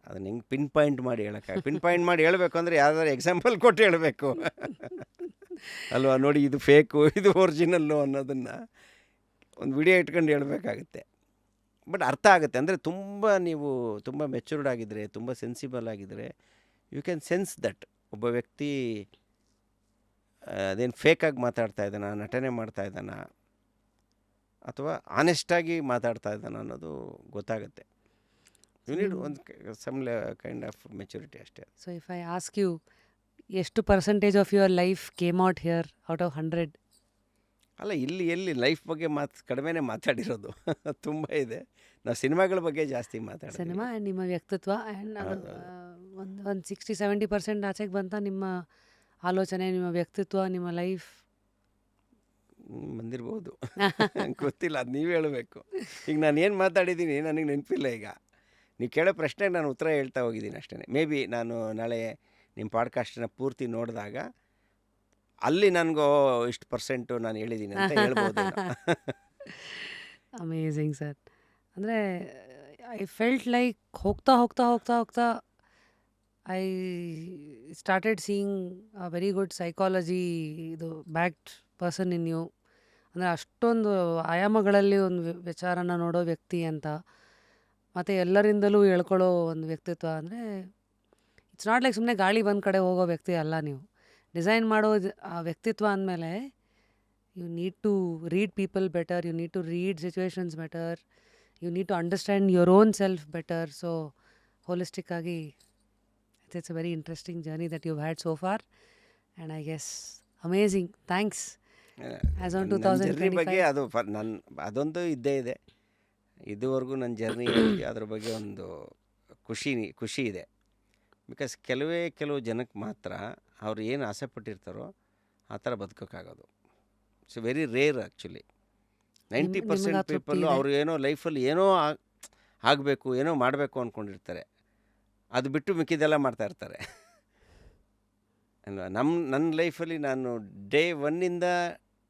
ಅದನ್ನ ಹಿಂಗೆ ಪಿನ್ ಪಾಯಿಂಟ್ ಮಾಡಿ ಹೇಳಬೇಕು ಹೇಳಬೇಕು ಅಂದರೆ ಯಾವ್ದಾದ್ರು ಎಕ್ಸಾಂಪಲ್ ಕೊಟ್ಟು ಹೇಳಬೇಕು ಅಲ್ವಾ? ನೋಡಿ, ಇದು ಫೇಕು, ಇದು ಒರಿಜಿನಲ್ಲು ಅನ್ನೋದನ್ನು ಒಂದು ವಿಡಿಯೋ ಇಟ್ಕೊಂಡು ಹೇಳಬೇಕಾಗುತ್ತೆ. ಬಟ್ ಅರ್ಥ ಆಗುತ್ತೆ. ಅಂದರೆ ನೀವು ತುಂಬ ಮೆಚೂರ್ಡ್ ಆಗಿದ್ದರೆ, ತುಂಬ ಸೆನ್ಸಿಬಲ್ ಆಗಿದ್ದರೆ, ಯು ಕ್ಯಾನ್ ಸೆನ್ಸ್ ದಟ್ ಒಬ್ಬ ವ್ಯಕ್ತಿ ಅದೇನು ಫೇಕಾಗಿ ಮಾತಾಡ್ತಾ ಇದ್ದಾನ, ನಟನೆ ಮಾಡ್ತಾ ಇದ್ದಾನ, ಅಥವಾ ಆನೆಸ್ಟಾಗಿ ಮಾತಾಡ್ತಾ ಇದ್ದಾನ ಅನ್ನೋದು ಗೊತ್ತಾಗುತ್ತೆ. ಯು ನೀಡ್ ಒಂದು ಕೈಂಡ್ ಆಫ್ ಮೆಚುರಿಟಿ ಅಷ್ಟೇ.
So if I ask you, ಎಷ್ಟು percentage of your life came out here out of 100?
ಅಲ್ಲ, ಎಲ್ಲಿ ಲೈಫ್ ಬಗ್ಗೆ ಕಡಿಮೆನೇ ಮಾತಾಡಿರೋದು ತುಂಬ ಇದೆ. ನಾವು ಸಿನಿಮಾಗಳ ಬಗ್ಗೆ ಜಾಸ್ತಿ ಮಾತಾಡ್ತೀವಿ.
ಸಿನಿಮಾ ಆ್ಯಂಡ್ ನಿಮ್ಮ ವ್ಯಕ್ತಿತ್ವ ಆ್ಯಂಡ್ ಒಂದು 60-70% ಆಚೆಗೆ ಬಂತ ನಿಮ್ಮ ಆಲೋಚನೆ, ನಿಮ್ಮ ವ್ಯಕ್ತಿತ್ವ, ನಿಮ್ಮ ಲೈಫ್
ಬಂದಿರ್ಬೋದು ಗೊತ್ತಿಲ್ಲ, ಅದು ನೀವು ಹೇಳಬೇಕು. ಈಗ ನಾನು ಏನು ಮಾತಾಡಿದ್ದೀನಿ ನನಗೆ ನೆನಪಿಲ್ಲ. ಈಗ ನೀವು ಕೇಳೋ ಪ್ರಶ್ನೆಗೆ ನಾನು ಉತ್ತರ ಹೇಳ್ತಾ ಹೋಗಿದ್ದೀನಿ ಅಷ್ಟೇ. ಮೇ ಬಿ ನಾನು ನಾಳೆ ನಿಮ್ಮ ಪಾಡ್ಕಾಸ್ಟನ್ನ ಪೂರ್ತಿ ನೋಡಿದಾಗ ಅಲ್ಲಿ ನನಗೂ ಇಷ್ಟು ಪರ್ಸೆಂಟು ನಾನು ಹೇಳಿದ್ದೀನಿ ಅಂತ ಹೇಳ್ಬೋದು.
Amazing sir. ಅಂದರೆ ಐ ಫೆಲ್ಟ್ ಲೈಕ್ ಹೋಗ್ತಾ I started seeing a very good psychology ಇದು ಬ್ಯಾಕ್ಡ್ ಪರ್ಸನ್ ಇನ್ ಯು. ಅಂದರೆ ಅಷ್ಟೊಂದು ಆಯಾಮಗಳಲ್ಲಿ ಒಂದು ವಿಚಾರನ ನೋಡೋ ವ್ಯಕ್ತಿ ಅಂತ, ಮತ್ತು ಎಲ್ಲರಿಂದಲೂ ಹೇಳ್ಕೊಳ್ಳೋ ಒಂದು ವ್ಯಕ್ತಿತ್ವ. ಅಂದರೆ ಇಟ್ಸ್ ನಾಟ್ ಲೈಕ್ ಸುಮ್ಮನೆ ಗಾಳಿ ಬಂದ ಕಡೆ ಹೋಗೋ ವ್ಯಕ್ತಿ ಅಲ್ಲ ನೀವು. ಡಿಸೈನ್ ಮಾಡೋ ಆ ವ್ಯಕ್ತಿತ್ವ ಅಂದಮೇಲೆ you need to read people better, you need to read situations better, you need to understand your own self better. So holistic ಆಗಿ it's a very interesting journey that you had so far, and I guess amazing. Thanks. As on
journey ಬಗ್ಗೆ
2025
ಅದೊಂದು ಇದ್ದೇ ಇದೆ. ಇದುವರೆಗೂ ನನ್ನ journey ಅದ್ರ ಬಗ್ಗೆ ಒಂದು ಖುಷಿ ಇದೆ. ಬಿಕಾಸ್ ಕೆಲವು ಜನಕ್ಕೆ ಮಾತ್ರ ಅವ್ರು ಏನು ಆಸೆ ಪಟ್ಟಿರ್ತಾರೋ ಆ ಥರ ಬದುಕೋಕ್ಕಾಗೋದು. It's very rare actually. 90% people ಅವರು ಏನೋ ಲೈಫಲ್ಲಿ ಏನೋ ಆಗಬೇಕು, ಏನೋ ಮಾಡಬೇಕು ಅಂದ್ಕೊಂಡಿರ್ತಾರೆ. ಅದು ಬಿಟ್ಟು ಮಿಕ್ಕಿದೆಲ್ಲ ಮಾಡ್ತಾಯಿರ್ತಾರೆ ಅಲ್ವಾ? ನನ್ನ ಲೈಫಲ್ಲಿ ನಾನು ಡೇ 1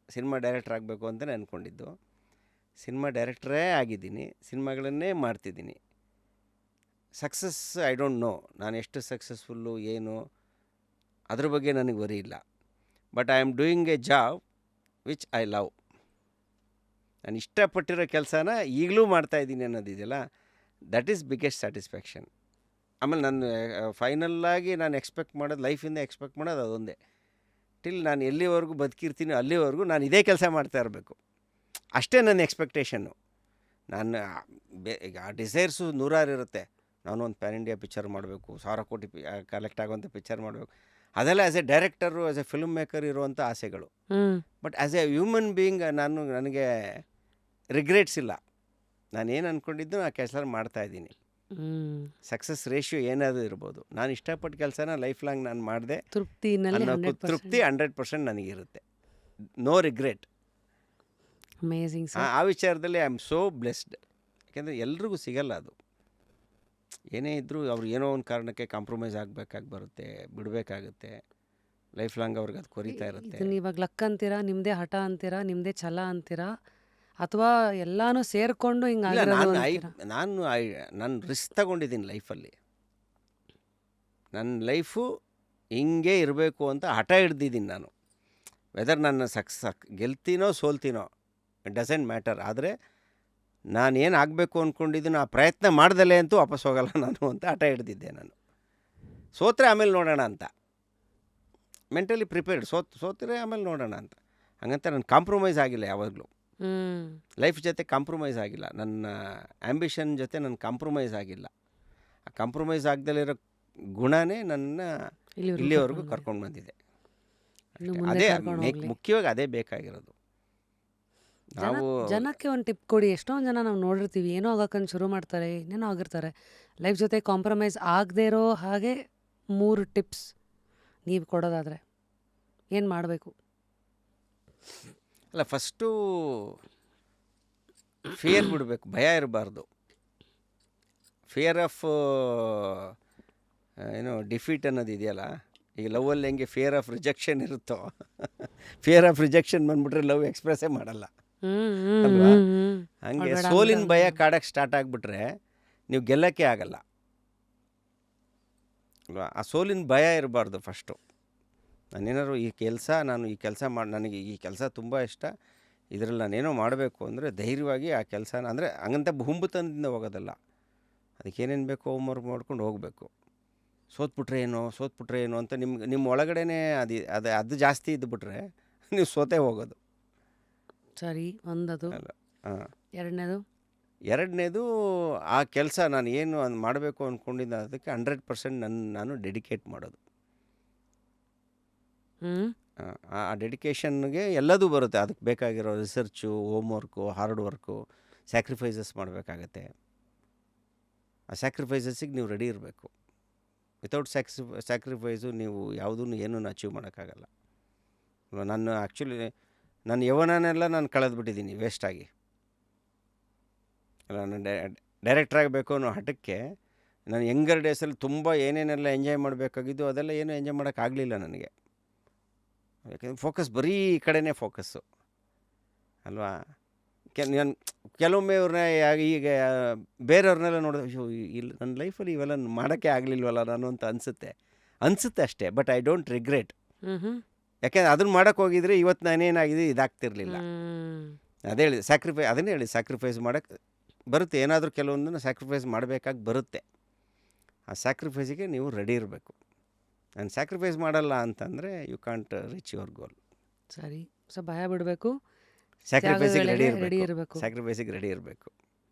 ಸಿನಿಮಾ ಡೈರೆಕ್ಟರ್ ಆಗಬೇಕು ಅಂತಲೇ ಅಂದ್ಕೊಂಡಿದ್ದು. ಸಿನಿಮಾ ಡೈರೆಕ್ಟ್ರೇ ಆಗಿದ್ದೀನಿ, ಸಿನಿಮಾಗಳನ್ನೇ ಮಾಡ್ತಿದ್ದೀನಿ. ಸಕ್ಸಸ್ ಐ ಡೋಂಟ್ ನೋ, ನಾನು ಎಷ್ಟು ಸಕ್ಸಸ್ಫುಲ್ಲು ಏನು ಅದ್ರ ಬಗ್ಗೆ ನನಗೆ ವರಿ ಇಲ್ಲ. But I am doing A job which I love. ನಾನು ಇಷ್ಟಪಟ್ಟಿರೋ ಕೆಲಸನ ಈಗಲೂ ಮಾಡ್ತಾಯಿದ್ದೀನಿ ಅನ್ನೋದಿದೆಯಲ್ಲ, ದಟ್ ಈಸ್ ಬಿಗ್ಗೆಸ್ಟ್ ಸ್ಯಾಟಿಸ್ಫ್ಯಾಕ್ಷನ್. ಆಮೇಲೆ ನಾನು ಫೈನಲ್ಲಾಗಿ ನಾನು ಲೈಫಿಂದ ಎಕ್ಸ್ಪೆಕ್ಟ್ ಮಾಡೋದು ಅದೊಂದೇ. ಟಿಲ್ ನಾನು ಎಲ್ಲಿವರೆಗೂ ಬದುಕಿರ್ತೀನಿ ಅಲ್ಲಿವರೆಗೂ ನಾನು ಇದೇ ಕೆಲಸ ಮಾಡ್ತಾ ಇರಬೇಕು, ಅಷ್ಟೇ ನನ್ನ ಎಕ್ಸ್ಪೆಕ್ಟೇಷನ್ನು. ನಾನು ಈಗ ಆ ಡಿಸೈರ್ಸು 100 ಇರುತ್ತೆ. ನಾನು ಒಂದು ಪ್ಯಾನ್ ಇಂಡಿಯಾ ಪಿಕ್ಚರ್ ಮಾಡಬೇಕು, 1000 ಕೋಟಿ ಕಲೆಕ್ಟ್ ಆಗುವಂಥ ಪಿಕ್ಚರ್ ಮಾಡಬೇಕು, ಅದೆಲ್ಲ as A director, as A film maker ಇರುವಂಥ ಆಸೆಗಳು. But as A human being ನನಗೆ ರಿಗ್ರೆಟ್ಸ್ ಇಲ್ಲ. ನಾನೇನು ಅಂದ್ಕೊಂಡಿದ್ದು ಆ ಕೆಲಸ ಮಾಡ್ತಾಯಿದ್ದೀನಿ. ಸಕ್ಸಸ್ ರೇಷಿಯೋ ಏನಾದರೂ ಇರ್ಬೋದು, ನಾನು ಇಷ್ಟಪಟ್ಟ ಕೆಲಸನ ಲೈಫ್ ಲಾಂಗ್ ನಾನು ಮಾಡಿದೆ ಅನ್ನೋ ತೃಪ್ತಿ 100% ನನಗಿರುತ್ತೆ. No regret.
Amazing sir.
ಆ ವಿಚಾರದಲ್ಲಿ ಐ ಆಮ್ ಸೋ ಬ್ಲೆಸ್ಡ್. ಯಾಕೆಂದರೆ ಎಲ್ರಿಗೂ ಸಿಗಲ್ಲ ಅದು. ಏನೇ ಇದ್ದರೂ ಅವ್ರು ಏನೋ ಒಂದು ಕಾರಣಕ್ಕೆ ಕಾಂಪ್ರಮೈಸ್ ಬರುತ್ತೆ, ಬಿಡಬೇಕಾಗುತ್ತೆ. ಲೈಫ್ ಲಾಂಗ್ ಅವ್ರಿಗೆ ಅದು ಕೊರಿತಾ ಇರುತ್ತೆ.
ಇದನ್ನ ಇವಾಗ ಲಕ್ ಅಂತೀರಾ, ನಿಮ್ಮದೇ ಹಠ ಅಂತೀರಾ, ನಿಮ್ಮದೇ ಛಲ ಅಂತೀರಾ, ಅಥವಾ ಎಲ್ಲಾನು ಸೇರಿಕೊಂಡು ಹಿಂಗೆ
ನಾನು ರಿಸ್ಕ್ ತಗೊಂಡಿದ್ದೀನಿ ಲೈಫಲ್ಲಿ. ನನ್ನ ಲೈಫು ಹಿಂಗೆ ಇರಬೇಕು ಅಂತ ಹಠ ಹಿಡ್ದಿದ್ದೀನಿ ನಾನು. ವೆದರ್ ನನ್ನ ಗೆಲ್ತೀನೋ ಸೋಲ್ತೀನೋ ಇಟ್ ಡಸಂಟ್ ಮ್ಯಾಟರ್. ಆದರೆ ನಾನೇನು ಆಗಬೇಕು ಅಂದ್ಕೊಂಡಿದ್ದೀನೋ ಆ ಪ್ರಯತ್ನ ಮಾಡ್ದಲೇ ಅಂತೂ ವಾಪಸ್ ಹೋಗಲ್ಲ ನಾನು ಅಂತ ಹಠ ಹಿಡ್ದಿದ್ದೆ ನಾನು. ಸೋತ್ರೆ ಆಮೇಲೆ ನೋಡೋಣ ಅಂತ, ಮೆಂಟಲಿ ಪ್ರಿಪೇರ್ಡ್. ಸೋತ್ರೆ ಆಮೇಲೆ ನೋಡೋಣ ಅಂತ. ಹಂಗಂತ ನಾನು ಕಾಂಪ್ರಮೈಸ್ ಆಗಿಲ್ಲ ಯಾವಾಗಲೂ. ಲೈಫ್ ಜೊತೆ ಕಾಂಪ್ರಮೈಸ್ ಆಗಿಲ್ಲ. ನನ್ನ ಆ್ಯಂಬಿಷನ್ ಜೊತೆ ನಾನು ಕಾಂಪ್ರಮೈಸ್ ಆಗಿಲ್ಲ. ಆ ಕಾಂಪ್ರಮೈಸ್ ಆಗದಲ್ಲಿರೋ ಗುಣನೇ ನನ್ನ ಇಲ್ಲಿವರೆಗೂ ಕರ್ಕೊಂಡು ಬಂದಿದೆ. ಅದೇ ಮುಖ್ಯವಾಗಿ ಅದೇ ಬೇಕಾಗಿರೋದು. ನಾವು
ಜನಕ್ಕೆ ಒಂದು ಟಿಪ್ ಕೊಡಿ. ಎಷ್ಟೊಂದು ಜನ ನಾವು ನೋಡಿರ್ತೀವಿ, ಏನೋ ಆಗೋಕ್ಕಂತ ಶುರು ಮಾಡ್ತಾರೆ, ಏನೇನೋ ಆಗಿರ್ತಾರೆ. ಲೈಫ್ ಜೊತೆ ಕಾಂಪ್ರಮೈಸ್ ಆಗದೇ ಇರೋ ಹಾಗೆ 3 ಟಿಪ್ಸ್ ನೀವು ಕೊಡೋದಾದರೆ ಏನು ಮಾಡಬೇಕು?
ಅಲ್ಲ, ಫಸ್ಟು ಫಿಯರ್ ಬಿಡಬೇಕು, ಭಯ ಇರಬಾರ್ದು. ಫಿಯರ್ ಆಫ್ ಡಿಫೀಟ್ ಅನ್ನೋದು ಇದೆಯಲ್ಲ, ಈಗ ಲವ್ವಲ್ಲಿ ಹೆಂಗೆ ಫಿಯರ್ ಆಫ್ ರಿಜೆಕ್ಷನ್ ಇರುತ್ತೋ, ಫಿಯರ್ ಆಫ್ ರಿಜೆಕ್ಷನ್ ಬಂದ್ಬಿಟ್ರೆ ಲವ್ ಎಕ್ಸ್ಪ್ರೆಸ್ಸೇ ಮಾಡಲ್ಲ ಅಲ್ವಾ? ಹಂಗೆ ಸೋಲಿನ ಭಯ ಕಾಡಕ್ಕೆ ಸ್ಟಾರ್ಟ್ ಆಗಿಬಿಟ್ರೆ ನೀವು ಗೆಲ್ಲಕ್ಕೆ ಆಗಲ್ಲ ಅಲ್ವಾ? ಆ ಸೋಲಿನ ಭಯ ಇರಬಾರ್ದು ಫಸ್ಟು. ನಾನೇನಾದ್ರು ನಾನು ಈ ಕೆಲಸ ಮಾಡಿ, ನನಗೆ ಈ ಕೆಲಸ ತುಂಬ ಇಷ್ಟ, ಇದರಲ್ಲಿ ನಾನೇನೋ ಮಾಡಬೇಕು ಅಂದರೆ ಧೈರ್ಯವಾಗಿ ಆ ಕೆಲಸನ, ಅಂದರೆ ಹಂಗಂತ ಹುಂಬುತನದಿಂದ ಹೋಗೋದಲ್ಲ. ಅದಕ್ಕೇನೇನು ಬೇಕೋ ಹೋಮ್ವರ್ಕ್ ಮಾಡ್ಕೊಂಡು ಹೋಗಬೇಕು. ಸೋತ್ಬಿಟ್ರೆ ಏನೋ ಅಂತ ನಿಮ್ಮ ಒಳಗಡೆನೇ ಅದು ಜಾಸ್ತಿ ಇದ್ದುಬಿಟ್ರೆ ನೀವು ಸೋತೇ ಹೋಗೋದು.
ಸರಿ, ಒಂದದು.
ಅಲ್ಲ, ಹಾಂ.
ಎರಡನೇದು
ಆ ಕೆಲಸ ನಾನು ಏನು ಮಾಡಬೇಕು ಅಂದ್ಕೊಂಡಿದ್ದ ಅದಕ್ಕೆ 100% ನಾನು ಡೆಡಿಕೇಟ್ ಮಾಡೋದು. ಆ ಡೆಡಿಕೇಷನ್ಗೆ ಎಲ್ಲದೂ ಬರುತ್ತೆ. ಅದಕ್ಕೆ ಬೇಕಾಗಿರೋ research, homework, hard work, sacrifices ಮಾಡಬೇಕಾಗತ್ತೆ. ಆ ಸ್ಯಾಕ್ರಿಫೈಸಸ್ಸಿಗೆ ನೀವು ರೆಡಿ ಇರಬೇಕು. ವಿತೌಟ್ ಸ್ಯಾಕ್ರಿಫೈಸು ನೀವು ಯಾವುದೂ ಏನೂ ಅಚೀವ್ ಮಾಡೋಕ್ಕಾಗಲ್ಲ. ನಾನು ನನ್ನ ಯೌವನನೆಲ್ಲ ನಾನು ಕಳೆದುಬಿಟ್ಟಿದ್ದೀನಿ ವೇಸ್ಟಾಗಿ. ಅಲ್ಲ, ನಾನು ಡೈರೆಕ್ಟ್ರ್ ಆಗಬೇಕು ಅನ್ನೋ ಹಠಕ್ಕೆ ನಾನು ಯಂಗರ್ ಡೇಸಲ್ಲಿ ತುಂಬ ಏನೇನೆಲ್ಲ ಎಂಜಾಯ್ ಮಾಡಬೇಕಾಗಿದ್ದು ಅದೆಲ್ಲ ಏನೂ ಎಂಜಾಯ್ ಮಾಡೋಕ್ಕಾಗಲಿಲ್ಲ ನನಗೆ. ಯಾಕೆಂದರೆ ಫೋಕಸ್ ಬರೀ ಈ ಕಡೆನೇ ಫೋಕಸ್ಸು ಅಲ್ವಾ? ನಾನು ಕೆಲವೊಮ್ಮೆ ಇವ್ರನ್ನ ಈಗ ಬೇರೆಯವ್ರನ್ನೆಲ್ಲ ನೋಡಿದ್ರೆ, ಅಯ್ಯೋ ಇಲ್ಲಿ ನನ್ನ ಲೈಫಲ್ಲಿ ಇವೆಲ್ಲ ಮಾಡೋಕ್ಕೆ ಆಗಲಿಲ್ವಲ್ಲ ನಾನು ಅಂತ ಅನಿಸುತ್ತೆ ಅಷ್ಟೇ. But I don't regret. ಯಾಕೆಂದರೆ ಅದನ್ನು ಮಾಡೋಕ್ಕೆ ಹೋಗಿದ್ರೆ ಇವತ್ತು ನಾನೇನಾಗಿದೆ ಇದಾಗ್ತಿರ್ಲಿಲ್ಲ. ಅದೇ ಹೇಳಿ ಅದನ್ನೇ ಹೇಳಿ ಸ್ಯಾಕ್ರಿಫೈಸ್ ಮಾಡೋಕ್ಕೆ ಬರುತ್ತೆ. ಏನಾದರೂ ಕೆಲವೊಂದನ್ನು ಸ್ಯಾಕ್ರಿಫೈಸ್ ಮಾಡಬೇಕಾಗಿ ಬರುತ್ತೆ. ಆ ಸ್ಯಾಕ್ರಿಫೈಸಿಗೆ ನೀವು ರೆಡಿ ಇರಬೇಕು. ನಾನು ಸ್ಯಾಕ್ರಿಫೈಸ್ ಮಾಡಲ್ಲ ಅಂತಂದರೆ you can't reach your goal.
ಸರಿ, ಸೊ ಭಯ ಬಿಡಬೇಕು,
ಸ್ಯಾಕ್ರಿಫೈಸಿಗೆ ರೆಡಿ
ಇರಬೇಕು.
ಸ್ಯಾಕ್ರಿಫೈಸಿಗೆ ರೆಡಿ ಇರಬೇಕು.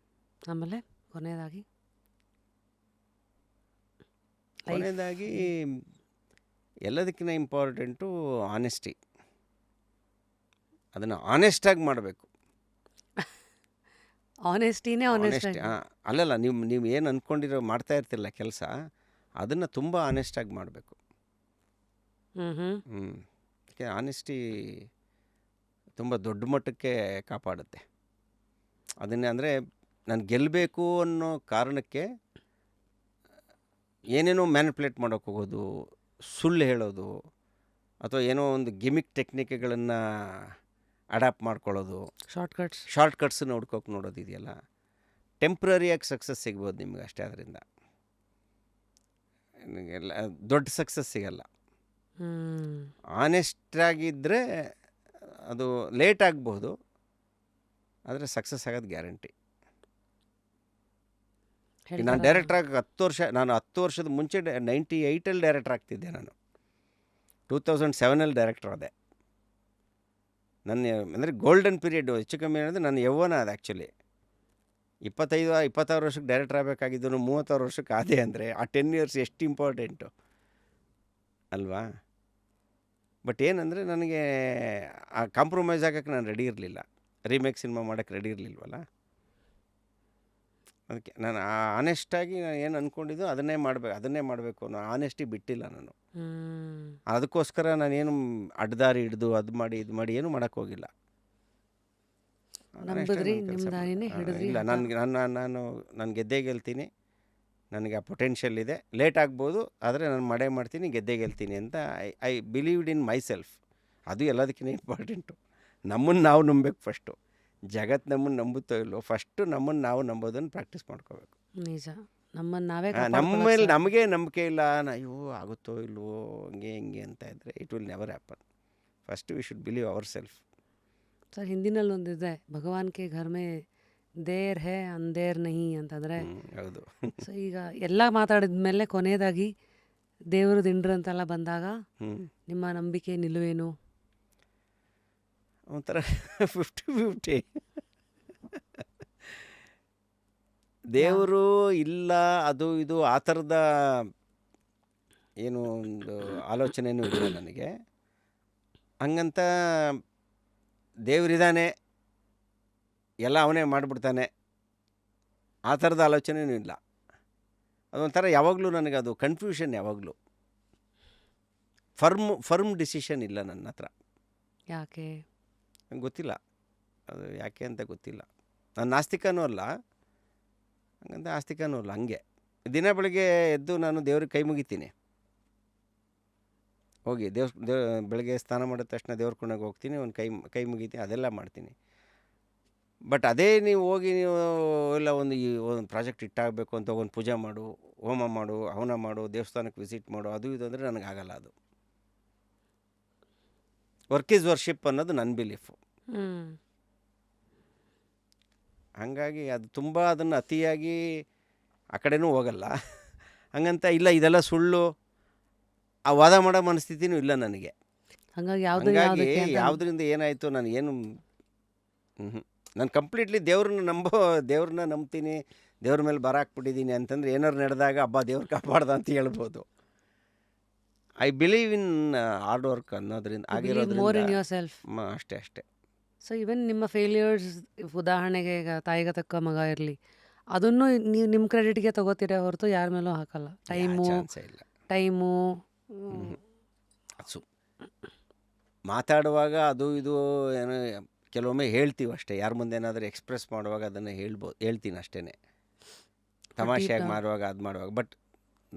ಆಮೇಲೆ ಕೊನೆಯದಾಗಿ
ಎಲ್ಲದಕ್ಕಿಂತ ಇಂಪಾರ್ಟೆಂಟು ಆನೆಸ್ಟಿ. ಅದನ್ನು ಆನೆಸ್ಟಾಗಿ ಮಾಡಬೇಕು.
ಆನೆಸ್ಟಿನೇ ಆನೆಸ್ಟಿ.
ಅಲ್ಲಲ್ಲ, ನೀವು ಏನು ಅಂದ್ಕೊಂಡಿರೋ ಮಾಡ್ತಾ ಇರ್ತಿರಲ್ಲ ಕೆಲಸ, ಅದನ್ನು ತುಂಬ ಆನೆಸ್ಟಾಗಿ ಮಾಡಬೇಕು. ಯಾಕೆ ಆನೆಸ್ಟಿ ತುಂಬ ದೊಡ್ಡ ಮಟ್ಟಕ್ಕೆ ಕಾಪಾಡುತ್ತೆ. ಅದನ್ನೇ ಅಂದರೆ ನಾನು ಗೆಲ್ಲಬೇಕು ಅನ್ನೋ ಕಾರಣಕ್ಕೆ ಏನೇನೋ ಮ್ಯಾನಿಪ್ಯುಲೇಟ್ ಮಾಡೋಕ್ಕೆ ಹೋಗೋದು, ಸುಳ್ಳು ಹೇಳೋದು, ಅಥವಾ ಏನೋ ಒಂದು ಗಿಮಿಕ್ ಟೆಕ್ನಿಕ್ಗಳನ್ನು ಅಡಾಪ್ಟ್ ಮಾಡ್ಕೊಳ್ಳೋದು, ಶಾರ್ಟ್ಕಟ್ಸನ್ನು ಹುಡ್ಕೋಕೆ ನೋಡೋದಿದೆಯಲ್ಲ, ಟೆಂಪ್ರರಿಯಾಗಿ ಸಕ್ಸಸ್ ಸಿಗ್ಬೋದು ನಿಮ್ಗೆ ಅಷ್ಟೇ. ಅದರಿಂದ ದೊಡ್ಡ ಸಕ್ಸಸ್ ಸಿಗಲ್ಲ. ಆನೆಸ್ಟಾಗಿದ್ದರೆ ಅದು ಲೇಟ್ ಆಗ್ಬೋದು, ಆದರೆ ಸಕ್ಸಸ್ ಆಗೋದು ಗ್ಯಾರಂಟಿ. ನಾನು ಡೈರೆಕ್ಟ್ರಾಗಿ 10 ವರ್ಷದ ಮುಂಚೆ 98 ಡೈರೆಕ್ಟರ್ ಆಗ್ತಿದ್ದೆ. ನಾನು 2007 ಡೈರೆಕ್ಟರ್ ಆದೆ. ಅಂದರೆ ಗೋಲ್ಡನ್ ಪೀರಿಯಡ್ ಹೆಚ್ಚು ಕಮ್ಮಿ ಅಂದರೆ ನನ್ನ ಯೌವನ ಅದು. ಆ್ಯಕ್ಚುಲಿ 26 ವರ್ಷಕ್ಕೆ ಡೈರೆಕ್ಟರ್ ಆಗಬೇಕಾಗಿದ್ದು 36 ವರ್ಷಕ್ಕೆ ಆದೆ ಅಂದರೆ ಆ 10 ಇಯರ್ಸ್ ಎಷ್ಟು ಇಂಪಾರ್ಟೆಂಟು ಅಲ್ವಾ? ಬಟ್ ಏನಂದರೆ ನನಗೆ ಆ ಕಾಂಪ್ರಮೈಸ್ ಆಗೋಕ್ಕೆ ನಾನು ರೆಡಿ ಇರಲಿಲ್ಲ. ರೀಮೇಕ್ ಸಿನಿಮಾ ಮಾಡೋಕ್ಕೆ ರೆಡಿ ಇರಲಿಲ್ವಲ್ಲ. ಅದಕ್ಕೆ ನಾನು ಆನೆಸ್ಟಾಗಿ ನಾನು ಏನು ಅಂದ್ಕೊಂಡಿದ್ದು ಅದನ್ನೇ ಮಾಡಬೇಕು ಅನ್ನೋ ಆನೆಸ್ಟಿ ಬಿಟ್ಟಿಲ್ಲ ನಾನು. ಅದಕ್ಕೋಸ್ಕರ ನಾನೇನು ಅಡ್ಡದಾರಿ ಹಿಡಿದು ಅದು ಮಾಡಿ ಇದು ಮಾಡಿ ಏನೂ ಮಾಡೋಕ್ಕೆ ಹೋಗಿಲ್ಲ. ಇಲ್ಲ, ನಾನು ಗೆದ್ದೇ ಗೆಲ್ತೀನಿ. ನನಗೆ ಆ ಪೊಟೆನ್ಷಿಯಲ್ ಇದೆ. ಲೇಟ್ ಆಗ್ಬೋದು, ಆದರೆ ನಾನು ಮಾಡ್ತೀನಿ, ಗೆದ್ದೇ ಗೆಲ್ತೀನಿ ಅಂತ I believed in my self. ಅದು ಎಲ್ಲದಕ್ಕಿಂತ ಇಂಪಾರ್ಟೆಂಟು. ನಮ್ಮನ್ನು ನಾವು ನಂಬಬೇಕು ಫಸ್ಟು. ಜಗತ್ತು ನಮ್ಮನ್ನು ನಂಬುತ್ತೋ ಇಲ್ಲೋ, ಫಸ್ಟು ನಮ್ಮನ್ನು ನಾವು ನಂಬೋದನ್ನು ಪ್ರಾಕ್ಟೀಸ್ ಮಾಡ್ಕೋಬೇಕು.
ನಿಜ. ನಮ್ಮನ್ನು ನಾವೇ
ನಮ್ಮ ಮೇಲೆ
ಕಾಪಾಡ್ಕೊಳ್ಳೋಕೆ
ನಮಗೆ ನಂಬಿಕೆ ಇಲ್ಲ, ಅಯ್ಯೋ ಆಗುತ್ತೋ ಇಲ್ವೋ ಹಂಗೆ ಹಿಂಗೆ ಅಂತ ಇದ್ದರೆ it will never happen. First we should believe our self.
Sir ಹಿಂದಿನಲ್ಲಿ ಒಂದಿದೆ, ಭಗವಾನ್ ಕೆ ಘರ್ ಮೇ ದೇರ್ ಹೇ ಅಂದೇರ್ ನಹಿ ಅಂತಂದರೆ.
ಹೌದು.
ಸೊ ಈಗ ಎಲ್ಲ ಮಾತಾಡಿದ ಮೇಲೆ ಕೊನೆಯದಾಗಿ ದೇವರು ದಿಂಡ್ರು ಅಂತೆಲ್ಲ ಬಂದಾಗ ನಿಮ್ಮ ನಂಬಿಕೆ ನಿಲುವೇನು?
ಒಂಥರ 50-50. ದೇವರು ಇಲ್ಲ ಅದು ಇದು ಆ ಥರದ ಏನು ಒಂದು ಆಲೋಚನೆಯೂ ಇಲ್ಲ ನನಗೆ. ಹಂಗಂತ ದೇವರಿದ್ದಾನೆ ಎಲ್ಲ ಅವನೇ ಮಾಡಿಬಿಡ್ತಾನೆ ಆ ಥರದ ಆಲೋಚನೆಯೂ ಇಲ್ಲ. ಅದೊಂಥರ ಯಾವಾಗಲೂ ನನಗೆ ಅದು ಕನ್ಫ್ಯೂಷನ್, ಯಾವಾಗಲೂ ಫರ್ಮ್ ಡಿಸಿಷನ್ ಇಲ್ಲ ನನ್ನ ಹತ್ರ.
ಯಾಕೆ
ನಂಗೆ ಗೊತ್ತಿಲ್ಲ ಅದು ಯಾಕೆ ಅಂತ ಗೊತ್ತಿಲ್ಲ. ನಾನು ನಾಸ್ತಿಕನೂ ಅಲ್ಲ, ಹಂಗಂತ ಆಸ್ತಿಕನೂ ಅಲ್ಲ. ಹಂಗೆ ದಿನ ಬೆಳಗ್ಗೆ ಎದ್ದು ನಾನು ದೇವ್ರಿಗೆ ಕೈ ಮುಗಿತೀನಿ, ಹೋಗಿ ಬೆಳಗ್ಗೆ ಸ್ನಾನ ಮಾಡಿದ ತಕ್ಷಣ ದೇವ್ರ ಕುಣಗೆ ಹೋಗ್ತೀನಿ, ಒಂದು ಕೈ ಮುಗಿತೀನಿ, ಅದೆಲ್ಲ ಮಾಡ್ತೀನಿ. ಬಟ್ ಅದೇ ನೀವು ಹೋಗಿ ನೀವು ಎಲ್ಲ ಒಂದು ಪ್ರಾಜೆಕ್ಟ್ ಇಟ್ಟಾಗಬೇಕು ಅಂತ ಒಂದು ಪೂಜೆ ಮಾಡು, ಹೋಮ ಮಾಡು, ಹವನ ಮಾಡು, ದೇವಸ್ಥಾನಕ್ಕೆ ವಿಸಿಟ್ ಮಾಡು, ಅದು ಇದು ಅಂದರೆ ನನಗಾಗಲ್ಲ. ಅದು ವರ್ಕ್ ಈಸ್ ವರ್ಷಿಪ್ ಅನ್ನೋದು ನನ್ನ ಬಿಲೀಫು. ಹಾಗಾಗಿ ಅದು ತುಂಬ ಅದನ್ನು ಅತಿಯಾಗಿ ಆ ಕಡೆನೂ ಹೋಗಲ್ಲ. ಹಂಗಂತ ಇಲ್ಲ ಇದೆಲ್ಲ ಸುಳ್ಳು ಆ ವಾದ ಮಾಡೋ ಮನಸ್ಥಿತಿನೂ ಇಲ್ಲ ನನಗೆ.
ಹಾಗಾಗಿ
ಹಂಗಾಗಿ ಯಾವುದರಿಂದ ಏನಾಯಿತು ನನಗೇನು ನಾನು ಕಂಪ್ಲೀಟ್ಲಿ ದೇವ್ರನ್ನ ನಂಬ್ತೀನಿ, ದೇವ್ರ ಮೇಲೆ ಬರ ಹಾಕ್ಬಿಟ್ಟಿದ್ದೀನಿ ಅಂತಂದ್ರೆ ಏನಾರು ನಡೆದಾಗ ಹಬ್ಬ ದೇವ್ರು ಕಾಪಾಡ್ದ ಅಂತ ಹೇಳ್ಬೋದು. I believe in hard work ಅನ್ನೋದ್ರಿಂದ ಆಗಿರೋದ್ರಿಂದ ಅಷ್ಟೇ.
ಸೊ ಈವನ್ ನಿಮ್ಮ ಫೇಲ್ಯೂರ್ಸ್, ಉದಾಹರಣೆಗೆ ಈಗ ತಾಯಿಗೆ ತಕ್ಕ ಮಗ ಇರಲಿ, ಅದನ್ನು ನೀವು ನಿಮ್ಮ ಕ್ರೆಡಿಟ್ಗೆ ತಗೋತೀರ ಹೊರತು ಯಾರ ಮೇಲೂ ಹಾಕಲ್ಲ. ಟೈಮು
ಮಾತಾಡುವಾಗ ಅದು ಇದು ಏನೋ ಕೆಲವೊಮ್ಮೆ ಹೇಳ್ತೀವಿ ಅಷ್ಟೇ. ಯಾರ ಮುಂದೆ ಏನಾದರೂ ಎಕ್ಸ್ಪ್ರೆಸ್ ಮಾಡುವಾಗ ಅದನ್ನು ಹೇಳ್ತೀನಿ ಅಷ್ಟೇ, ತಮಾಷೆಯಾಗಿ ಮಾಡುವಾಗ ಅದು ಮಾಡುವಾಗ. ಬಟ್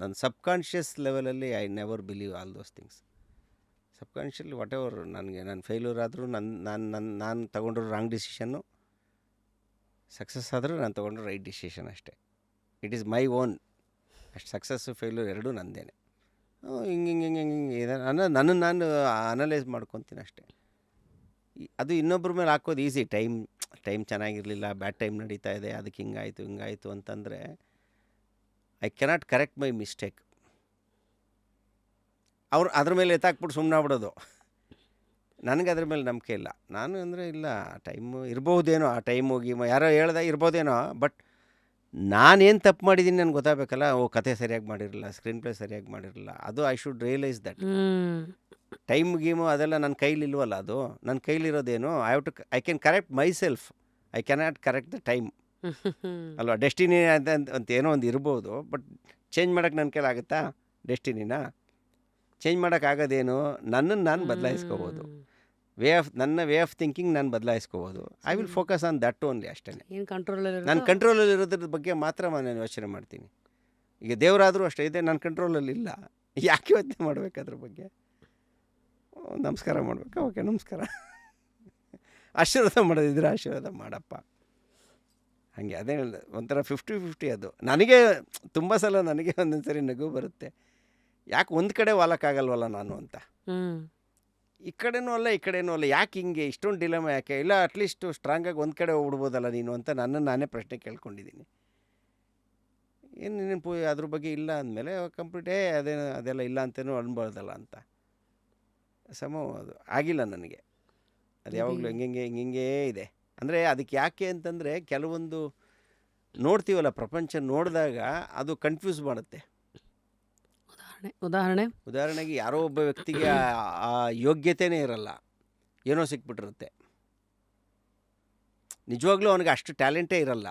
ನನ್ನ ಸಬ್ಕಾನ್ಷಿಯಸ್ ಲೆವೆಲಲ್ಲಿ I never believe all those things. Subconsciously what ever ನಾನು ಫೇಲ್ಯೂರ್ ಆದರೂ ನಾನು ತೊಗೊಂಡ್ರು ರಾಂಗ್ ಡಿಸಿಷನ್ನು, ಸಕ್ಸಸ್ ಆದರೂ ನಾನು ತೊಗೊಂಡ್ರು ರೈಟ್ ಡಿಸಿಷನ್ ಅಷ್ಟೇ. It is my own. ಅಷ್ಟು ಸಕ್ಸಸ್ಸು ಫೇಲ್ಯೂರ್ ಎರಡೂ ನಂದೇನೆ. ಹಿಂಗೆ ನನ್ನನ್ನು ನಾನು ಅನಲೈಸ್ ಮಾಡ್ಕೊತೀನಿ ಅಷ್ಟೇ. ಅದು ಇನ್ನೊಬ್ಬರ ಮೇಲೆ ಹಾಕೋದು ಈಸಿ. ಟೈಮ್ ಚೆನ್ನಾಗಿರಲಿಲ್ಲ, ಬ್ಯಾಡ್ ಟೈಮ್ ನಡೀತಾ ಇದೆ, ಅದಕ್ಕೆ ಹಿಂಗಾಯಿತು ಅಂತಂದರೆ I cannot correct my mistake. ಅವ್ರು ಅದ್ರ ಮೇಲೆ ಎತ್ತಾಕ್ಬಿಟ್ಟು ಸುಮ್ಮನೆ ಆಗ್ಬಿಡೋದು. ನನಗೆ ಅದ್ರ ಮೇಲೆ ನಂಬಿಕೆ ಇಲ್ಲ. ನಾನು ಅಂದರೆ ಇಲ್ಲ, ಟೈಮು ಇರ್ಬೋದೇನೋ, ಆ ಟೈಮ್ ಹೋಗಿ ಯಾರೋ ಹೇಳ್ದಾಗ ಇರ್ಬೋದೇನೋ, ಬಟ್ ನಾನೇನು ತಪ್ಪು ಮಾಡಿದ್ದೀನಿ ನನಗೆ ಗೊತ್ತಾಗಬೇಕಲ್ಲ. ಕತೆ ಸರಿಯಾಗಿ ಮಾಡಿರಲಿಲ್ಲ, ಸ್ಕ್ರೀನ್ ಪ್ಲೇ ಸರಿಯಾಗಿ ಮಾಡಿರಲಿಲ್ಲ, ಅದು I should realise that. Game ಅದೆಲ್ಲ ನನ್ನ ಕೈಲಿಲ್ವಲ್ಲ. ಅದು ನನ್ನ ಕೈಲಿರೋದೇನು, I can correct my self, I cannot correct the time ಅಲ್ವಾ. ಡೆಸ್ಟಿನಿ ಅಂತ ಏನೋ ಒಂದು ಇರ್ಬೋದು, ಬಟ್ ಚೇಂಜ್ ಮಾಡೋಕ್ಕೆ ನನ್ನ ಕೈಲಾಗುತ್ತಾ? ಡೆಸ್ಟಿನಿನ ಚೇಂಜ್ ಮಾಡೋಕ್ಕಾಗೋದೇನು? ನನ್ನನ್ನು ನಾನು ಬದಲಾಯಿಸ್ಕೋಬೋದು. ನನ್ನ ವೇ ಆಫ್ ಥಿಂಕಿಂಗ್ ನಾನು ಬದಲಾಯಿಸ್ಕೋಬೋದು. I will focus on that only, ಅಷ್ಟೇ. ನನ್ನ ಕಂಟ್ರೋಲಲ್ಲಿ ಇರೋದ್ರ ಬಗ್ಗೆ ಮಾತ್ರ ನಾನು ಯೋಚನೆ ಮಾಡ್ತೀನಿ. ಈಗ ದೇವರಾದರೂ ಅಷ್ಟೇ ಇದೆ, ನನ್ನ ಕಂಟ್ರೋಲಲ್ಲಿ ಇಲ್ಲ, ಯಾಕೆ ಯೋಚನೆ ಮಾಡಬೇಕು ಅದ್ರ ಬಗ್ಗೆ? ನಮಸ್ಕಾರ ಮಾಡಬೇಕಾ? ಓಕೆ ನಮಸ್ಕಾರ. ಆಶೀರ್ವಾದ ಮಾಡೋದಿದ್ರೆ ಆಶೀರ್ವಾದ ಮಾಡಪ್ಪ. ಹಾಗೆ ಅದೇ ಹೇಳಿದೆ, ಒಂಥರ 50-50 ಅದು. ನನಗೆ ತುಂಬ ಸಲ ನನಗೆ ಒಂದೊಂದು ಸರಿ ನಗು ಬರುತ್ತೆ, ಯಾಕೆ ಒಂದು ಕಡೆ ವಾಲಕ್ಕಾಗಲ್ವಲ್ಲ ನಾನು ಅಂತ. ಈ ಕಡೆನೂ ಅಲ್ಲ ಈ ಕಡೆನೂ ಅಲ್ಲ, ಯಾಕೆ ಹಿಂಗೆ ಇಷ್ಟೊಂದು ಡಿಲೆಮ ಯಾಕೆ? ಇಲ್ಲ ಅಟ್ಲೀಸ್ಟು ಸ್ಟ್ರಾಂಗಾಗಿ ಒಂದು ಕಡೆ ಹೋಗ್ಬಿಡ್ಬೋದಲ್ಲ ನೀನು ಅಂತ ನನ್ನನ್ನು ನಾನೇ ಪ್ರಶ್ನೆ ಕೇಳ್ಕೊಂಡಿದ್ದೀನಿ. ಏನು ನೆನಪು ಅದ್ರ ಬಗ್ಗೆ ಇಲ್ಲ ಅಂದಮೇಲೆ ಕಂಪ್ಲೀಟೇ ಅದೆಲ್ಲ ಇಲ್ಲ ಅಂತಲೂ ಅನ್ಬೋದಲ್ಲ ಅಂತ. ಅದು ಆಗಿಲ್ಲ ನನಗೆ. ಅದು ಯಾವಾಗಲೂ ಹಿಂಗೆ ಇದೆ. ಅಂದರೆ ಅದಕ್ಕೆ ಯಾಕೆ ಅಂತಂದರೆ ಕೆಲವೊಂದು ನೋಡ್ತೀವಲ್ಲ, ಪ್ರಪಂಚ ನೋಡಿದಾಗ ಅದು ಕನ್ಫ್ಯೂಸ್ ಮಾಡುತ್ತೆ. ಉದಾಹರಣೆಗೆ ಯಾರೋ ಒಬ್ಬ ವ್ಯಕ್ತಿಗೆ ಆ ಯೋಗ್ಯತೆಯೇ ಇರಲ್ಲ, ಏನೋ ಸಿಕ್ಬಿಟ್ಟಿರುತ್ತೆ. ನಿಜವಾಗ್ಲೂ ಅವನಿಗೆ ಅಷ್ಟು ಟ್ಯಾಲೆಂಟೇ ಇರಲ್ಲ,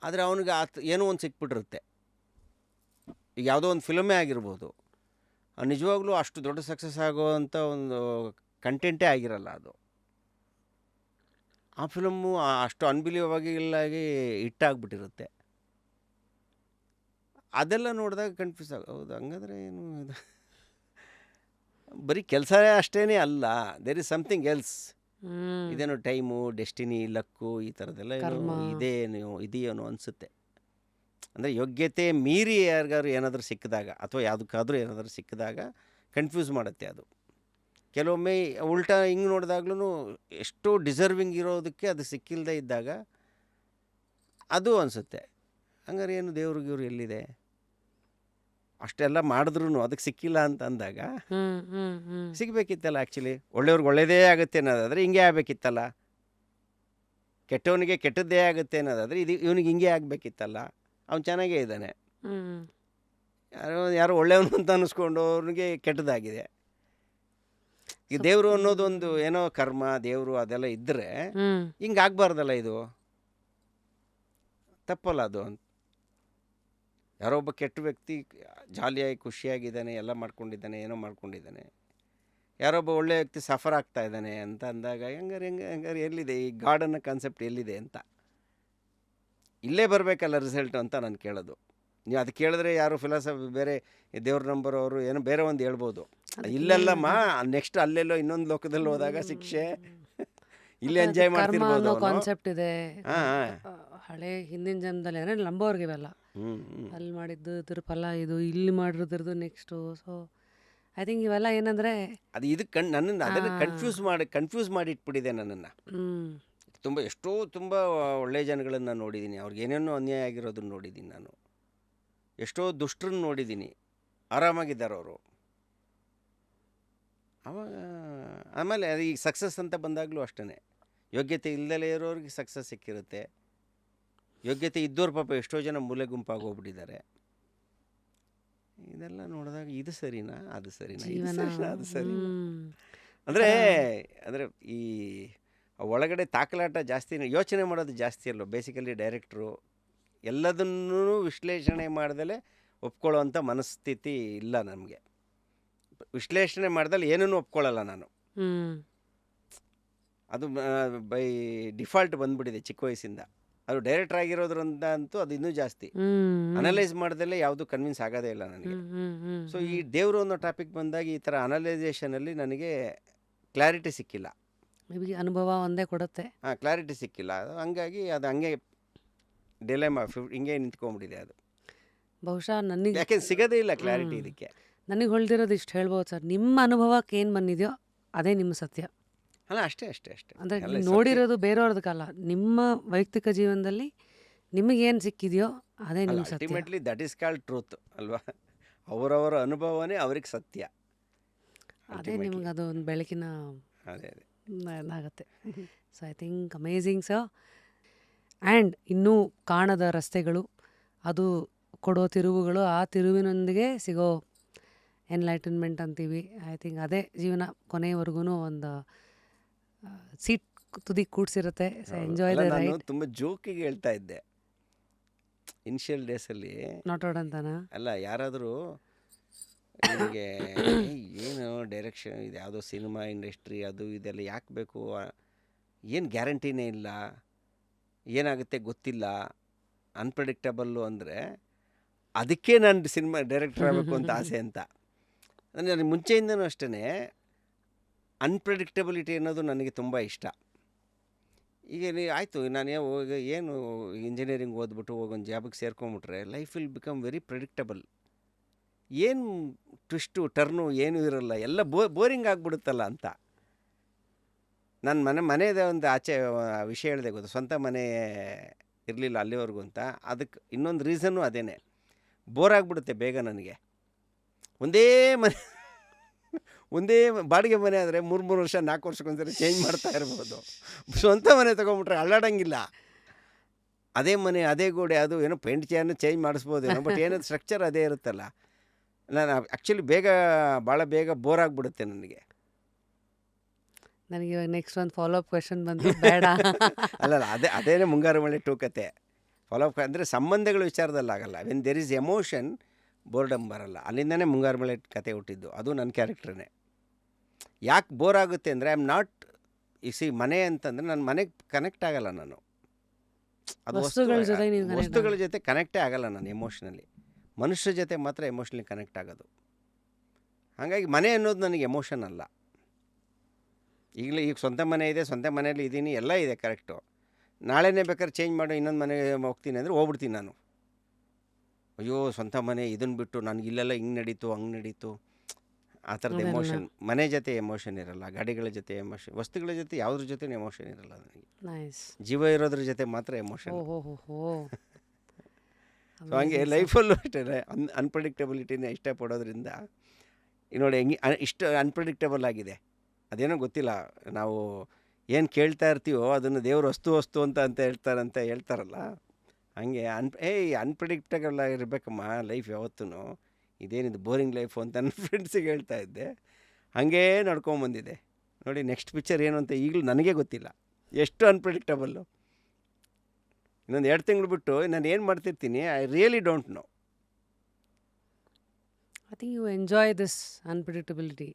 ಆದರೆ ಅವನಿಗೆ ಏನೋ ಒಂದು ಸಿಕ್ಬಿಟ್ಟಿರುತ್ತೆ. ಈಗ ಯಾವುದೋ ಒಂದು ಫಿಲ್ಮೇ ಆಗಿರ್ಬೋದು, ನಿಜವಾಗ್ಲೂ ಅಷ್ಟು ದೊಡ್ಡ ಸಕ್ಸಸ್ ಆಗೋವಂಥ ಒಂದು ಕಂಟೆಂಟೇ ಆಗಿರಲ್ಲ ಅದು. ಆ ಫಿಲಮ್ಮು ಅಷ್ಟು ಅನ್ಬಿಲೀವಾಗಿ ಹಿಟ್ಟಾಗ್ಬಿಟ್ಟಿರುತ್ತೆ. ಅದೆಲ್ಲ ನೋಡಿದಾಗ ಕನ್ಫ್ಯೂಸ್ ಹೌದು, ಹಂಗಾದ್ರೆ ಏನು ಇದು? ಬರೀ ಕೆಲಸ ಅಷ್ಟೇ ಅಲ್ಲ, ದೇರ್ ಇಸ್ ಸಮಥಿಂಗ್ ಎಲ್ಸ್. ಇದೇನೋ ಟೈಮು, ಡೆಸ್ಟಿನಿ, ಲಕ್ಕು, ಈ ಥರದ್ದೆಲ್ಲ ಇದೆಯೇನೋ ಅನಿಸುತ್ತೆ. ಅಂದರೆ ಯೋಗ್ಯತೆ ಮೀರಿ ಯಾರಿಗಾದ್ರು ಏನಾದರೂ ಸಿಕ್ಕಿದಾಗ ಅಥವಾ ಯಾವುದಕ್ಕಾದ್ರೂ ಏನಾದರೂ ಸಿಕ್ಕಿದಾಗ ಕನ್ಫ್ಯೂಸ್ ಮಾಡುತ್ತೆ ಅದು. ಕೆಲವೊಮ್ಮೆ ಉಲ್ಟಾ ಹಿಂಗೆ ನೋಡಿದಾಗ್ಲೂ ಎಷ್ಟೋ ಡಿಸರ್ವಿಂಗ್ ಇರೋದಕ್ಕೆ ಅದು ಸಿಕ್ಕಿಲ್ಲದೆ ಇದ್ದಾಗ ಅದು ಅನಿಸುತ್ತೆ, ಹಂಗಾರೆ ಏನು ದೇವ್ರಿಗೆ ಇವ್ರು ಎಲ್ಲಿದೆ, ಅಷ್ಟೆಲ್ಲ ಮಾಡಿದ್ರೂ ಅದಕ್ಕೆ ಸಿಕ್ಕಿಲ್ಲ ಅಂತ ಅಂದಾಗ ಸಿಗಬೇಕಿತ್ತಲ್ಲ. ಆ್ಯಕ್ಚುಲಿ ಒಳ್ಳೆಯವ್ರಿಗೆ ಒಳ್ಳೆಯದೇ ಆಗುತ್ತೆ ಅನ್ನೋದಾದರೆ ಹಿಂಗೆ ಆಗಬೇಕಿತ್ತಲ್ಲ, ಕೆಟ್ಟವನಿಗೆ ಕೆಟ್ಟದ್ದೇ ಆಗುತ್ತೆ ಅನ್ನೋದಾದರೆ ಇವನಿಗೆ ಹಿಂಗೆ ಆಗಬೇಕಿತ್ತಲ್ಲ, ಅವ್ನು ಚೆನ್ನಾಗೇ ಇದ್ದಾನೆ. ಯಾರೋ ಒಳ್ಳೆಯವನು ಅಂತ ಅನ್ನಿಸ್ಕೊಂಡು ಅವ್ನಿಗೆ ಕೆಟ್ಟದಾಗಿದೆ. ಈ ದೇವರು ಅನ್ನೋದೊಂದು ಏನೋ ಕರ್ಮ ದೇವರು ಅದೆಲ್ಲ ಇದ್ದರೆ ಹಿಂಗೆ ಆಗಬಾರ್ದಲ್ಲ, ಇದು ತಪ್ಪಲ್ಲ ಅದು ಅಂತ. ಯಾರೋ ಒಬ್ಬ ಕೆಟ್ಟ ವ್ಯಕ್ತಿ ಜಾಲಿಯಾಗಿ ಖುಷಿಯಾಗಿದ್ದಾನೆ, ಎಲ್ಲ ಮಾಡ್ಕೊಂಡಿದ್ದಾನೆ, ಏನೋ ಮಾಡ್ಕೊಂಡಿದ್ದಾನೆ, ಯಾರೊಬ್ಬ ಒಳ್ಳೆಯ ವ್ಯಕ್ತಿ ಸಫರ್ ಆಗ್ತಾ ಇದ್ದಾನೆ ಅಂತ ಅಂದಾಗ ಹಂಗಾರೆ ಎಲ್ಲಿದೆ ಈ ಗಾಡ್ ಅನ್ನೋ ಕಾನ್ಸೆಪ್ಟ್, ಎಲ್ಲಿದೆ ಅಂತ ಇಲ್ಲೇ ಬರಬೇಕಲ್ಲ ರಿಸಲ್ಟು ಅಂತ ನಾನು ಕೇಳೋದು. ನೀವು ಅದು ಕೇಳಿದ್ರೆ ಯಾರು ಫಿಲಾಸಫಿ ಬೇರೆ ದೇವ್ರ ನಂಬರ್ ಅವರು ಏನೋ ಬೇರೆ ಒಂದು ಹೇಳ್ಬೋದು, ಇಲ್ಲೆಲ್ಲಮ್ಮ ನೆಕ್ಸ್ಟ್ ಅಲ್ಲೆಲ್ಲೋ ಇನ್ನೊಂದು ಲೋಕದಲ್ಲಿ ಹೋದಾಗ ಶಿಕ್ಷೆ ಇಲ್ಲಿ ಎಂಜಾಯ್ ಮಾಡ್ತಿರ್ಬೋದು
ಕಾನ್ಸೆಪ್ಟ್ ಇದೆ. ಹಳೆ ಹಿಂದಿನ ಜನ್ಮದಲ್ಲಿ ಏನೇ ನಂಬೋರ್ಗೆ ಇವೆಲ್ಲ ಅಲ್ಲಿ ಮಾಡಿದ್ದು ಇದ್ರ ಫಲ ಇದು, ಇಲ್ಲಿ ಮಾಡಿರೋದ್ರದ್ದು ನೆಕ್ಸ್ಟು. ಸೊ ಐ ಥಿಂಕ್ ಇವೆಲ್ಲ ಏನಂದರೆ
ಅದು ಇದಕ್ಕೆ ನನ್ನನ್ನು ಅದನ್ನು ಕನ್ಫ್ಯೂಸ್ ಮಾಡಿ ಇಟ್ಬಿಟ್ಟಿದೆ ನನ್ನನ್ನು. ತುಂಬ ಒಳ್ಳೆಯ ಜನಗಳನ್ನು ನೋಡಿದ್ದೀನಿ, ಅವ್ರಿಗೆ ಏನೇನೋ ಅನ್ಯಾಯ ಆಗಿರೋದನ್ನ ನೋಡಿದ್ದೀನಿ ನಾನು. ಎಷ್ಟೋ ದುಷ್ಟರನ್ನ ನೋಡಿದ್ದೀನಿ, ಆರಾಮಾಗಿದ್ದಾರೆ ಅವರು. ಆವಾಗ ಆಮೇಲೆ ಅದು ಈಗ ಸಕ್ಸಸ್ ಅಂತ ಬಂದಾಗಲೂ ಅಷ್ಟೇ, ಯೋಗ್ಯತೆ ಇಲ್ಲದಲೇ ಇರೋರಿಗೆ ಸಕ್ಸಸ್ ಸಿಕ್ಕಿರುತ್ತೆ, ಯೋಗ್ಯತೆ ಇದ್ದವ್ರು ಪಾಪ ಎಷ್ಟೋ ಜನ ಮೂಲೆ ಗುಂಪಾಗಿ ಹೋಗ್ಬಿಟ್ಟಿದ್ದಾರೆ. ಇದೆಲ್ಲ ನೋಡಿದಾಗ ಇದು ಸರಿನಾ ಅದು ಸರಿನಾ ಅದು ಸರಿ ಅಂದರೆ ಈ ಒಳಗಡೆ ತಾಕಲಾಟ ಜಾಸ್ತಿ, ಯೋಚನೆ ಮಾಡೋದು ಜಾಸ್ತಿ ಅಲ್ಲೋ. ಬೇಸಿಕಲಿ ಡೈರೆಕ್ಟ್ರು ಎಲ್ಲದನ್ನೂ ವಿಶ್ಲೇಷಣೆ ಮಾಡ್ದಲೇ ಒಪ್ಕೊಳ್ಳೋವಂಥ ಮನಸ್ಥಿತಿ ಇಲ್ಲ ನಮಗೆ. ವಿಶ್ಲೇಷಣೆ ಮಾಡ್ದಲ್ಲಿ ಏನನ್ನೂ ಒಪ್ಕೊಳ್ಳಲ್ಲ ನಾನು, ಅದು ಬೈ ಡಿಫಾಲ್ಟ್ ಬಂದ್ಬಿಟ್ಟಿದೆ ಚಿಕ್ಕ ವಯಸ್ಸಿಂದ. ಅದು ಡೈರೆಕ್ಟರ್ ಆಗಿರೋದ್ರಿಂದ ಅಂತೂ ಅದು ಇನ್ನೂ ಜಾಸ್ತಿ ಅನಲೈಸ್ ಮಾಡ್ದಲ್ಲೇ ಯಾವುದು ಕನ್ವಿನ್ಸ್ ಆಗೋದೇ ಇಲ್ಲ ನನಗೆ. ಸೊ ಈ ದೇವರು ಅನ್ನೋ ಟಾಪಿಕ್ ಬಂದಾಗ ಈ ಥರ ಅನಲೈಸೇಷನಲ್ಲಿ ನನಗೆ ಕ್ಲಾರಿಟಿ ಸಿಕ್ಕಿಲ್ಲ,
ಅನುಭವ ಒಂದೇ ಕೊಡುತ್ತೆ.
ಕ್ಲಾರಿಟಿ ಸಿಕ್ಕಿಲ್ಲ, ಹಂಗಾಗಿ ಅದು ಹಂಗೆ ಡಿಲೆಮಾ ಹಿಂಗೆ ನಿಂತ್ಕೊಂಡ್ಬಿಟ್ಟಿದೆ ಅದು.
ಬಹುಶಃ ನನಗೆ
ಯಾಕೆ ಸಿಗೋದೇ ಇಲ್ಲ ಕ್ಲಾರಿಟಿ ಇದಕ್ಕೆ.
ನನಗೆ ಹೊಳ್ದಿರೋದು ಇಷ್ಟು ಹೇಳ್ಬೋದು ಸರ್, ನಿಮ್ಮ ಅನುಭವಕ್ಕೆ ಏನು ಬಂದಿದೆಯೋ ಅದೇ ನಿಮ್ಮ ಸತ್ಯ.
ಅಲ್ಲ ಅಷ್ಟೇ
ಅಂದರೆ ನೀವು ನೋಡಿರೋದು ಬೇರೆಯವ್ರದಕ್ಕಲ್ಲ, ನಿಮ್ಮ ವೈಯಕ್ತಿಕ ಜೀವನದಲ್ಲಿ ನಿಮಗೇನು ಸಿಕ್ಕಿದೆಯೋ ಅದೇ ನಿಮ್ಮ ಸತ್ಯ.
Ultimately that is called truth ಅಲ್ವಾ. ಅವರವರ ಅನುಭವನೇ ಅವ್ರಿಗೆ ಸತ್ಯ,
ಅದೇ ನಿಮ್ಗೆ ಅದು ಒಂದು ಬೆಳಕಿನ
ಅದೇ
ಏನಾಗುತ್ತೆ. So I think amazing sir. And ಇನ್ನೂ ಕಾಣದ ರಸ್ತೆಗಳು, ಅದು ಕೊಡೋ ತಿರುವುಗಳು, ಆ ತಿರುವಿನೊಂದಿಗೆ ಸಿಗೋ ಎನ್ಲೈಟನ್ಮೆಂಟ್ ಅಂತೀವಿ. ಐ ಥಿಂಕ್ ಅದೇ ಜೀವನ ಕೊನೆಯವರೆಗೂ ಒಂದು ಸೀಟ್ ತುದಿ ಕೂಡ್ಸಿರುತ್ತೆ. So enjoy the ride.
ತುಂಬ ಜೋಕಿಗೆ ಹೇಳ್ತಾ ಇದ್ದೆ ಇನಿಷಿಯಲ್ ಡೇಸಲ್ಲಿ.
ನಾಟ್ ಔಟ್ ಅಂತಾನ
ಅಲ್ಲ, ಯಾರಾದರೂ ನಿಮಗೆ ಏನು ಡೈರೆಕ್ಷನ್ ಇದು ಯಾವುದೋ ಸಿನಿಮಾ ಇಂಡಸ್ಟ್ರಿ ಅದು ಇದೆಲ್ಲ ಯಾಕೆ ಬೇಕು, ಏನು ಗ್ಯಾರಂಟಿನೇ ಇಲ್ಲ, ಏನಾಗುತ್ತೆ ಗೊತ್ತಿಲ್ಲ, ಅನ್ಪ್ರೆಡಿಕ್ಟಬಲ್ಲು ಅಂದರೆ ಅದಕ್ಕೆ ನಾನು ಸಿನಿಮಾ ಡೈರೆಕ್ಟರ್ ಆಗಬೇಕು ಅಂತ ಆಸೆ ಅಂತ. ಅಂದರೆ ನನಗೆ ಮುಂಚೆಯಿಂದನೂ ಅಷ್ಟೇ ಅನ್ಪ್ರೆಡಿಕ್ಟಬಿಲಿಟಿ ಅನ್ನೋದು ನನಗೆ ತುಂಬ ಇಷ್ಟ. ಈಗ ಆಯಿತು, ನಾನು ಈಗ ಏನು ಇಂಜಿನಿಯರಿಂಗ್ ಓದ್ಬಿಟ್ಟು ಹೋಗೊಂದು ಜಾಬಿಗೆ ಸೇರ್ಕೊಂಬಿಟ್ರೆ life will become very predictable. ಏನು ಟ್ವಿಸ್ಟು ಟರ್ನು ಏನೂ ಇರಲ್ಲ, ಎಲ್ಲ ಬೋರಿಂಗ್ ಆಗಿಬಿಡುತ್ತಲ್ಲ ಅಂತ. ನನ್ನ ಮನೆಯದ ಒಂದು ಆಚೆ ವಿಷಯ ಹೇಳಿದೆ ಗೊತ್ತು, ಸ್ವಂತ ಮನೆ ಇರಲಿಲ್ಲ ಅಲ್ಲಿವರೆಗೂ ಅಂತ. ಅದಕ್ಕೆ ಇನ್ನೊಂದು ರೀಸನ್ನು ಅದೇ, ಬೋರ್ ಆಗಿಬಿಡುತ್ತೆ ಬೇಗ ನನಗೆ. ಒಂದೇ ಬಾಡಿಗೆ ಮನೆ ಆದರೆ 3 ವರ್ಷ 4 ವರ್ಷಕ್ಕೊಂದ್ಸರಿ ಚೇಂಜ್ ಮಾಡ್ತಾ ಇರ್ಬೋದು. ಸ್ವಂತ ಮನೆ ತೊಗೊಂಬಿಟ್ರೆ ಅಳ್ಳಾಡಂಗಿಲ್ಲ. ಅದೇ ಮನೆ ಅದೇ ಗೋಡೆ, ಅದು ಏನೋ ಪೇಂಟ್ ಚೇಂಜ್ ಮಾಡಿಸ್ಬೋದೇನೋ, ಬಟ್ ಏನದು ಸ್ಟ್ರಕ್ಚರ್ ಅದೇ ಇರುತ್ತಲ್ಲ. ನಾನು ಆ್ಯಕ್ಚುಲಿ ಭಾಳ ಬೇಗ ಬೋರ್ ಆಗಿಬಿಡುತ್ತೆ ನನಗೆ.
ನನಗೆ ಇವಾಗ ನೆಕ್ಸ್ಟ್ ಒಂದು ಫಾಲೋಅಪ್ ಕ್ವೆಶನ್ ಬಂದು ಬೇಡ.
ಅಲ್ಲಲ್ಲ, ಅದೇನೇ ಮುಂಗಾರು ಮಳೆ ಟೂಕತೆ. ಫಾಲೋಅಪ್ ಅಂದರೆ ಸಂಬಂಧಗಳ ವಿಚಾರದಲ್ಲಾಗಲ್ಲ. When there is emotion boredom ಬರಲ್ಲ. ಅಲ್ಲಿಂದನೇ ಮುಂಗಾರು ಮಳೆ ಕತೆ ಹುಟ್ಟಿದ್ದು. ಅದು ನನ್ನ ಕ್ಯಾರೆಕ್ಟ್ರೇ. ಯಾಕೆ ಬೋರ್ ಆಗುತ್ತೆ ಅಂದರೆ ಐ ಆಮ್ ನಾಟ್ ಮನೆ ಅಂತಂದರೆ ನನ್ನ ಮನೆಗೆ ಕನೆಕ್ಟ್ ಆಗಲ್ಲ ನಾನು. ಅದು ವಸ್ತುಗಳ ಜೊತೆ ಕನೆಕ್ಟೇ ಆಗಲ್ಲ ನಾನು ಎಮೋಷ್ನಲಿ. ಮನುಷ್ಯ ಜೊತೆ ಮಾತ್ರ ಎಮೋಷ್ನಲಿ ಕನೆಕ್ಟ್ ಆಗೋದು. ಹಾಗಾಗಿ ಮನೆ ಅನ್ನೋದು ನನಗೆ ಎಮೋಷನ್ ಅಲ್ಲ. ಈಗ ಸ್ವಂತ ಮನೆ ಇದೆ, ಸ್ವಂತ ಮನೇಲಿ ಇದ್ದೀನಿ, ಎಲ್ಲ ಇದೆ ಕರೆಕ್ಟು. ನಾಳೆನೇ ಬೇಕಾದ್ರೆ ಚೇಂಜ್ ಮಾಡೋ ಇನ್ನೊಂದು ಮನೆಗೆ ಹೋಗ್ತೀನಿ ಅಂದರೆ ಹೋಗ್ಬಿಡ್ತೀನಿ ನಾನು. ಅಯ್ಯೋ ಸ್ವಂತ ಮನೆ ಇದನ್ನು ಬಿಟ್ಟು ನನಗೆ ಇಲ್ಲೆಲ್ಲ ಹಿಂಗೆ ನಡೀತು ಹಂಗೆ ನಡೀತು ಆ ಥರದ
ಅದೆಲ್ಲ.
ಎಮೋಷನ್. ಮನೆ ಜೊತೆ ಎಮೋಷನ್ ಇರಲ್ಲ, ಗಾಡಿಗಳ ಜೊತೆ ಎಮೋಷನ್, ವಸ್ತುಗಳ ಜೊತೆ ಯಾವುದ್ರ ಜೊತೆ ಎಮೋಷನ್ ಇರಲ್ಲ ನನಗೆ.
ನೈಸ್.
ಜೀವ ಇರೋದ್ರ ಜೊತೆ ಮಾತ್ರ ಎಮೋಷನ್.
ಓ ಹೋ ಹೋ ಹೋ.
ಸೊ ಹಂಗೆ ಲೈಫಲ್ಲೂ ಅಷ್ಟೇ ಅನ್ಪ್ರೆಡಿಕ್ಟಬಿಲಿಟಿನ ಇಷ್ಟಪಡೋದ್ರಿಂದ ನೋಡಿ ಹೆಂಗೆ ಇಷ್ಟು ಅನ್ಪ್ರೆಡಿಕ್ಟಬಲ್ ಆಗಿದೆ. ಅದೇನೋ ಗೊತ್ತಿಲ್ಲ, ನಾವು ಏನು ಕೇಳ್ತಾ ಇರ್ತೀವೋ ಅದನ್ನು ದೇವ್ರು ವಸ್ತು ಅಂತ ಹೇಳ್ತಾರಲ್ಲ, ಹಂಗೆ ಅನ್ಪ್ರೆಡಿಕ್ಟಬಲ್ ಆಗಿರ್ಬೇಕಮ್ಮ ಲೈಫ್ ಯಾವತ್ತೂ. ಇದೇನಿದು ಬೋರಿಂಗ್ ಲೈಫು ಅಂತ ನನ್ನ ಫ್ರೆಂಡ್ಸಿಗೆ ಹೇಳ್ತಾ ಇದ್ದೆ. ಹಾಗೇ ನಡ್ಕೊಂಬಂದಿದೆ ನೋಡಿ. ನೆಕ್ಸ್ಟ್ ಪಿಕ್ಚರ್ ಏನು ಅಂತ ಈಗಲೂ ನನಗೆ ಗೊತ್ತಿಲ್ಲ, ಎಷ್ಟು ಅನ್ಪ್ರೆಡಿಕ್ಟಬಲ್ಲು. ಇನ್ನೊಂದು 2 ತಿಂಗಳು ಬಿಟ್ಟು ನಾನು ಏನು ಮಾಡ್ತಿರ್ತೀನಿ, I really don't know.
I think you enjoy this unpredictability.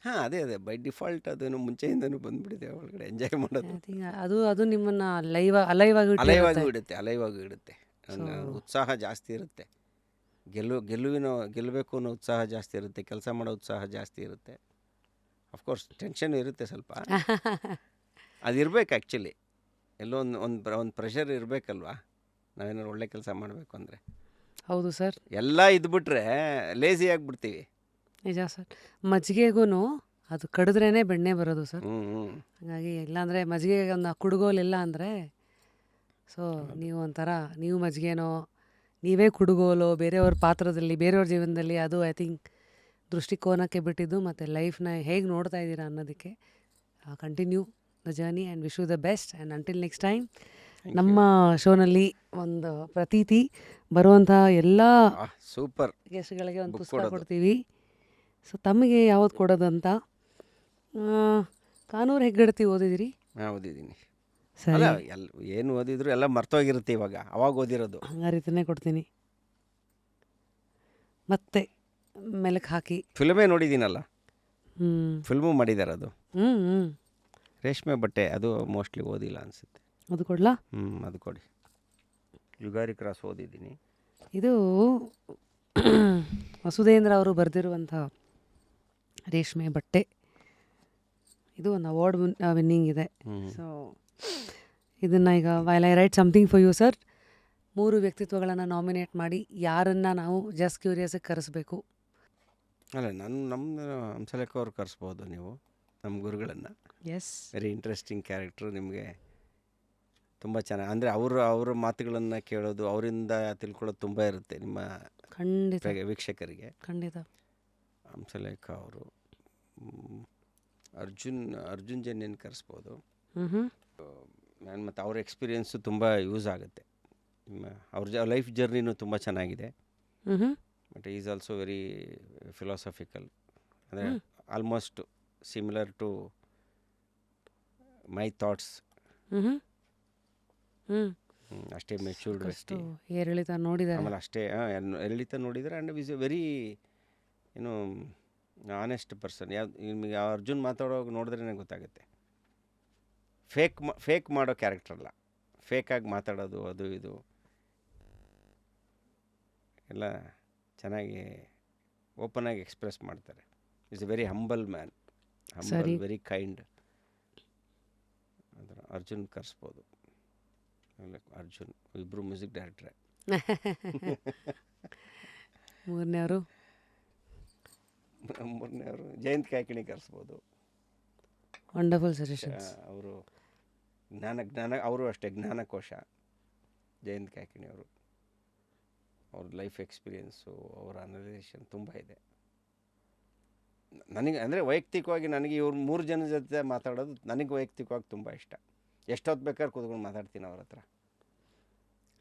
ಹಾಂ, ಅದೇ ಬೈ ಡಿಫಾಲ್ಟ್ ಅದನ್ನು ಮುಂಚೆಯಿಂದನೂ ಬಂದುಬಿಟ್ಟಿದೆ ಒಳಗಡೆ ಎಂಜಾಯ್ ಮಾಡೋದು.
ಐ ಥಿಂಕ್ ಅದು ನಿಮ್ಮನ್ನು ಅಲೈವಾಗಿ
ಅಲೈವಾಗಿ ಇಡುತ್ತೆ. ಉತ್ಸಾಹ ಜಾಸ್ತಿ ಇರುತ್ತೆ, ಗೆಲ್ಲಬೇಕು ಅನ್ನೋ ಉತ್ಸಾಹ ಜಾಸ್ತಿ ಇರುತ್ತೆ, ಕೆಲಸ ಮಾಡೋ ಉತ್ಸಾಹ ಜಾಸ್ತಿ ಇರುತ್ತೆ. ಅಫ್ಕೋರ್ಸ್ ಟೆನ್ಷನ್ ಇರುತ್ತೆ ಸ್ವಲ್ಪ, ಅದಿರ್ಬೇಕು ಆ್ಯಕ್ಚುಲಿ. ಎಲ್ಲೋ ಒಂದು ಪ್ರೆಷರ್ ಇರಬೇಕಲ್ವಾ, ನಾವೇನಾದ್ರು ಒಳ್ಳೆ ಕೆಲಸ ಮಾಡಬೇಕು ಅಂದರೆ.
ಹೌದು ಸರ್.
ಎಲ್ಲ ಇದ್ಬಿಟ್ರೆ ಲೇಸಿ ಆಗಿಬಿಡ್ತೀವಿ.
ನಿಜ ಸರ್. ಮಜ್ಜಿಗೆಗೂ ಅದು ಕಡಿದ್ರೇ ಬೆಣ್ಣೆ ಬರೋದು ಸರ್. ಹಾಗಾಗಿ ಇಲ್ಲಾಂದರೆ ಮಜ್ಜಿಗೆ ಒಂದು ಕುಡುಗೋಲಿಲ್ಲ ಅಂದರೆ, ಸೊ ನೀವು ಮಜ್ಜಿಗೆನೋ ನೀವೇ ಕುಡುಗೋಲು ಬೇರೆಯವ್ರ ಪಾತ್ರದಲ್ಲಿ ಬೇರೆಯವ್ರ ಜೀವನದಲ್ಲಿ, ಅದು ಐ ಥಿಂಕ್ ದೃಷ್ಟಿಕೋನಕ್ಕೆ ಬಿಟ್ಟಿದ್ದು, ಮತ್ತು ಲೈಫ್ನ ಹೇಗೆ ನೋಡ್ತಾ ಇದ್ದೀರಾ ಅನ್ನೋದಕ್ಕೆ. Continue the journey and wish you the best. And until next time ನಮ್ಮ ಶೋನಲ್ಲಿ ಒಂದು ಪ್ರತೀತಿ ಬರುವಂಥ ಎಲ್ಲ
ಸೂಪರ್
ಗೆಸ್ಟ್ಗಳಿಗೆ ಒಂದು ಪುಸ್ತಕ ಕೊಡ್ತೀವಿ. ಸೊ ತಮಗೆ ಯಾವ್ದು ಕೊಡೋದಂತ, ಕಾನೂರು ಹೆಗ್ಗಡತಿ ಓದಿದಿರಿ?
ಹಾಂ, ಓದಿದ್ದೀನಿ.
ಸರಿ,
ಅಲ್ಲ ಏನು ಓದಿದ್ರು ಎಲ್ಲ ಮರ್ತೋಗಿರುತ್ತೆ ಇವಾಗ, ಅವಾಗ ಓದಿರೋದು.
ಆ ರೀತಿಯೇ ಕೊಡ್ತೀನಿ. ಮತ್ತೆ ಮೆಲುಕು ಹಾಕಿ
ಫಿಲ್ಮೇ ನೋಡಿದ್ದೀನಲ್ಲ,
ಹ್ಞೂ
ಫಿಲ್ಮು ಮಾಡಿದ್ದಾರೆ ಅದು.
ಹ್ಞೂ
ರೇಷ್ಮೆ ಬಟ್ಟೆ, ಅದು ಮೋಸ್ಟ್ಲಿ ಓದಿಲ್ಲ ಅನಿಸುತ್ತೆ.
ಅದು ಕೊಡ್ಲಾ?
ಅದು ಕೊಡಿ. ಯುಗಾರಿ ಕ್ರಾಸ್ ಓದಿದ್ದೀನಿ.
ಇದು ವಸುಧೇಂದ್ರ ಅವರು ಬರೆದಿರುವಂಥ ರೇಷ್ಮೆ ಬಟ್ಟೆ. ಇದು ಒಂದು ಅವಾರ್ಡ್ ವಿನ್ನಿಂಗ್ ಇದೆ. ಸೊ ಇದನ್ನು ಈಗ while I write something for you sir, 3 ವ್ಯಕ್ತಿತ್ವಗಳನ್ನು ನಾಮಿನೇಟ್ ಮಾಡಿ ಯಾರನ್ನು ನಾವು ಜಸ್ಟ್ ಕ್ಯೂರಿಯಸ್ಗೆ ಕರೆಸ್ಬೇಕು.
ಅಲ್ಲ, ನಮ್ಮ ಹಂಸಲೇಖ ಅವ್ರು ಕರೆಸ್ಬೋದು ನೀವು, ನಮ್ಮ ಗುರುಗಳನ್ನು.
ಎಸ್,
ವೆರಿ ಇಂಟ್ರೆಸ್ಟಿಂಗ್ ಕ್ಯಾರೆಕ್ಟ್ರು, ನಿಮಗೆ ತುಂಬ ಚೆನ್ನಾಗಿ, ಅಂದರೆ ಅವರ ಮಾತುಗಳನ್ನು ಕೇಳೋದು, ಅವರಿಂದ ತಿಳ್ಕೊಳ್ಳೋದು ತುಂಬ ಇರುತ್ತೆ ನಿಮ್ಮ
ಖಂಡಿತ
ವೀಕ್ಷಕರಿಗೆ.
ಖಂಡಿತ.
ಹಂಸಲೇಖ ಅವರು, ಅರ್ಜುನ್ ಜನ್ಯನ್ ಕರೆಸ್ಬೋದು. ನಾನು ಮತ್ತು ಅವ್ರ ಎಕ್ಸ್ಪೀರಿಯೆನ್ಸು ತುಂಬ ಯೂಸ್ ಆಗುತ್ತೆ. ಅವ್ರ ಲೈಫ್ ಜರ್ನಿನೂ ತುಂಬ ಚೆನ್ನಾಗಿದೆ. But is also very philosophical, ಅಂದರೆ almost similar to my thoughts. ಅಷ್ಟೇ ಮೆಚ್ಯೂರ್ಡ್ ವ್ಯಕ್ತಿ.
ಏರಿಳಿತ ನೋಡಿದ್ದಾರೆ
ಆಮೇಲೆ ಅಷ್ಟೇ ಎರಳಿತ ನೋಡಿದರೆ. And is a very honest person. ನಿಮಗೆ ಅರ್ಜುನ್ ಮಾತಾಡೋವಾಗ ನೋಡಿದ್ರೇ ಗೊತ್ತಾಗುತ್ತೆ. ಫೇಕ್ ಮಾಡೋ ಕ್ಯಾರೆಕ್ಟರ್ ಅಲ್ಲ, ಫೇಕಾಗಿ ಮಾತಾಡೋದು ಅದು ಇದು ಎಲ್ಲ ಚೆನ್ನಾಗಿ ಓಪನ್ ಆಗಿ ಎಕ್ಸ್ಪ್ರೆಸ್ ಮಾಡ್ತಾರೆ. Is a very humble man, very kind. ಅದರ ಅರ್ಜುನ್ ಕರೆಸ್ಬೋದು. ಅರ್ಜುನ್ ಇಬ್ಬರು ಮ್ಯೂಸಿಕ್ ಡೈರೆಕ್ಟ್ರೆ.
ಮೂರನೇವರು
ಜಯಂತ್ ಕಾಯ್ಕಿಣಿ ಕರೆಸ್ಬೋದು.
Wonderful suggestions.
ಅವರು ಅವರು ಅಷ್ಟೇ ಜ್ಞಾನಕೋಶ. ಜಯಂತ್ ಕಾಯ್ಕಿಣಿ ಅವರು, ಅವ್ರ ಲೈಫ್ ಎಕ್ಸ್ಪೀರಿಯೆನ್ಸು, ಅವರ ಅನಲೈಸೇಷನ್ ತುಂಬ ಇದೆ. ನನಗೆ ಅಂದರೆ ವೈಯಕ್ತಿಕವಾಗಿ ನನಗೆ ಇವ್ರು 3 ಜನ ಜೊತೆ ಮಾತಾಡೋದು ನನಗೆ ವೈಯಕ್ತಿಕವಾಗಿ ತುಂಬ ಇಷ್ಟ. ಎಷ್ಟೊತ್ತು ಬೇಕಾದ್ರೆ ಕೂತ್ಕೊಂಡು ಮಾತಾಡ್ತೀನಿ ಅವ್ರ ಹತ್ರ.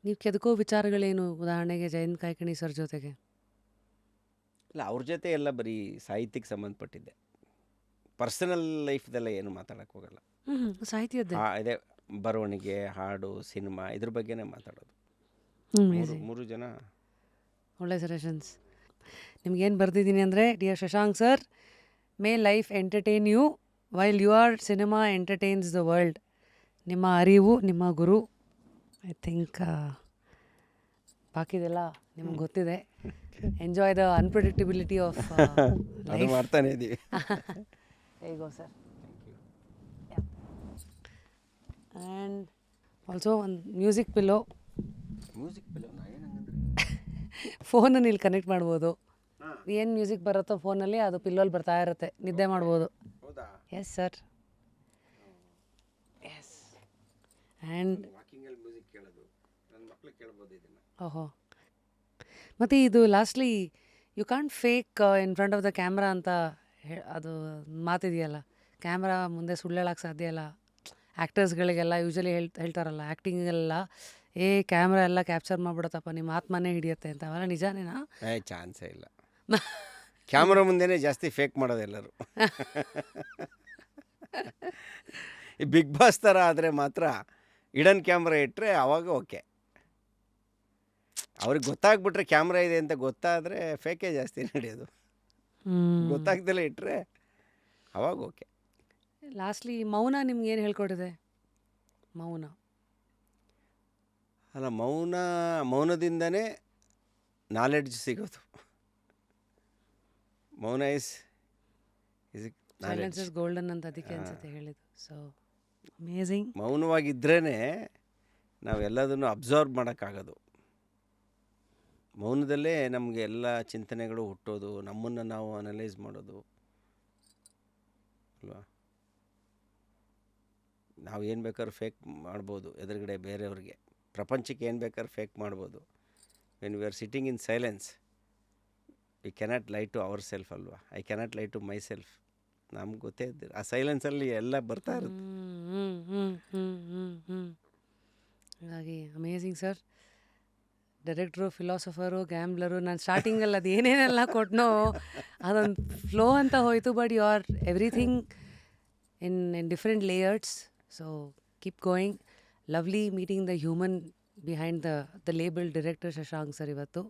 ನೀವು ಕೆದಕೋ ವಿಚಾರಗಳೇನು? ಉದಾಹರಣೆಗೆ ಜಯಂತ್ ಕಾಯ್ಕಿಣಿ ಸರ್ ಜೊತೆಗೆ
ಇಲ್ಲ, ಅವ್ರ ಜೊತೆ ಎಲ್ಲ ಬರೀ ಸಾಹಿತ್ಯಕ್ಕೆ ಸಂಬಂಧಪಟ್ಟಿದ್ದೆ. ಪರ್ಸನಲ್ ಲೈಫ್ದೆಲ್ಲ ಏನು ಮಾತಾಡೋಕ್ಕೆ ಹೋಗಲ್ಲ.
ಸಾಹಿತ್ಯದ್ದೇ
ಇದೆ, ಬರವಣಿಗೆ, ಹಾಡು, ಸಿನಿಮಾ, ಇದ್ರ ಬಗ್ಗೆನೇ ಮಾತಾಡೋದು. 3 ಜನ.
ಒಳ್ಳೆ ಸಜೆಷನ್ಸ್. ನಿಮ್ಗೇನು ಬರ್ದಿದ್ದೀನಿ ಅಂದರೆ, dear Shashank sir, may life entertain you while your cinema entertains the world. ನಿಮ್ಮ ಅರಿವು ನಿಮ್ಮ ಗುರು. ಐ ಥಿಂಕ್ ಬಾಕಿದೆಲ್ಲ ನಿಮ್ಗೆ ಗೊತ್ತಿದೆ. ಎಂಜಾಯ್ ದ ಅನ್ಪ್ರೆಡಿಕ್ಟಬಿಲಿಟಿ ಆಫ್
ಅದು ಮಾಡ್ತಾನೆ ಇದ್ದೀವಿ.
ಹೇಗೋ ಸರ್. ಆ್ಯಂಡ್ ಆಲ್ಸೋ ಒಂದು ಮ್ಯೂಸಿಕ್ ಪಿಲ್ಲೋ.
ಮ್ಯೂಸಿಕ್ ಪಿಲ್ಲೋ
ಫೋನನ್ನು ಇಲ್ಲಿ ಕನೆಕ್ಟ್ ಮಾಡ್ಬೋದು. ಏನು ಮ್ಯೂಸಿಕ್ ಬರುತ್ತೋ ಫೋನಲ್ಲಿ ಅದು ಪಿಲ್ಲೋಲ್ಲಿ ಬರ್ತಾ ಇರುತ್ತೆ, ನಿದ್ದೆ ಮಾಡ್ಬೋದು.
ಹೌದಾ?
Yes sir, yes. ಆ್ಯಂಡ್
ವಾಕಿಂಗಲ್ಲಿ ಮ್ಯೂಸಿಕ್ ಕೇಳೋದು, ನನ್ನ ಮಕ್ಳು ಕೇಳ್ಬೋದು ಇದನ್ನು.
ಓಹೋ, ಮತ್ತು ಇದು lastly you can't fake in front of the camera ಅಂತ ಅದು ಮಾತಿದೆಯಲ್ಲ, ಕ್ಯಾಮ್ರಾ ಮುಂದೆ ಸುಳ್ಳು ಹೇಳೋಕ್ಕೆ ಸಾಧ್ಯ ಇಲ್ಲ. ಆ್ಯಕ್ಟರ್ಸ್ಗಳಿಗೆಲ್ಲ ಯೂಶಲಿ ಹೇಳ್ತಾರಲ್ಲ ಆ್ಯಕ್ಟಿಂಗೆಲ್ಲ, ಕ್ಯಾಮ್ರಾ ಎಲ್ಲ ಕ್ಯಾಪ್ಚರ್ ಮಾಡಿಬಿಡುತ್ತಪ್ಪ, ನಿಮ್ಮ ಆತ್ಮನೇ ಹಿಡಿಯುತ್ತೆ ಅಂತ. ಅವೆಲ್ಲ ನಿಜಾನೇನಾ?
ಚಾನ್ಸೇ ಇಲ್ಲ. ಕ್ಯಾಮ್ರಾ ಮುಂದೆನೇ ಜಾಸ್ತಿ ಫೇಕ್ ಮಾಡೋದೆಲ್ಲರೂ. ಈ ಬಿಗ್ ಬಾಸ್ ಥರ ಆದರೆ ಮಾತ್ರ ಇಡನ್ ಕ್ಯಾಮ್ರಾ ಇಟ್ಟರೆ ಆವಾಗ ಓಕೆ. ಅವ್ರಿಗೆ ಗೊತ್ತಾಗ್ಬಿಟ್ರೆ ಕ್ಯಾಮ್ರಾ ಇದೆ ಅಂತ ಗೊತ್ತಾದರೆ ಫೇಕೇ ಜಾಸ್ತಿ ನಡೆಯೋದು. ಗೊತ್ತಾಗ್ದಲೇ ಇಟ್ಟರೆ ಅವಾಗ ಓಕೆ.
ಲಾಸ್ಟ್ಲಿ ಮೌನ ನಿಮ್ಗೆ ಏನು ಹೇಳ್ಕೊಟ್ಟಿದೆ? ಮೌನ
ಅಲ್ಲ, ಮೌನದಿಂದನೇ ನಾಲೆಡ್ಜ್ ಸಿಗೋದು. ಮೌನ ಇಸ್
ಸೈಲೆನ್ಸ್ ಇಸ್ ಗೋಲ್ಡನ್ ಅಂತ ಅದಕ್ಕೆ ಅನ್ಸುತ್ತೆ ಹೇಳಿದ್ದು. So amazing.
ಮೌನವಾಗಿದ್ರೇ ನಾವೆಲ್ಲದನ್ನು ಅಬ್ಸರ್ವ್ ಮಾಡೋಕ್ಕಾಗೋದು. ಮೌನದಲ್ಲೇ ನಮಗೆ ಎಲ್ಲ ಚಿಂತನೆಗಳು ಹುಟ್ಟೋದು, ನಮ್ಮನ್ನು ನಾವು ಅನಲೈಸ್ ಮಾಡೋದು ಅಲ್ವಾ. ನಾವು ಏನು ಬೇಕಾದ್ರೂ ಫೇಕ್ ಮಾಡ್ಬೋದು ಎದುರುಗಡೆ ಬೇರೆಯವ್ರಿಗೆ, ಪ್ರಪಂಚಕ್ಕೆ ಏನು ಬೇಕಾದ್ರೂ ಫೇಕ್ ಮಾಡ್ಬೋದು. When we are sitting in silence we cannot lie to our self ಅಲ್ವಾ. I cannot lie to myself. ನಮ್ಗೆ ಗೊತ್ತೇ ಇದ್ದಿರ ಆ ಸೈಲೆನ್ಸಲ್ಲಿ ಎಲ್ಲ ಬರ್ತಾ ಇರುತ್ತೆ.
ಹಾಗಾಗಿ amazing sir. Director, philosopher, gambler. ನಾನು ಸ್ಟಾರ್ಟಿಂಗಲ್ಲಿ ಅದು ಏನೇನೆಲ್ಲ ಕೊಟ್ಟನೋ ಅದೊಂದು ಫ್ಲೋ ಅಂತ ಹೋಯಿತು. But you are everything in different layers. So keep going. Lovely meeting the human behind the label director Shashank sir ಇವತ್ತು.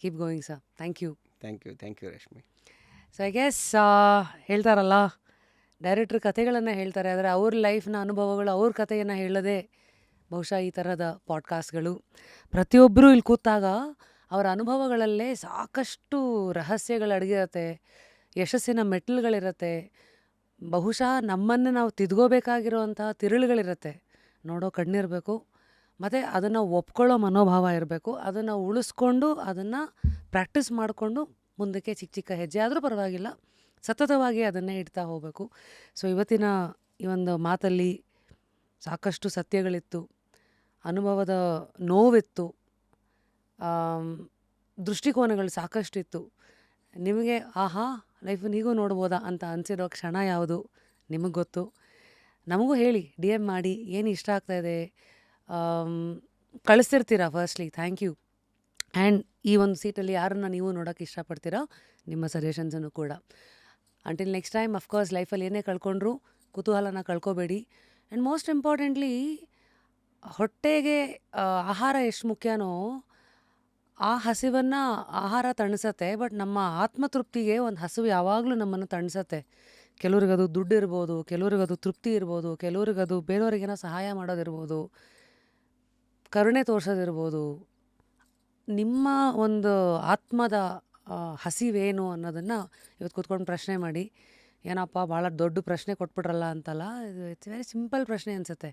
Keep going sir. Thank you.
Thank you Reshmi.
So I guess ಹೇಳ್ತಾರಲ್ಲ, ಡೈರೆಕ್ಟ್ರ್ ಕಥೆಗಳನ್ನು ಹೇಳ್ತಾರೆ, ಆದರೆ ಅವ್ರ ಲೈಫ್ನ ಅನುಭವಗಳು, ಅವ್ರ ಕಥೆಯನ್ನು ಹೇಳೋದೇ ಬಹುಶಃ ಈ ಥರದ ಪಾಡ್ಕಾಸ್ಟ್ಗಳು. ಪ್ರತಿಯೊಬ್ಬರೂ ಇಲ್ಲಿ ಕೂತಾಗ ಅವರ ಅನುಭವಗಳಲ್ಲೇ ಸಾಕಷ್ಟು ರಹಸ್ಯಗಳು ಅಡಗಿರುತ್ತೆ, ಯಶಸ್ಸಿನ ಮೆಟ್ಟಿಲುಗಳಿರುತ್ತೆ, ಬಹುಶಃ ನಮ್ಮನ್ನು ನಾವು ತಿದ್ಕೋಬೇಕಾಗಿರೋವಂತಹ ತಿರುಳುಗಳಿರುತ್ತೆ. ನೋಡೋ ಕಣ್ಣಿರಬೇಕು, ಮತ್ತು ಅದನ್ನು ಒಪ್ಕೊಳ್ಳೋ ಮನೋಭಾವ ಇರಬೇಕು. ಅದನ್ನು ಉಳಿಸ್ಕೊಂಡು ಅದನ್ನು ಪ್ರಾಕ್ಟೀಸ್ ಮಾಡಿಕೊಂಡು ಮುಂದಕ್ಕೆ ಚಿಕ್ಕ ಚಿಕ್ಕ ಹೆಜ್ಜೆ ಆದರೂ ಪರವಾಗಿಲ್ಲ, ಸತತವಾಗಿ ಅದನ್ನೇ ಇಡ್ತಾ ಹೋಗಬೇಕು. ಸೊ ಇವತ್ತಿನ ಈ ಒಂದು ಮಾತಲ್ಲಿ ಸಾಕಷ್ಟು ಸತ್ಯಗಳಿತ್ತು, ಅನುಭವದ ನೋವಿತ್ತು, ದೃಷ್ಟಿಕೋನಗಳು ಸಾಕಷ್ಟಿತ್ತು. ನಿಮಗೆ ಆಹಾ ಲೈಫನ್ನು ಹೀಗೂ ನೋಡ್ಬೋದಾ ಅಂತ ಅನಿಸಿರೋ ಕ್ಷಣ ಯಾವುದು ನಿಮಗೆ ಗೊತ್ತು. ನಮಗೂ ಹೇಳಿ, ಡಿ ಎಮ್ ಮಾಡಿ, ಏನು ಇಷ್ಟ ಆಗ್ತಾಯಿದೆ ಕಳಿಸ್ತಿರ್ತೀರಾ. Firstly thank you. ಆ್ಯಂಡ್ ಈ ಒಂದು ಸೀಟಲ್ಲಿ ಯಾರನ್ನು ನೀವು ನೋಡೋಕ್ಕೆ ಇಷ್ಟಪಡ್ತೀರೋ ನಿಮ್ಮ ಸಜೆಷನ್ಸನ್ನು ಕೂಡ. ಅಂಟಿಲ್ ನೆಕ್ಸ್ಟ್ ಟೈಮ್, ಅಫ್ಕೋರ್ಸ್ ಲೈಫಲ್ಲಿ ಏನೇ ಕಳ್ಕೊಂಡ್ರು ಕುತೂಹಲನ ಕಳ್ಕೊಬೇಡಿ. ಆ್ಯಂಡ್ ಮೋಸ್ಟ್ ಇಂಪಾರ್ಟೆಂಟ್ಲಿ, ಹೊಟ್ಟೆಗೆ ಆಹಾರ ಎಷ್ಟು ಮುಖ್ಯನೋ ಆ ಹಸಿವನ್ನು ಆಹಾರ ತಣಿಸತ್ತೆ. ಬಟ್ ನಮ್ಮ ಆತ್ಮತೃಪ್ತಿಗೆ ಒಂದು ಹಸಿವು ಯಾವಾಗಲೂ ನಮ್ಮನ್ನು ತಣಿಸತ್ತೆ. ಕೆಲವ್ರಿಗದು ದುಡ್ಡು ಇರ್ಬೋದು, ಕೆಲವ್ರಿಗದು ತೃಪ್ತಿ ಇರ್ಬೋದು, ಕೆಲವ್ರಿಗದು ಬೇರೆಯವ್ರಿಗೇನೋ ಸಹಾಯ ಮಾಡೋದಿರ್ಬೋದು, ಕರುಣೆ ತೋರಿಸೋದಿರ್ಬೋದು. ನಿಮ್ಮ ಒಂದು ಆತ್ಮದ ಹಸಿವೇನು ಅನ್ನೋದನ್ನು ಇವತ್ತು ಕೂತ್ಕೊಂಡು ಪ್ರಶ್ನೆ ಮಾಡಿ. ಏನಪ್ಪ ಭಾಳ ದೊಡ್ಡ ಪ್ರಶ್ನೆ ಕೊಟ್ಬಿಟ್ರಲ್ಲ ಅಂತಲ್ಲ, ಇದು ಇಟ್ಸ್ ವೆರಿ ಸಿಂಪಲ್ ಪ್ರಶ್ನೆ ಅನಿಸುತ್ತೆ.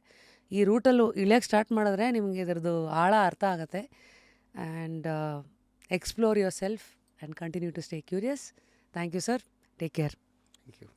ಈ ರೂಟಲ್ಲೂ ಇಳಿಯೋಕ್ಕೆ ಸ್ಟಾರ್ಟ್ ಮಾಡಿದ್ರೆ ನಿಮಗೆ ಇದರದ್ದು ಆಳ ಅರ್ಥ ಆಗುತ್ತೆ. And explore yourself and continue to stay curious. Thank you sir. Take care.
Thank you.